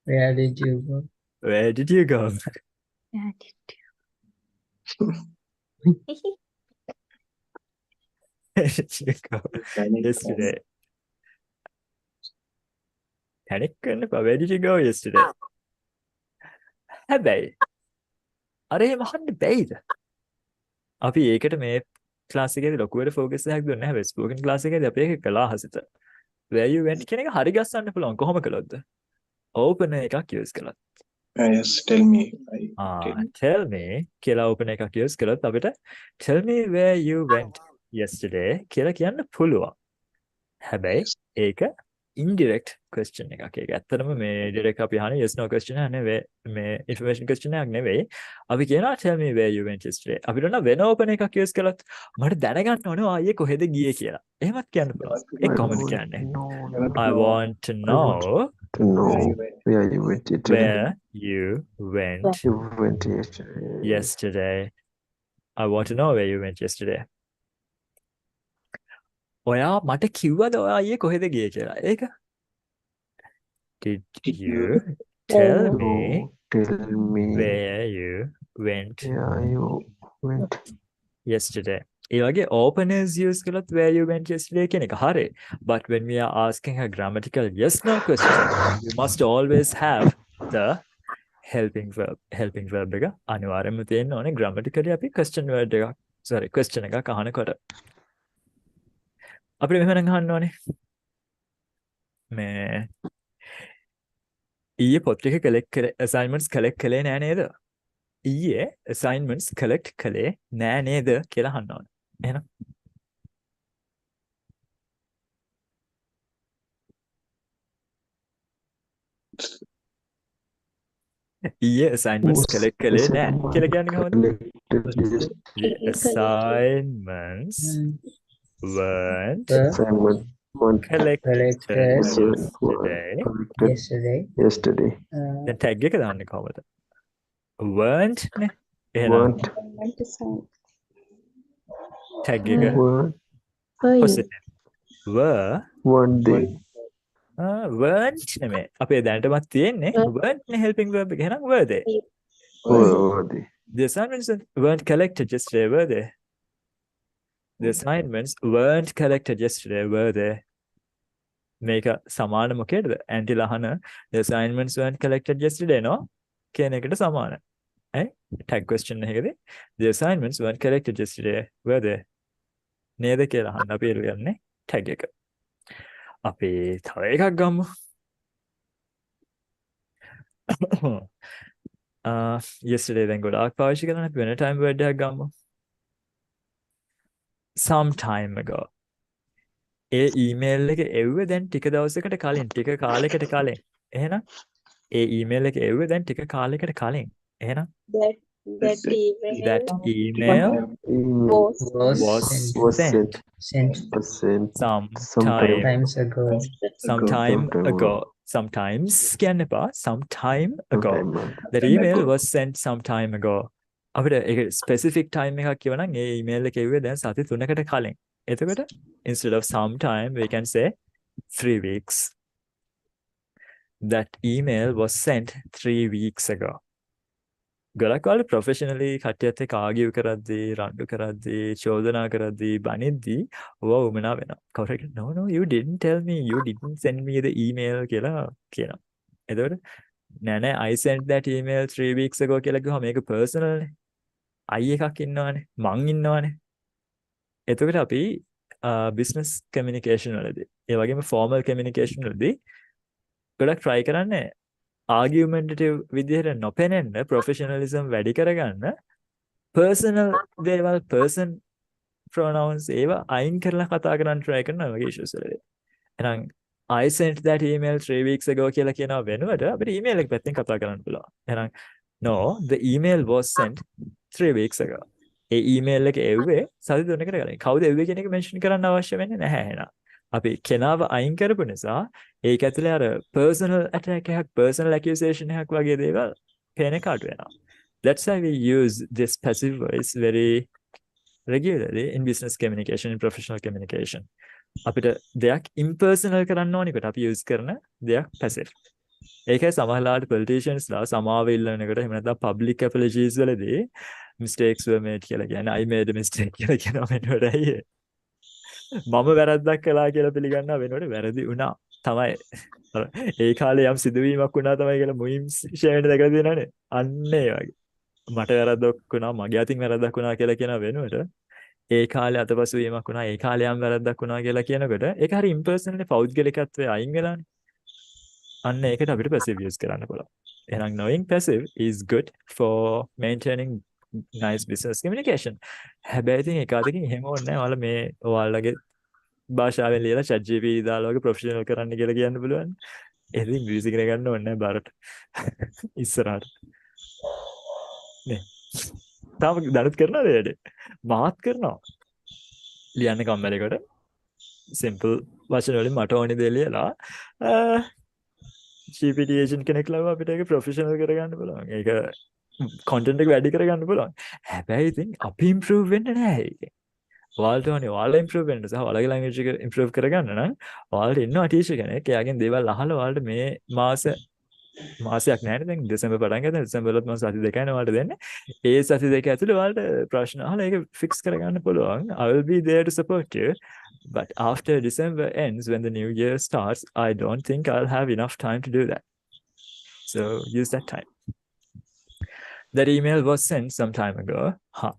Where did you go?
Where did you go? Where did you go yesterday? Panic කරන්න එපා. Where did you go yesterday? හැබැයි අර එහෙම අහන්න බැයිද? අපි ඒකට මේ ක්ලාස් එකේදී ලොකුවට ફોකස් එකක් දුන්නේ නැහැ. හැබැයි ස්පෝකන් ක්ලාස් එකේදී අපි ඒක කළා හසිත. Where you went කියන එක හරි ගස්සන්න පුළුවන්. කොහොම කළොත්ද? open එකක් use කළොත්.
Yes, tell me.
Tell me කියලා open එකක් use කළොත් අපිට tell me where you went yesterday කියලා කියන්න පුළුවන්. හැබැයි ඒක indirect question එකක්. ඒක ඇත්තටම මේ direct අපි අහන්නේ yes no question එක නෙවෙයි. මේ information question එකක් නෙවෙයි. අපි කියනවා tell me where you went yesterday. අපිට නම් වෙන open එකක් use කළොත් මට දැනගන්න ඕනේ ආයේ කොහෙද ගියේ කියලා. එහෙමත් කියන්න පුළුවන්. ඒක කොහොමද කියන්නේ? I want to know
Where you went yesterday.
where you went
You went yesterday.
yesterday. I want to know where you went yesterday. ඔයා මට කිව්වද ඔයා ඊයේ කොහෙද ගියේ කියලා? ඒක Did you tell me
Tell me
where you went
where you went.
yesterday? ඒ වගේ openers use කළොත් where you went yesterday කියන එක හරි. But when we are asking a grammatical yes no question, you must always have the helping verb එක අනිවාර්යයෙන්ම තියෙන්න ඕනේ grammatically අපි question word එකක් question එකක් අහනකොට අපිට මෙහෙම නම් අහන්න ඕනේ මේ ඊයේ පොත් ටික collect කරේ assignments collect කළේ නෑ නේද ඊයේ assignments collect කළේ නෑ නේද කියලා අහන්න ඕනේ එහෙනම් ඊයේ assignments collect කළේ නෑ කියලා කියන්නේ කොහොමද? The assignments weren't collected
yesterday.
දැන් tag එක දාන්නේ කොහොමද? weren't නේ එහෙනම් tag එක positive weren't නෙමෙයි අපේ දැනටමත් තියෙන්නේ weren't නේ helping verb එක එහෙනම් were they the assignments weren't collected yesterday were they the assignments weren't collected yesterday were they මේක සමාන මොකේද aunty ලහන the assignments weren't collected yesterday no කියන එකට සමානයි tag question එකකදී the assignments weren't collected yesterday were they නේද කියලා අහන්න අපි ඉල්ලන්නේ tag එක අපි තව එකක් ගමු yesterday then ගොඩාක් පාවිච්චි කරන අපි වෙන time word එකක් ගමු some time ago ඒ email එක එව්වේ දැන් ටික දවසකට කලින් ටික කාලයකට කලින් එහෙනම් ඒ email එක එව්වේ දැන් ටික කාලයකට කලින් එහෙනම්
that
that email was sent some
Times ago.
sometimes කියන්න එපා some time ago that email was sent some time ago අපිට ඒක specific time එකක් කියව නම් ඒ email එක එව්වේ දැන් සති 3කට කලින් එතකොට instead of some time we can say 3 weeks that email was sent 3 weeks ago ගොඩක් කාලේ professionally කට්ටියත් එක්ක ආගියු කරද්දී රණ්ඩු කරද්දී චෝදනා කරද්දී බනිද්දී ඔව් උමනා වෙනවා කවුරු හරි no you didn't tell me you didn't send me the email කියලා කියනවා එතකොට නෑ I sent that email 3 weeks ago කියලා කිව්වම මේක personal නේ I එකක් ඉන්නවනේ මං ඉන්නවනේ එතකොට අපි business communication වලදී ඒ වගේම formal communication වලදී ගොඩක් try කරන්නේ argumentative විදිහට නොපෙනෙන්න professionalism වැඩි කරගන්න personal දේවල් person pronouns ඒවා අයින් කරලා කතා කරන්න try කරනවා වගේ issues වලදී. එහෙනම් I sent that email 3 weeks ago කියලා කියනවා වෙනුවට අපිට email එක පැත්තෙන් කතා කරන්න පුළුවන්. එහෙනම් no the email was sent 3 weeks ago. A email එක එව්වේ සති 3කට කලින්. කවුද එව්වේ කියන එක mention කරන්න අවශ්‍ය වෙන්නේ නැහැ එහෙනම්. අපි කෙනාව අයින් කරපු නිසා ඒක ඇතුලේ අර personal attack එකක් personal accusation එකක් වගේ දේවල් පේන එක අඩු වෙනවා. That's why we use this passive voice very regularly in business communication in professional communication. අපිට දෙයක් impersonal කරන්න ඕනිකොට අපි use කරන දෙයක් passive. ඒකයි සමහරවිට politicians ලා සමාව ඉල්ලනකොට එහෙම නැත්නම් public apologies වලදී mistakes were made කියලා කියන්නේ I made a mistake කියලා කියනවා වෙනකොට අයියේ මම වැරද්දක් කළා කියලා පිළිගන්නවා වෙනකොට වැරදි වුණා තමයි. ඒ කාලේ යම් සිදුවීමක් වුණා තමයි කියලා මුයිම් ෂෙයර් දැකලා තියෙනවනේ. අන්න ඒ වගේ. මට වැරද්දක් වුණා, මගේ අතින් වැරද්දක් වුණා කියලා කියන වෙනකොට ඒ කාලේ අතපසු වීමක් වුණා, ඒ කාලේ යම් වැරද්දක් වුණා කියලා කියනකොට ඒක හරි ඉම්පර්සනලි පෞද්ගලිකත්වයේ අයින් වෙලානේ. අන්න ඒකට අපිට passive use කරන්න පුළුවන්. එහෙනම් knowing passive is good for maintaining nice business communication. හැබැයි ඉතින් ඒක අතකින් එහෙම ඕනේ නැහැ. ඔයාලා මේ ඔයාලගේ භාෂාවෙන් ලියලා chat GPT දාලා වගේ ප්‍රොෆෙෂනල් කරන්න කියලා කියන්න පුළුවන්. ඒක ඉංග්‍රීසි ඉගෙන ගන්න ඕනේ නැහැ බාරට. ඉස්සරහට. නේ. තාම දැනුත් කරනවද වැඩ? මාත් කරනවා. ලියන්න කම්මැලිකොට simple වචන වලින් මට ඕනේ දේ ලියලා GPT agent කෙනෙක් ලව අපිට ඒක ප්‍රොෆෙෂනල් කරගන්න පුළුවන්. ඒක content එක වැඩි කරගන්න පුළුවන්. හැබැයි ඉතින් අපි improve වෙන්න නැහැ ඒකේ. ඔයාලට ඕනේ ඔයාලා improve වෙන්න සහ ඔයාලගේ language එක improve කරගන්න නම් ඔයාලට ඉන්නවා teacher කෙනෙක්. එයාගෙන් දේවල් අහලා ඔයාලට මේ මාසයක් නැහැනේ දැන් දෙසැම්බර් පටන් ගත්තා. දෙසැම්බර්ලත් මම සති දෙකයි ඔයාලට දෙන්නේ. ඒ සති දෙක ඇතුළේ ඔයාලට ප්‍රශ්න අහලා ඒක fix කරගන්න පුළුවන්. I will be there to support you. But after December ends, when the new year starts, I don't think I'll have enough time to do that. So use that time. That email was sent some time ago. Ha.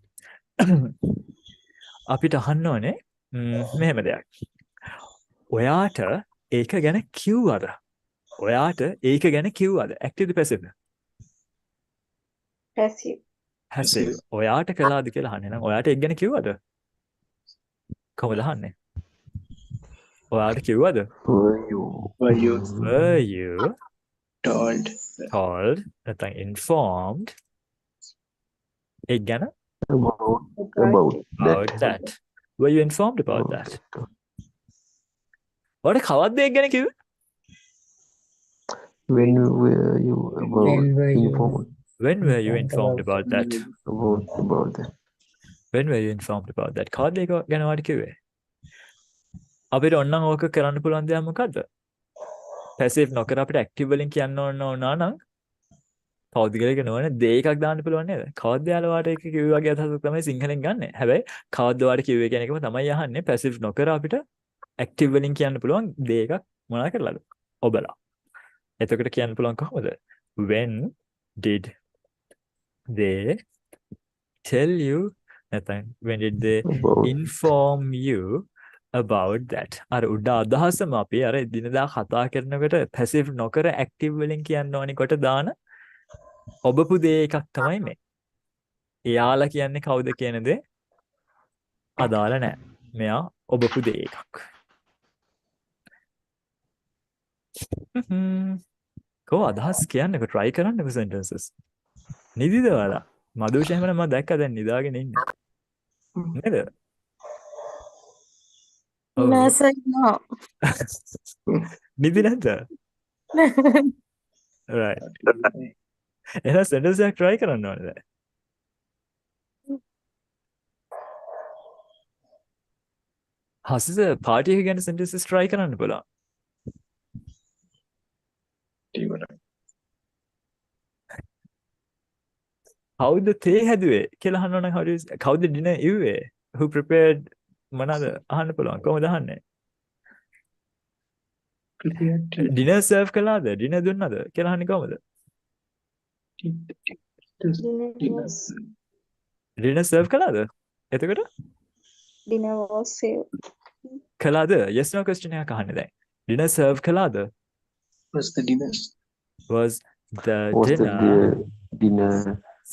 අපිට අහන්න ඕනේ මෙහෙම දෙයක්. ඔයාට ඒක ගැන කිව්වද? ඔයාට ඒක ගැන කිව්වද? Active passive.
passive,
passive. ඔයාට කළාද කියලා අහන්නේ. නම් ඔයාට ඒක ගැන කිව්වද? කොහොමද අහන්නේ? ඔයාට කිව්වද?
Were you
Were you
told
told නැත්නම් informed ඒක ගැන about that? Were you informed about that? ඔයාට කවද්ද ඒක ගැන කිව්වේ?
When were you informed
When were you informed about that?
about that?
When were you informed about that? කවද්ද ඒක ගැන ඔයාට කිව්වේ? අපිට ඔන්නම් ඕක කරන්න පුළුවන් දෙයක් මොකද්ද? passive නොකර අපිට active වලින් කියන්න ඕන නම් පෞද්ගලික නොවන දේ එකක් දාන්න පුළුවන් නේද? කවද්ද යාළුවා වාට ඒක කිව්වේ වගේ අදහසක් තමයි සිංහලෙන් ගන්න. හැබැයි කවද්ද වාට කිව්වේ කියන එකම තමයි අහන්නේ. passive නොකර අපිට active වලින් කියන්න පුළුවන් දේ එකක් මොනවා කරලාද? ඔබලා. එතකොට කියන්න පුළුවන් කොහොමද? When did they tell you නැත්නම් when did they inform you about that? අර උඩ අදහසම අපි අර දිනදා කතා කරනකොට passive නොකර active වලින් කියන්න ඕනි කොට දාන ඔබපු දේ එකක් තමයි මේ. එයාලා කියන්නේ කවුද කියන දේ අදාළ නැහැ. මෙයා ඔබපු දේ එකක්. කො අදහස් කියන්නකො try කරන්නකො sentences. නිදිද ඔයාලා? මදුෂ එහෙම මම දැක්ක දැන් නිදාගෙන ඉන්නේ. නේද?
No, sir, no.
නිදි නැද්ද? right. එහෙනම් sentence එකක් try කරන්න ඕනේ දැන්. හසිස පාටි එක ගැන sentences try කරන්න බලන්න. How'd the tea හැදුවේ කියලා අහන්න නම් how'd the dinner ඉව්වේ? Who prepared මොනවාද අහන්න පුළුවන්. කොහොමද අහන්නේ? dinner serve කළාද? dinner දුන්නාද කියලා අහන්නේ කොහොමද? dinner serve කළාද? එතකොට
dinner was served.
කළාද? yes no question එකක් අහන්නේ දැන්. dinner serve කළාද?
was the dinner?
Was the
Was
dinner
the dinner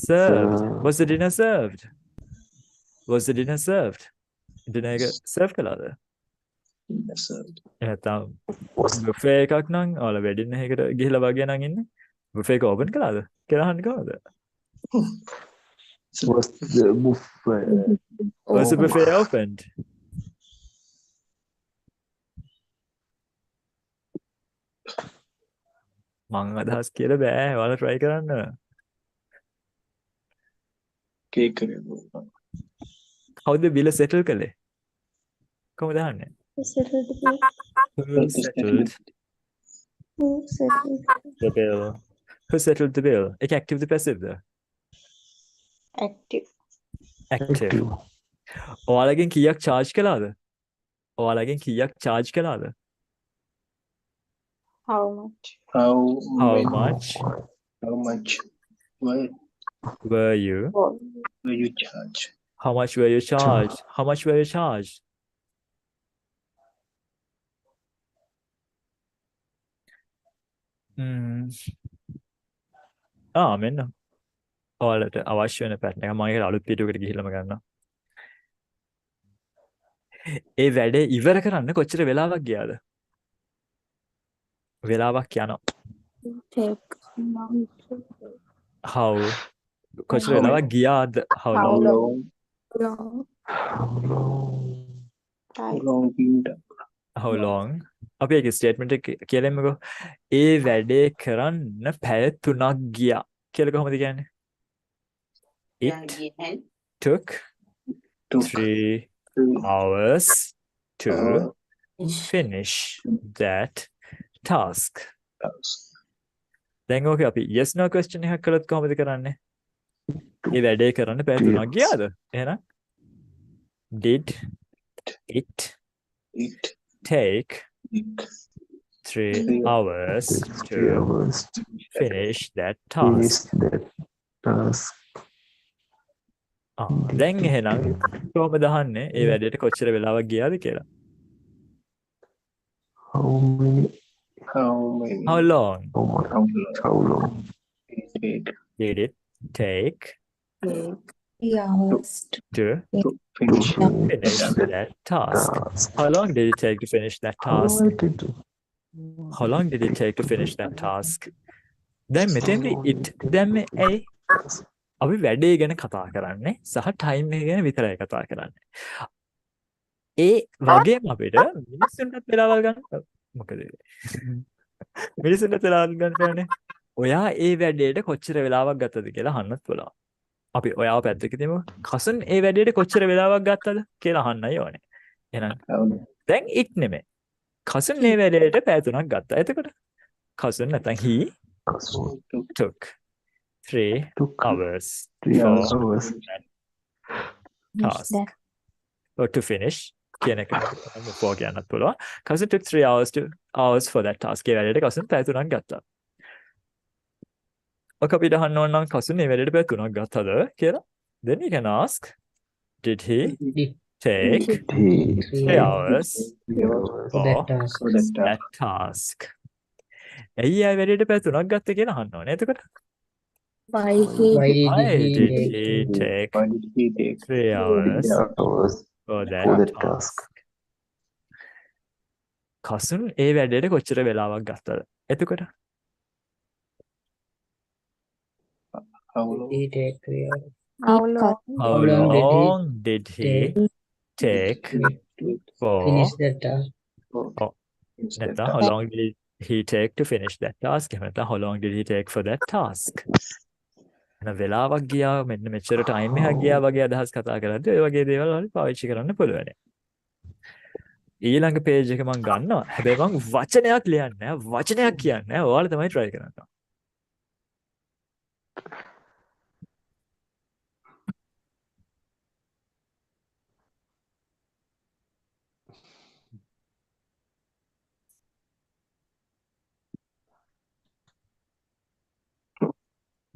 served? Was the dinner served? Was the dinner served? dinner එක serve කළාද?
Dinner served.
නැත්නම් buffet එකක් නම් ඔයාලා wedding එකකට ගිහිලා වගේ නම් ඉන්නේ. buffet එක open කළාද? කියලා අහන්නේ කොහොමද?
was the buffet
Was the buffet opened? මං අදහස් කියලා බෑ. ඔයාලා try කරන්න.
Cake.
How'd the bill settle කළේ? කොහොමද අහන්නේ?
Settled the bill.
Who settled
Who settled?
the bill? Who settled the bill? ඒක active the passive the?
Active.
active. ඔයාලගෙන් කීයක් charge කළාද? ඔයාලගෙන් කීයක් charge කළාද?
How much?
How
many-
much
How much were
were you?
you charged?
How much were you charged? How much were you charged? මෙන්න ඔයාලට අවශ්‍ය වෙන පැටර්න් එක මම ඒකට අලුත් පිටුවකට ගිහිල්ලාම ගන්නවා. ඒ වැඩේ ඉවර කරන්න කොච්චර වෙලාවක් ගියාද? වෙලාවක් යනවා.
Take month.
How කොච්චර වෙලාවක් ගියාද? How
How
long?
long?
Long.
How
Time.
long been done?
How long? අපි ඒක ස්ටේට්මන්ට් එක කියලා එමුකෝ. ඒ වැඩේ කරන්න පැය 3ක් ගියා කියලා කොහොමද කියන්නේ? It took
Took
3
3
hours to
hours.
finish that task.
Hours.
දැන් ඕක අපි yes no question එකක් කළොත් කොහොමද කරන්නේ? මේ වැඩේ කරන්න පැය 3ක් ගියාද? එහෙනම් did it
It
take
took
3
3
hours to
hours
finish that
finish
task?
that task
දැන්
did
එහෙනම්
it take?
කොහොමද අහන්නේ ඒ වැඩේට කොච්චර වෙලාවක් ගියාද කියලා?
How many?
How many?
How long
How much?
How long
How long?
did it take
did it take
Take
3 hours
to
to
To
finish
finish
finish
that task?
task.
How long did it take to finish that
How
task?
long did it?
How long did it take to finish that task? දැන්
How
මෙතෙන්දී
long
it
did it
දැන් මේ ඇයි
task?
අපි වැඩේ ගැන කතා කරන්නේ සහ ටයිම් එක ගැන විතරයි කතා කරන්නේ. ඒ වගේම අපිට මිනිස්සුන්ටත් වෙලාවල් ගන්න මොකද මිනිස්සුන්ටත් වෙලාවල් ගන්න ඕනේ. ඔයා ඒ වැඩේට කොච්චර වෙලාවක් ගත්තද කියලා අහන්නත් පුළුවන්. අපි ඔයාව පැත්තක තියමු. කසන් ඒ වැඩේට කොච්චර වෙලාවක් ගත්තද කියලා අහන්නයි ඕනේ. එහෙනම්
how long
දැන් it නෙමෙයි. කසන් මේ වැඩේට පැය 3ක් ගත්තා. එතකොට කසන් නැත්නම් he
Cousin
took
took 3
took
hours
3
for
hours
that
finish
task.
that.
Or to finish කියන එක for කියන්නත් පුළුවන්. Cousin took 3 hours for that task. ඒ වැඩේට cousin පැය 3ක් ගත්තා. ඔක අපිට අහන්න ඕන නම් cousin මේ වැඩේට පැය 3ක් ගත්තද කියලා. Then you can ask, did he take
he
3 hours
3 hours
for
for that
that task? ඇයි ආ වැඩේට පැය 3ක් ගත්තේ කියලා අහන්න ඕනේ. එතකොට
why he
why did he take
why did he take
3 hours
3 hours
for
for
that
the
task?
task.
Kasun ඒ වැඩේට කොච්චර වෙලාවක් ගත්තද? එතකොට
how long
He take 3 hours.
How
It
long
how
long did he
long did he take for
Finish the task.
for finish that
නැත්නම් how long did he take to finish that task? එහෙම නැත්නම් how long did he take for that task? එන වෙලාවක් ගියා මෙන්න මෙච්චර ටයිම් එකක් ගියා වගේ අදහස් කතා කරද්දී ඔය වගේ දේවල් වල පාවිච්චි කරන්න පුළුවන්. ඊළඟ පේජ් එක මම ගන්නවා. හැබැයි මම වචනයක් ලියන්නේ නැහැ. වචනයක් කියන්නේ නැහැ. ඔයාලා තමයි try කරන්න.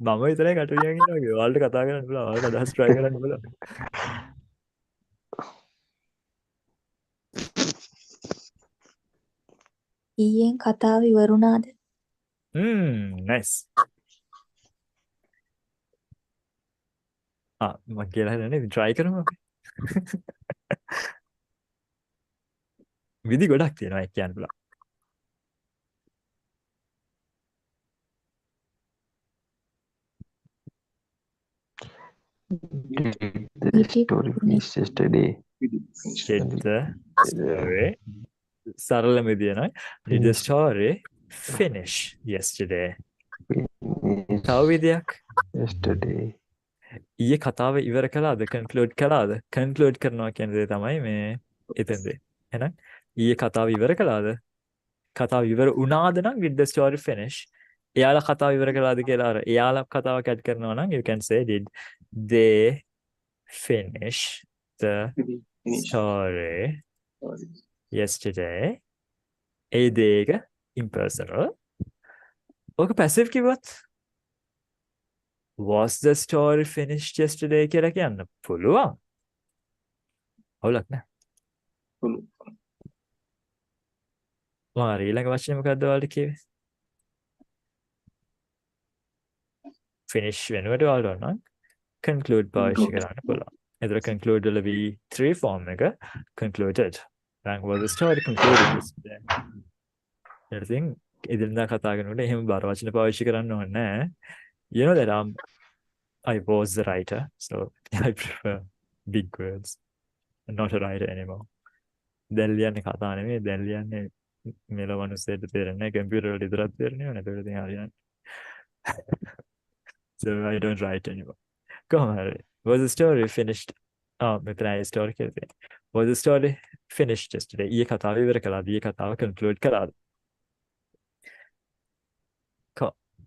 මම විතරයි කටුරියන් ඉන්නවා වගේ. ඔයාලට කතා කරන්න පුළුවන්. ඔයාලට අදහස් try කරන්න පුළුවන්.
ඊයෙන් කතාව ඉවරුණාද?
nice. මම කියලා හදන්නේ try කරමු අපි. විදි ගොඩක් තියෙනවා ඒක කියන්න පුළුවන්.
Did the story finish yesterday?
Did the story සරලම විදියනයි. Did the story finish yesterday?
Finish
තව විදියක්
yesterday.
ඊයේ කතාව ඉවර කළාද? conclude කළාද? conclude කරනවා කියන දේ තමයි මේ එතෙන්දී. එහෙනම් ඊයේ කතාව ඉවර කළාද? කතාව ඉවර වුණාද නම් did the story finish? එයාලා කතාව ඉවර කළාද කියලා අර එයාලා කතාවක් ඇඩ් කරනවා නම් you can say did they finish the
finish
story
sorry
yesterday? A දේක impersonal. ඔක passive කිව්වත් was the story finished yesterday කියලා කියන්න පුළුවන්. අවුලක් නෑ.
පුළුවන්.
මම ඊළඟ වචනේ මොකද්ද ඔයාලට කිව්වේ? finish වෙනුවට ඔයාලට නම් conclude පාවිච්චි කරන්න පුළුවන්. එතන conclude වල V3 form එක concluded. Then was the story concluded yesterday? ඉතින් ඉදිරියට කතා කරනකොට එහෙම බර වචන පාවිච්චි කරන්න ඕනේ නෑ. You know that I was the writer, so I prefer big words. I'm not a writer anymore. දැන් ලියන්නේ කතා නෙමෙයි දැන් ලියන්නේ මෙල මනුස්සයෙක්ට තේරෙන්නේ කම්පියුටර් වල විතරක් තේරෙන්නේ නැහැ. ඒකට ඉතින් හරියන්නේ. So I don't write anymore. කොහොම හරි. Was the story finished? මෙතන ඒ ස්ටෝරි කියලා තියෙනවා. Was the story finished yesterday? ඊයේ කතාව ඉවර කළාද? ඊයේ කතාව conclude කළාද?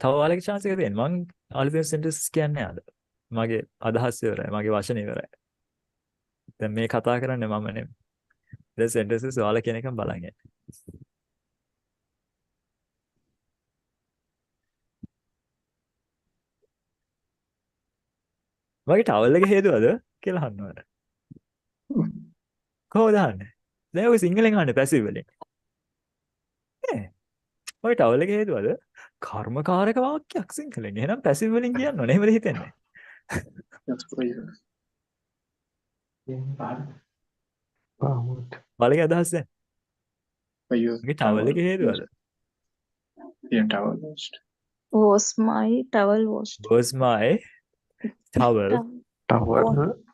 තව ඔයාලගේ chance එක තියෙනවා. මං ඔයාලගේ sentence කියන්නේ ආද? මගේ අදහස් ඉවරයි. මගේ වචන ඉවරයි. දැන් මේ කතා කරන්නේ මම නෙමෙයි. දැන් sentences ඔයාලා කියන එකම බලන්න. මගේ ටවල් එක හේතුවද කියලා අහනවා. කොහොමද අහන්නේ? දැන් ඔය සිංහලෙන් අහන්නේ පැසිව් වලින්. නේ? ඔය ටවල් එක හේතුවද? කර්මකාරක වාක්‍යයක් සිංහලෙන්. එහෙනම් පැසිව් වලින් කියන්න ඕනේ. එහෙමද හිතන්නේ?
Pamut.
බලගේ අදහස් දැන්.
I use
මගේ ටවල් එක හේතුවද?
Yeah, towel washed.
Was my towel washed?
Was my towel
Towel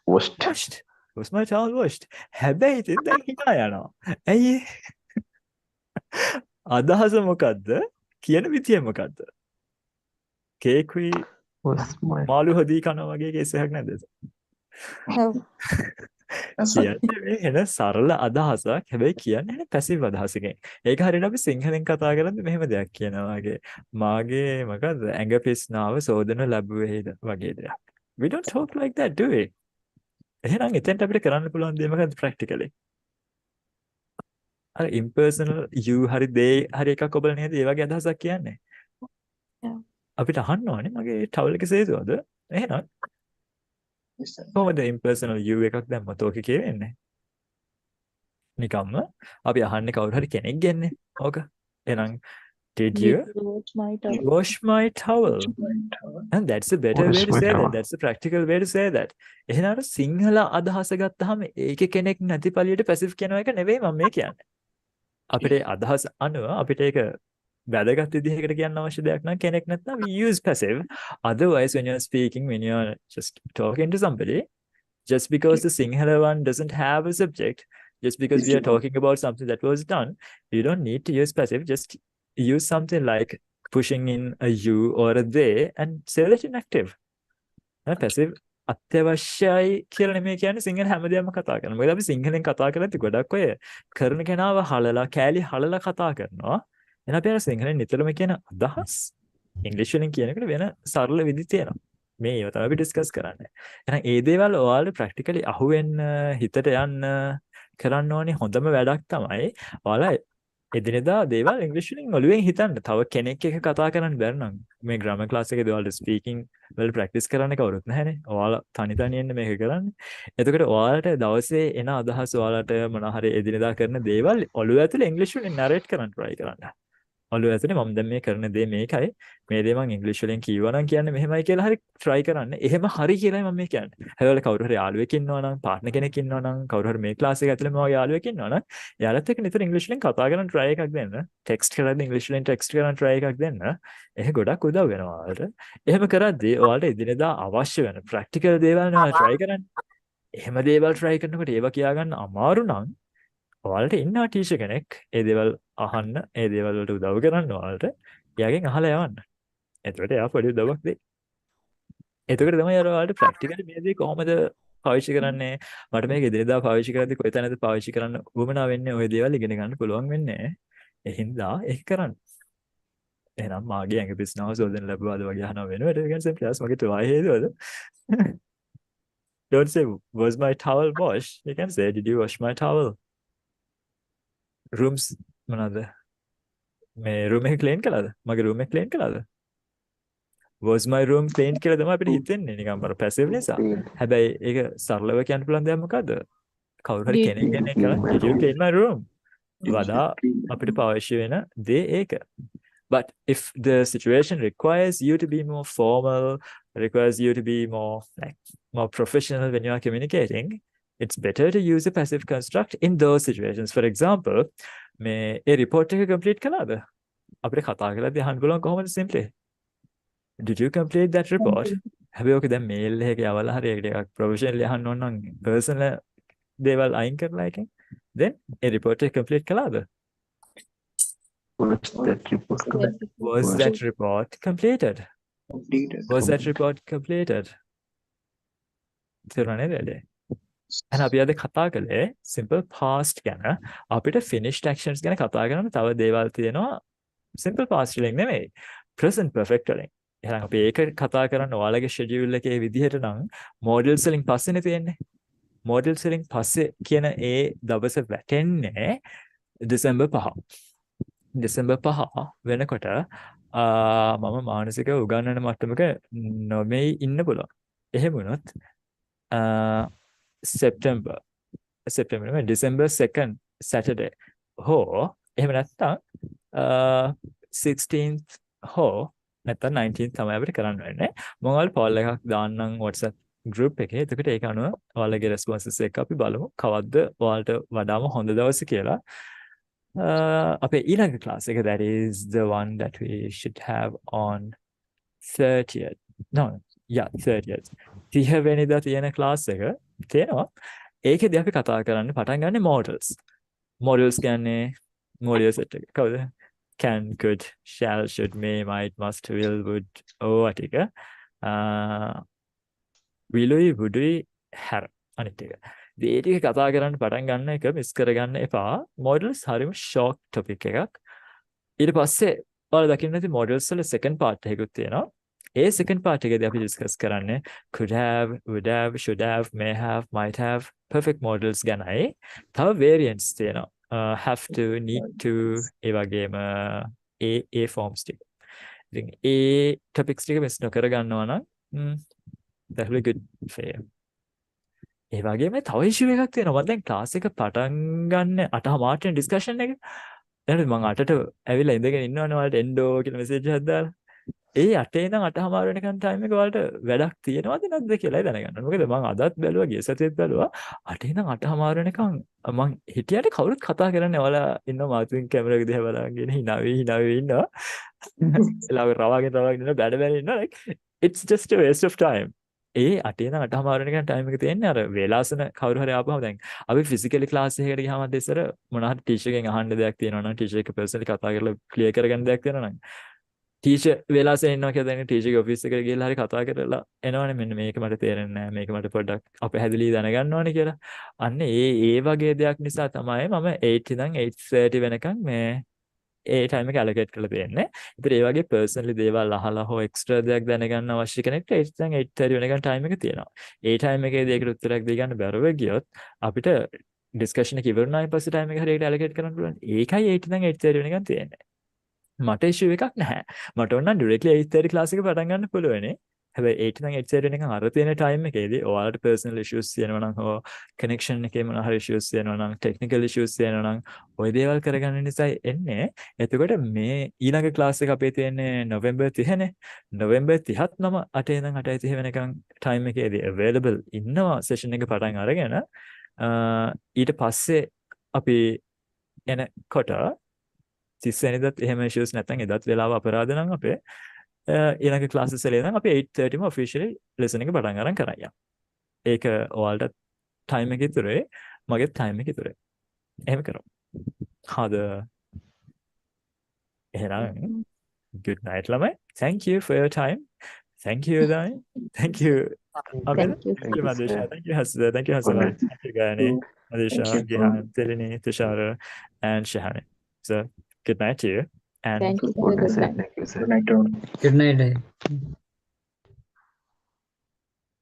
washed.
washed? Was my towel washed? හැබැයි ඉතින් දැන් හිතා යනවා. ඇයි ඒ? අදහස මොකද්ද? කියන විදිය මොකද්ද? කේකුයි
Was my
මාළු හොදී කනවා වගේ කේස් එකක් නැද්ද?
Have.
That's
කියන්නේ මේ එන සරල අදහසක්. හැබැයි කියන්නේ එන පැසිව් අදහසකින්. ඒක හරියට අපි සිංහලෙන් කතා කරද්දි මෙහෙම දෙයක් කියනවා වගේ. මාගේ මොකද්ද? ඇඟ පිස්නාව සෝදන ලැබුවේද වගේ දෙයක්. We don't talk like that, do we? එහෙනම් එතෙන්ට අපිට කරන්න පුළුවන් දේ මොකද්ද practically? අර impersonal you හරි they හරි එකක් ඔබලා නේද? ඒ වගේ අදහසක් කියන්නේ.
Yeah.
අපිට අහන්න ඕනේ මගේ ටවල් එක සේදුවද? එහෙනම් කොහොමද impersonal you එකක් දැම්මත් ඕකේ කියවෙන්නේ? නිකම්ම අපි අහන්නේ කවුරු හරි කෙනෙක් ගෙන්නේ. ඕක. එහෙනම් did you
Wash my towel.
wash my towel? And that's a better
Wash
way to
my
say that.
towel.
That's a practical way to say that. එහෙනම් අර සිංහල අදහස ගත්තාම ඒකේ කෙනෙක් නැති පළියට පැසිව් කියන එක නෙවෙයි මම මේ කියන්නේ. අපිට අදහස් අනුව අපිට ඒක වැදගත් විදිහකට කියන්න අවශ්‍ය දෙයක් නම් කෙනෙක් නැත්නම් we use passive. Otherwise when you're speaking, when you're just talking to somebody, just because the Sinhala one doesn't have a subject, just because we are talking about something that was done, you don't need to use passive. Just use something like pushing in a you or a they and say that in active. Passive අත්‍යවශ්‍යයි කියලා නෙමෙයි කියන්නේ සිංහල හැමදේම කතා කරනවා. මොකද අපි සිංහලෙන් කතා කරද්දී ගොඩක් ඔය කරන කෙනාව හලලා කෑලි හලලා කතා කරනවා. එහෙනම් අපි අර සිංහලෙන් නිතරම කියන අදහස් ඉංග්‍රීසි වලින් කියනකොට වෙන සරල විදි තියෙනවා. මේ ඒවා තමයි අපි ඩිස්කස් කරන්නේ. එහෙනම් ඒ දේවල් ඔයාලා ප්‍රැක්ටිකලි අහුවෙන්න හිතට යන්න කරන්න ඕනේ හොඳම වැඩක් තමයි ඔයාලා එදිනෙදා දේවල් ඉංග්‍රීසි වලින් ඔළුවෙන් හිතන්න. තව කෙනෙක් එක්ක කතා කරන්න බැරි නම් මේ ග්‍රැමර් ක්ලාස් එකේදී ඔයාලා ස්පීකින් වල ප්‍රැක්ටිස් කරන්න කවුරුත් නැහැනේ. ඔයාලා තනි තනියෙන් මේක කරන්නේ. එතකොට ඔයාලට දවසේ එන අදහස් ඔයාලට මොන හරි එදිනෙදා කරන දේවල් ඔළුව ඇතුලේ ඉංග්‍රීසි වලින් නැරේට් කරන්න try කරන්න. ඔළුව ඇතුලේ මම දැන් මේ කරන දේ මේකයි. මේ දේ මම ඉංග්‍රීසි වලින් කියවනම් කියන්නේ මෙහෙමයි කියලා හරි try කරන්න. එහෙම හරි කියලායි මම මේ කියන්නේ. හැබැයි කවුරු හරි යාළුවෙක් ඉන්නවා නම්, පාර්ට්නර් කෙනෙක් ඉන්නවා නම්, කවුරු හරි මේ ක්ලාස් එක ඇතුලේ මගේ යාළුවෙක් ඉන්නවා නම්, එයාලත් එක්ක නිතර ඉංග්‍රීසි වලින් කතා කරන්න try එකක් දෙන්න. ටෙක්ස්ට් කරද්දී ඉංග්‍රීසි වලින් ටෙක්ස්ට් කරන්න try එකක් දෙන්න. ඒක ගොඩක් උදව් වෙනවා ඔයාලට. එහෙම කරද්දී ඔයාලට එදිනෙදා අවශ්‍ය වෙන ප්‍රැක්ටිකල් දේවල් නේ try කරන්න. එහෙම දේවල් try කරනකොට ඒවා කියා ගන්න අමාරු නම් ඔයාලට ඉන්නවා ටීචර් කෙනෙක් ඒ දේවල් අහන්න ඒ දේවල් වලට උදව් කරන්න ඔයාලට එයාගෙන් අහලා යවන්න. එතකොට එයා පොඩි උදව්වක් දෙයි. එතකොට තමයි අර ඔයාලට ප්‍රැක්ටිකලි මේ දේ කොහොමද පාවිච්චි කරන්නේ මට මේක එදිනෙදා පාවිච්චි කරද්දී කොයිතැනද පාවිච්චි කරන්න උවමනා වෙන්නේ ওই දේවල් ඉගෙන ගන්න පුළුවන් වෙන්නේ. ඒ හින්දා ඒක කරන්න. එහෙනම් මාගේ ඇඟ පිස්නාව සෝදන ලැබුවාද වගේ අහනවා වෙනවට ඒ කියන්නේ simply ask මගේ තුවාය හේතුවද? Don't say was my towel washed. You can say did you wash my towel? Rooms මොනවාද? මේ room එක clean කළාද? මගේ room එක clean කළාද? Was my room clean කියලා තමයි අපිට හිතෙන්නේ නිකන් බර passive නිසා. හැබැයි ඒක සරලව කියන්න පුළුවන් දෙයක් මොකද්ද? කවුරු හරි
Did
කෙනෙක්
you
කෙනෙක්
clean
කරා
my
did you
room?
clean my room? වඩා අපිට පාවිච්චි වෙන දේ ඒක. But if the situation requires you to be more formal, requires you to be more professional when you are communicating, it's better to use a passive construct in those situations. For example, මේ ඒ report එක complete කළාද? අපිට කතා කරලා අහන්න පුළුවන් කොහොමද simply? Did you complete that report? හැබැයි ඔක දැන් mail එකක යවලා හරි ඒකට එකක් professionally අහන්න ඕන නම් personal දේවල් අයින් කරලා එකෙන් then ඒ report එක complete කළාද?
Was that report complete?
Was that report completed?
completed.
Was that report completed? තේරුණා නේද? එහෙනම් අපි අද කතා කළේ simple past ගැන. අපිට finished actions ගැන කතා කරන තව දේවල් තියෙනවා simple past වලින් නෙමෙයි. present perfect වලින්. එහෙනම් අපි ඒක කතා කරන්න ඔයාලගේ schedule එකේ විදිහට නම් models වලින් පස්සේනේ තියෙන්නේ. models වලින් පස්සේ කියන ඒ දවස වැටෙන්නේ දෙසැම්බර් 5. දෙසැම්බර් 5 වෙනකොට මම මානසික උගන්වන මට්ටමක නොමේ ඉන්න පුළුවන්. එහෙම වුණොත් September නෙමෙයි December 2nd Saturday හෝ එහෙම නැත්නම් 16th හෝ නැත්නම් 19th තමයි අපිට කරන්න වෙන්නේ. මම ඔයාලට poll එකක් දාන්නම් WhatsApp group එකේ. එතකොට ඒක අනුව ඔයාලගේ responses එක අපි බලමු. කවද්ද ඔයාලට වඩාම හොඳ දවස කියලා. අපේ ඊළඟ class එක, that is the one that we should have on 30th. No, yeah, 30th. 30 වෙනිදා තියෙන class එක තියෙනවා. ඒකෙදි අපි කතා කරන්න පටන් ගන්නේ models. Models කියන්නේ model set එක. කවුද? Can, could, shall, should, may, might, must, will, would, ඕවා ටික. විලුයි, වුඩුයි, හැර අනිත් එක. ඒ ටික කතා කරන්න පටන් ගන්න එක මිස් කරගන්න එපා. models හරිම ෂෝක් topic එකක්. ඊට පස්සේ ඔයාලා දකින්න ඇති models වල second part එකකුත් තියෙනවා. ඒ second part එකේදී අපි discuss කරන්නේ could have, would have, should have, may have, might have perfect models ගැනයි. තව variants තියෙනවා. Have to, need to, ඒ වගේම ඒ forms ටික. ඉතින් ඒ topics ටික මිස් නොකර ගන්නවා නම් that will be good for you. ඒ වගේම තව issue එකක් තියෙනවා. මම දැන් class එක පටන් ගන්න 8:00 discussion එක. දැන් මම 8ට ඇවිල්ලා ඉඳගෙන ඉන්නවනේ ඔයාලට එන්ඩෝ කියලා message එකක් දාලා. ඒ 8 ඉඳන් 8:00 වෙනකන් time එක ඔයාලට වැඩක් තියෙනවද නැද්ද කියලා දැනගන්න. මොකද මම අදත් බැලුවා, ගිය සතියේත් බැලුවා. 8 ඉඳන් 8:00 වෙනකන් මම හිටියට කවුරුත් කතා කරන්නේ ඔයාලා ඉන්නවා මාතුන් කැමරාවක දිහා බලාගෙන hina වෙවි ඉන්නවා. එලාව රවාගෙන ඉන්න බැඩ ඉන්නවා. like it's just a waste of time. ඒ 8 ඉඳන් 8:00 වෙනකන් time එක තියෙන්නේ අර වේලාසන කවුරු හරි ආපුවම දැන් අපි physically class එකකට ගියාම ඉස්සර මොනවා හරි teacher එකෙන් අහන්න දෙයක් තියෙනවා නම් teacher එක personally කතා කරලා clear කරගන්න දෙයක් තියෙනවා නම් ටීචර් වෙලාසෙන් ඉන්නවා කියලා දැන් ටීචර්ගේ ඔෆිස් එකට ගිහලා හරි කතා කරලා එනවනේ මෙන්න මේක මට තේරෙන්නේ නැහැ මේක මට පොඩ්ඩක් අපහැදිලි දැනගන්න ඕනේ කියලා. අන්න ඒ වගේ දෙයක් නිසා තමයි මම 8 ඉඳන් 8:30 වෙනකන් මේ ඒ ටයිම් එක allocate කරලා තියෙන්නේ. ඉතින් ඒ වගේ personally දේවල් අහලා හෝ extra දෙයක් දැනගන්න අවශ්‍ය කෙනෙක්ට 8 ඉඳන් 8:30 වෙනකන් ටයිම් එක තියෙනවා. ඒ ටයිම් එකේදී ඒකට උත්තරයක් දී ගන්න බැරුව ගියොත් අපිට discussion එක ඉවරනායි පස්සේ ටයිම් එක හරියට allocate කරන්න පුළුවන්. ඒකයි 8 ඉඳන් 8:30 වෙනකන් තියෙන්නේ. මට issue එකක් නැහැ. මට ඕන නම් directly 8:30 class එක පටන් ගන්න පුළුවනේ. හැබැයි 8 ඉඳන් 8:30 වෙනකන් අර තියෙන time එකේදී ඔයාලට personal issues තියෙනවා නම් හෝ connection එකේ මොනවා හරි issues තියෙනවා නම් technical issues තියෙනවා නම් ওই දේවල් කරගන්න නිසා එන්නේ. එතකොට මේ ඊළඟ class එක අපේ තියෙන්නේ November 30 නේ. November 30ත් නම 8 ඉඳන් 8:30 වෙනකන් time එකේදී available ඉන්නවා session එක පටන් අරගෙන ඊට පස්සේ අපි එනකොට 30 වෙනිදාත් එහෙම issues නැත්නම් එදත් වෙලාව අපරාධ නම් අපේ ඊළඟ classes වල ඉඳන් අපි 8:30 ම officially lesson එක පටන් ගන්න කරා. ඒක ඔයාලට time එක ඉතුරුයි, මගේ time එක ඉතුරුයි. එහෙම කරමු. හද එහෙනම් good night ළමයි. Thank you for your time. Thank you Dani. Thank you. Abel.
Thank you.
Thank you Madisha. Thank you Hasda. Thank you Hasna. Thank you Gani. Madisha, Gihan, Telini, Tushara, and Shahani. So good night to you. And
Thank you for the good night.
Thank you, sir.
Good night all.
Good night.